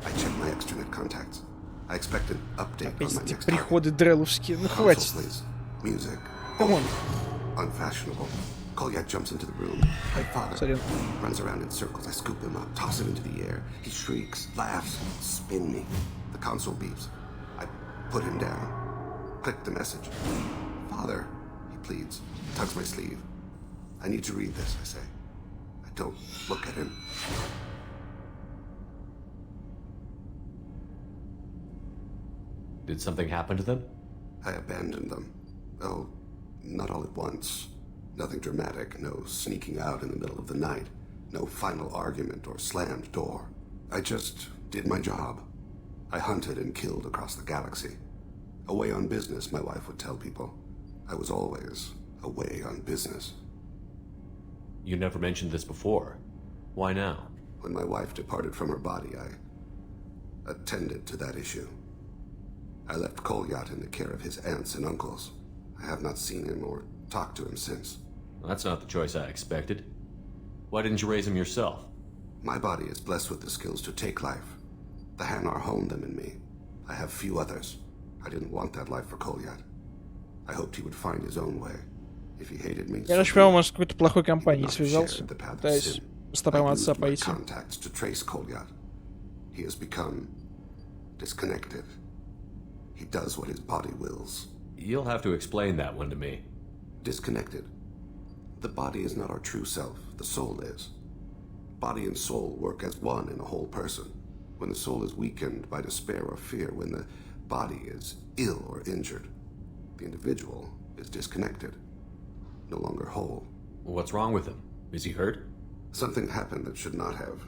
I checked my extranet contacts. I expect an update on my next приходы дреловские, ну хватит. Music. Come on. Unfashionable. Kolyat jumps into the room. My father runs around in circles. I scoop him up, toss him into the air. He shrieks, laughs, spin me. The console beeps. I put him down. Click the message. Father, he pleads, tugs my sleeve. I need to read this, I say. I don't look at him. Did something happen to them? I abandoned them. Oh, not all at once. Nothing dramatic, no sneaking out in the middle of the night, no final argument or slammed door. I just did my job. I hunted and killed across the galaxy. Away on business, my wife would tell people. I was always away on business. You never mentioned this before. Why now? When my wife departed from her body, I attended to that issue. I left Kolyat in the care of his aunts and uncles. I have not seen him or talked to him since. Well, that's not the choice I expected. Why didn't you raise him yourself? My body is blessed with the skills to take life. The Hanar honed them in me. I have few others. I didn't want that life for Kolyat. I hoped he would find his own way. If he hated me, я раньше, по-моему, с какой-то плохой компанией связался, пытаясь по стопам отца пойти. Contacts to trace Kolyat. He has become disconnected. He does what his body wills. You'll have to explain that one to me. Disconnected. The body is not our true self. The soul is. Body and soul work as one in a whole person. When the soul is weakened by despair or fear, when the body is ill or injured, the individual is disconnected, no longer whole. What's wrong with him? Is he hurt? Something happened that should not have.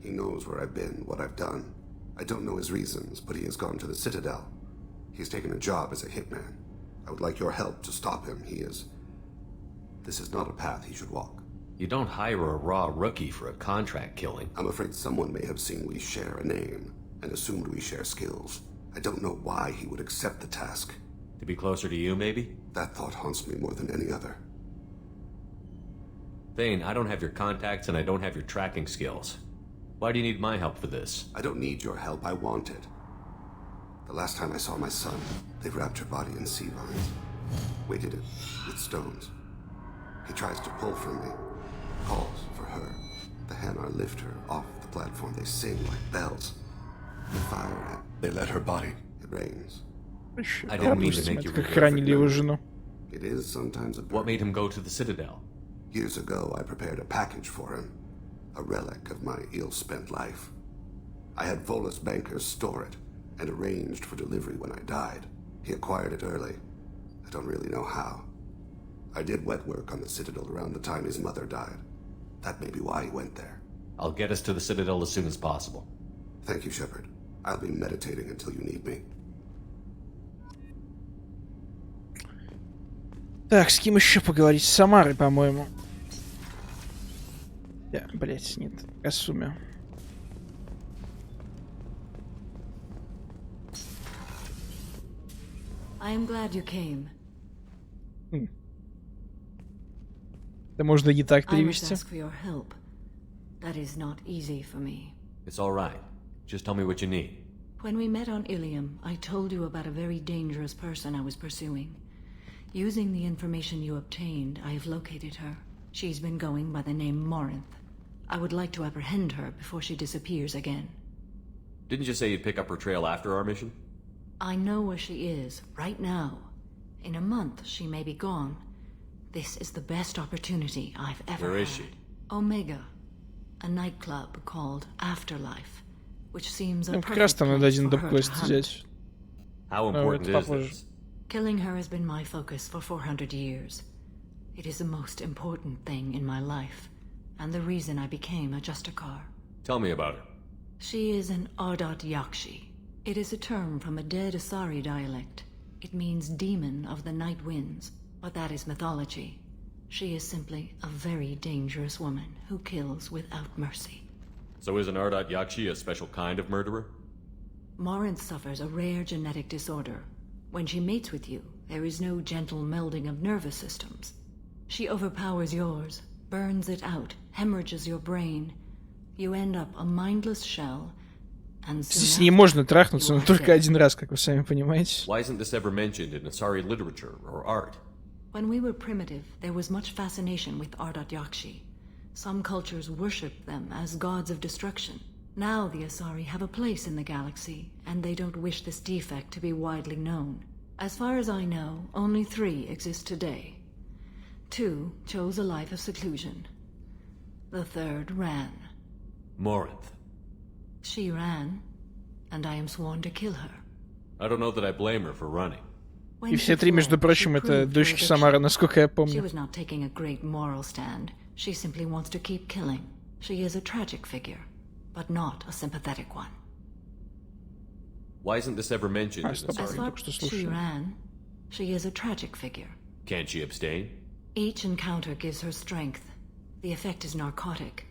He knows where I've been, what I've done. I don't know his reasons, but he has gone to the Citadel. He's taken a job as a hitman. I would like your help to stop him. This is not a path he should walk. You don't hire a raw rookie for a contract killing. I'm afraid someone may have seen we share a name and assumed we share skills. I don't know why he would accept the task. To be closer to you, maybe? That thought haunts me more than any other. Thane, I don't have your contacts and I don't have your tracking skills. Why do you need my help for this? I don't need your help. I want it. The last time I saw my son, they wrapped her body in sea vines, weighted it with stones. He tries to pull from me, calls for her. The Hanar lift her off the the platform, they sing like bells. The fire, They let her body. it rains. I didn't mean to make you Как ранили его жену. It is sometimes a What made him go to the Citadel? Years ago, I prepared a package for him. A relic of my ill-spent life. I had Volus bankers store it, and arranged for delivery when I died. He acquired it early. I don't really know how. I did wet work on the Citadel around the time his mother died. That may be why he went there. I'll get us to the Citadel as soon as possible. Thank you, Shepard. I'll be meditating until you need me. Так, с кем еще поговорить? С Самарой, по-моему. Да, блять, нет. Касуми. I am glad you came. Это можно и так I must перевести. ask for your help. That is not easy for me. It's all right. Just tell me what you need. When we met on Ilium, I told you about a very dangerous person I was pursuing. Using the information you obtained, I have located her. She's been going by the name Morinth. I would like to apprehend her before she disappears again. Didn't you say you'd pick up her trail after our mission? I know where she is, right now. In a month, she may be gone. This is the best opportunity I've ever had. Where is she? Omega. A nightclub called Afterlife, which seems a Ну, как раз perfect там надо place один for her доп-квест to hunt. взять. How important is this? Killing her has been my focus for 400 years. It is the most important thing in my life, and the reason I became a Justicar. Tell me about her. She is an Ardat Yakshi. It is a term from a dead Asari dialect. It means demon of the night winds, but that is mythology. She is simply a very dangerous woman who kills without mercy. So is an Ardat Yakshi a special kind of murderer? Morinth suffers a rare genetic disorder. When she mates with you, there is no gentle melding of nervous systems. She overpowers yours, burns it out, hemorrhages your brain. You end up a mindless shell, and Здесь не можно трахнуться, но только один раз, как вы сами понимаете. Why isn't this ever mentioned in Asari literature or art? When we were primitive, there was much fascination with Ardat Yakshi. Some cultures worshipped them as gods of destruction. Now the Asari have a place in the galaxy, and they don't wish this defect to be widely known. As far as I know, only 3 exist today. 2 chose a life of seclusion. The 3rd ran. Morinth. She ran, and I am sworn to kill her. I don't know that I blame her for running. И все три, между прочим, это дочки Самары, насколько я She помню. was not taking a great moral stand. She simply wants to keep killing. She is a tragic figure, but not a sympathetic one. Why isn't this ever mentioned in As Asari? far as she ran, she is a tragic figure. Can't she abstain? Each encounter gives her strength. The effect is narcotic.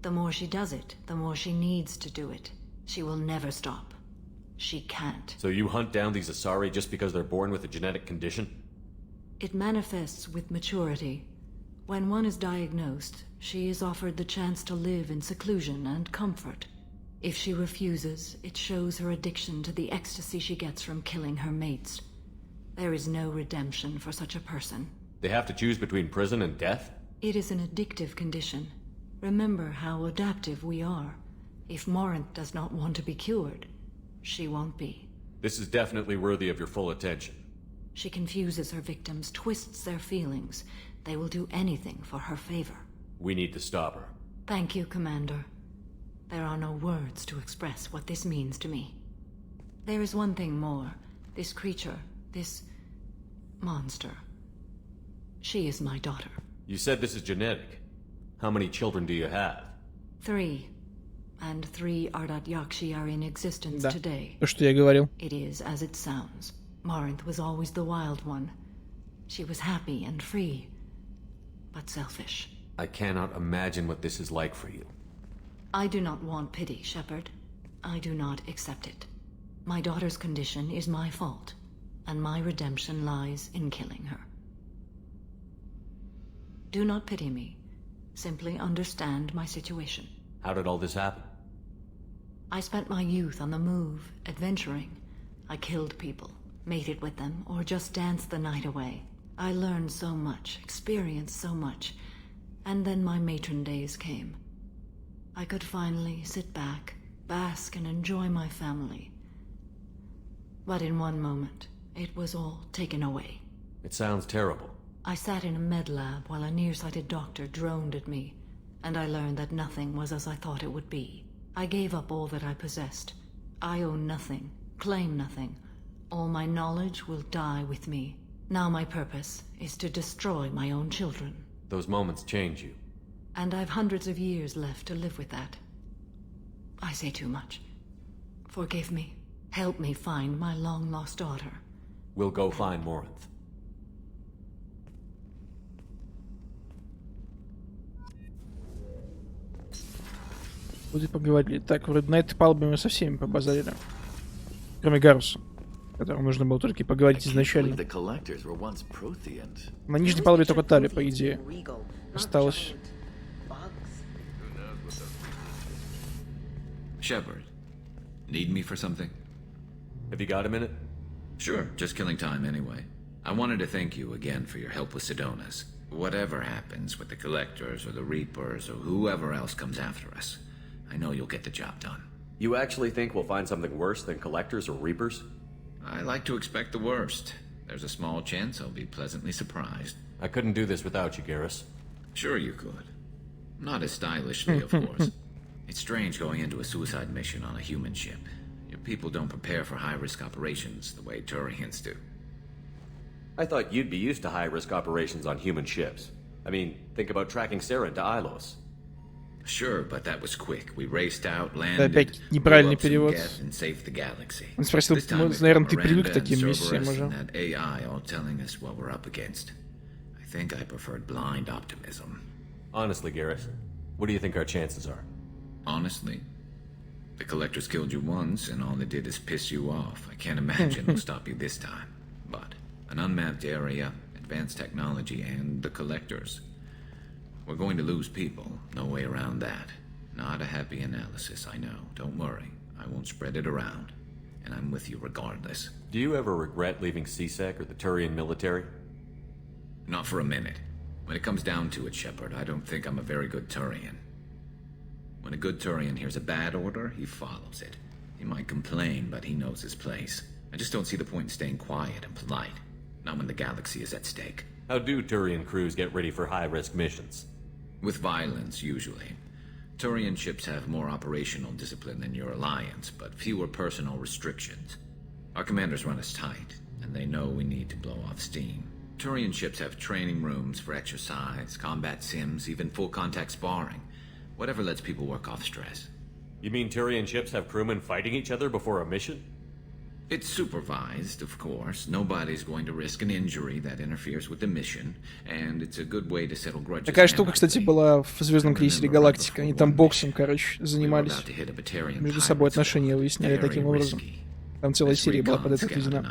The more she does it, the more she needs to do it. She will never stop. She can't. So you hunt down these Asari just because they're born with a genetic condition? It manifests with maturity. When one is diagnosed, she is offered the chance to live in seclusion and comfort. If she refuses, it shows her addiction to the ecstasy she gets from killing her mates. There is no redemption for such a person. They have to choose between prison and death? It is an addictive condition. Remember how adaptive we are. If Morinth does not want to be cured, she won't be. This is definitely worthy of your full attention. She confuses her victims, twists their feelings. They will do anything for her favor. We need to stop her. Thank you, Commander. There are no words to express what this means to me. There is one thing more. This creature, this monster. She is my daughter. You said this is genetic. How many children do you have? 3. And 3 Ardat Yakshi are in existence today. То, что я говорил. It is as it sounds. Morinth was always the wild one. She was happy and free, but selfish. I cannot imagine what this is like for you. I do not want pity, Shepard. I do not accept it. My daughter's condition is my fault, and my redemption lies in killing her. Do not pity me. Simply understand my situation. How did all this happen? I spent my youth on the move, adventuring. I killed people, mated with them, or just danced the night away. I learned so much, experienced so much, and then my matron days came. I could finally sit back, bask and enjoy my family. But in one moment, it was all taken away. It sounds terrible. I sat in a med lab while a nearsighted doctor droned at me, and I learned that nothing was as I thought it would be. I gave up all that I possessed. I own nothing, claim nothing. All my knowledge will die with me. Now my purpose is to destroy my own children. Those moments change you. And I've hundreds of years left to live with that. I say too much. Forgive me. Help me find my long-lost daughter. We'll go find Morinth. Вроде поговорили. Так, вроде на этой палубе мы со всеми побазарили. Кроме Гаруса, которому нужно было только поговорить изначально. На нижней палубе только Тали, по идее. Осталось. Shepard, need me for something? Have you got a minute? Sure, just killing time anyway. I wanted to thank you again for your help with Sidonis. Whatever happens with the Collectors or the Reapers or whoever else comes after us, I know you'll get the job done. You actually think we'll find something worse than Collectors or Reapers? I like to expect the worst. There's a small chance I'll be pleasantly surprised. I couldn't do this without you, Garrus. Sure you could. Not as stylishly, of course. It's strange going into a suicide mission on a human ship. Your people don't prepare for high-risk operations the way Turians do. I thought you'd be used to high-risk operations on human ships. I mean, think about tracking Sarah into Ilos. Sure, but that was quick. We raced out, landed, Опять неправильный blew up some перевод. gas and saved the galaxy. Он спросил, This time наверное, it ты was привык к Miranda таким and миссиям Cerberus уже. and that AI all telling us what we're up against. I think I preferred blind optimism. Honestly, Garrus, what do you think our chances are? Honestly? The Collectors killed you once, and all they did is piss you off. I can't imagine they'll stop you this time. But an unmapped area, advanced technology, and the Collectors. We're going to lose people. No way around that. Not a happy analysis, I know. Don't worry. I won't spread it around. And I'm with you regardless. Do you ever regret leaving CSEC or the Turian military? Not for a minute. When it comes down to it, Shepard, I don't think I'm a very good Turian. When a good Turian hears a bad order, he follows it. He might complain, but he knows his place. I just don't see the point in staying quiet and polite. Not when the galaxy is at stake. How do Turian crews get ready for high-risk missions? With violence, usually. Turian ships have more operational discipline than your alliance, but fewer personal restrictions. Our commanders run us tight, and they know we need to blow off steam. Turian ships have training rooms for exercise, combat sims, even full-contact sparring. Whatever lets people work off stress. You mean Turian ships have crewmen fighting each other before a mission? It's supervised, of course. Nobody's going to risk an injury that interferes with the mission, and it's a good way to settle grudges. Такая штука, кстати, была в Звездном крейсере Галактика. Они там боксом, короче, занимались. Между собой отношения выясняли таким образом. Там целая серия была под это отведена.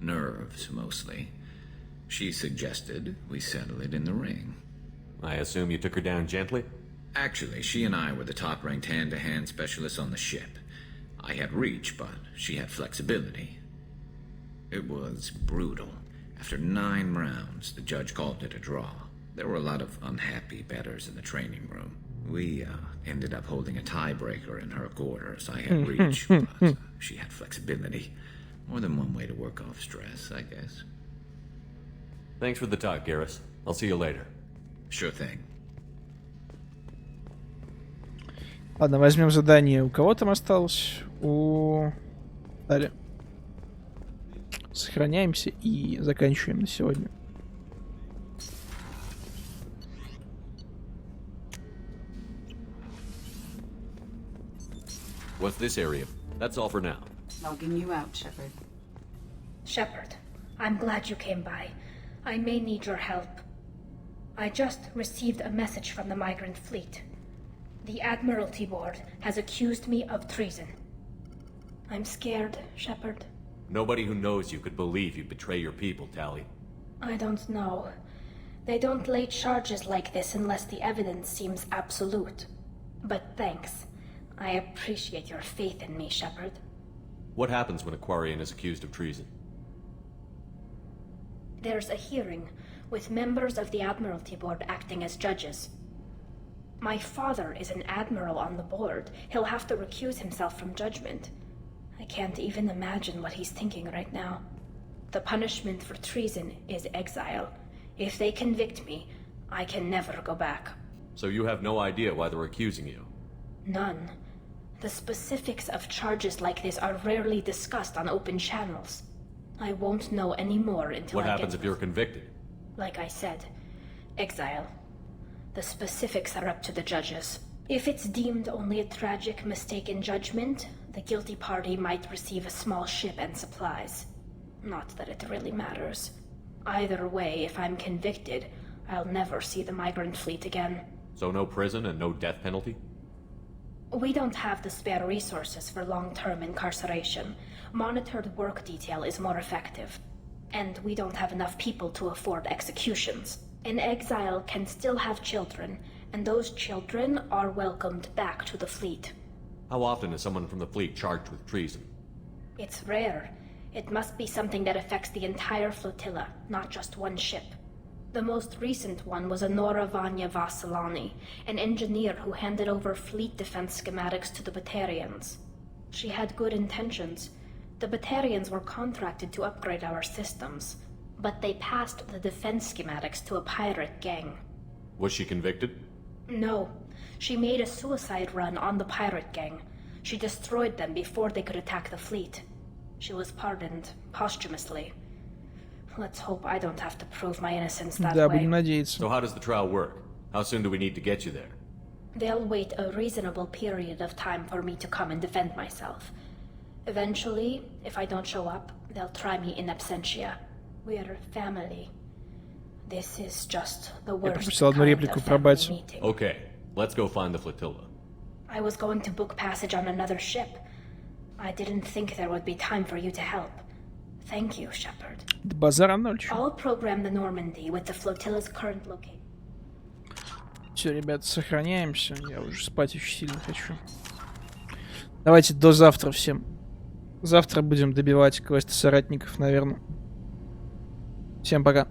Nerves, mostly. She suggested we settle it in the ring. I assume you took her down gently? Actually, she and I were the top-ranked hand-to-hand specialists on the ship. I had reach, but she had flexibility. It was brutal. After 9 rounds, the judge called it a draw. There were a lot of unhappy bettors in the training room. We ended up holding a tiebreaker in her quarters. I had reach, but she had flexibility. More than one way to work off stress, I guess. Thanks for the talk, Garrus. I'll see you later. Sure thing. Ладно, возьмем задание. У кого там осталось? У Тали. Сохраняемся и заканчиваем на сегодня. What's this area? That's all for now. Logging you out, Shepard. Shepard, I'm glad you came by. I may need your help. I just received a message from the migrant fleet. The Admiralty Board has accused me of treason. I'm scared, Shepard. Nobody who knows you could believe you'd betray your people, Tali. I don't know. They don't lay charges like this unless the evidence seems absolute. But thanks. I appreciate your faith in me, Shepard. What happens when a Quarian is accused of treason? There's a hearing, with members of the Admiralty Board acting as judges. My father is an admiral on the board. He'll have to recuse himself from judgment. I can't even imagine what he's thinking right now. The punishment for treason is exile. If they convict me, I can never go back. So you have no idea why they're accusing you? None. The specifics of charges like this are rarely discussed on open channels. I won't know any more until What happens if you're convicted? Like I said, exile. The specifics are up to the judges. If it's deemed only a tragic mistake in judgment, the guilty party might receive a small ship and supplies. Not that it really matters. Either way, if I'm convicted, I'll never see the migrant fleet again. So no prison and no death penalty? We don't have the spare resources for long-term incarceration. Monitored work detail is more effective. And we don't have enough people to afford executions. An exile can still have children, and those children are welcomed back to the fleet. How often is someone from the fleet charged with treason? It's rare. It must be something that affects the entire flotilla, not just one ship. The most recent one was Anora Vanya Vasilani, an engineer who handed over fleet defense schematics to the Batarians. She had good intentions. The Batarians were contracted to upgrade our systems, but they passed the defense schematics to a pirate gang. Was she convicted? No. She made a suicide run on the pirate gang. She destroyed them before they could attack the fleet. She was pardoned posthumously. Let's hope I don't have to prove my innocence that Да, way. будем надеяться. So how does the trial work? How soon do we need to get you there? They'll wait a reasonable period of time for me to come and defend myself. Eventually, if I don't show up, they'll try me in absentia. We're family. This is just the Я worst пропустил одну kind реплику of про family батю. meeting. Okay, let's go find the flotilla. I was going to book passage on another ship. I didn't think there would be time for you to help. Thank you, Shepard. Да базара ноль. чё. I'll program the Normandy with the flotilla's current location. Все, ребят, сохраняемся. Я уже спать очень сильно хочу. Давайте до завтра всем. Завтра будем добивать квесты соратников, наверное. Всем пока.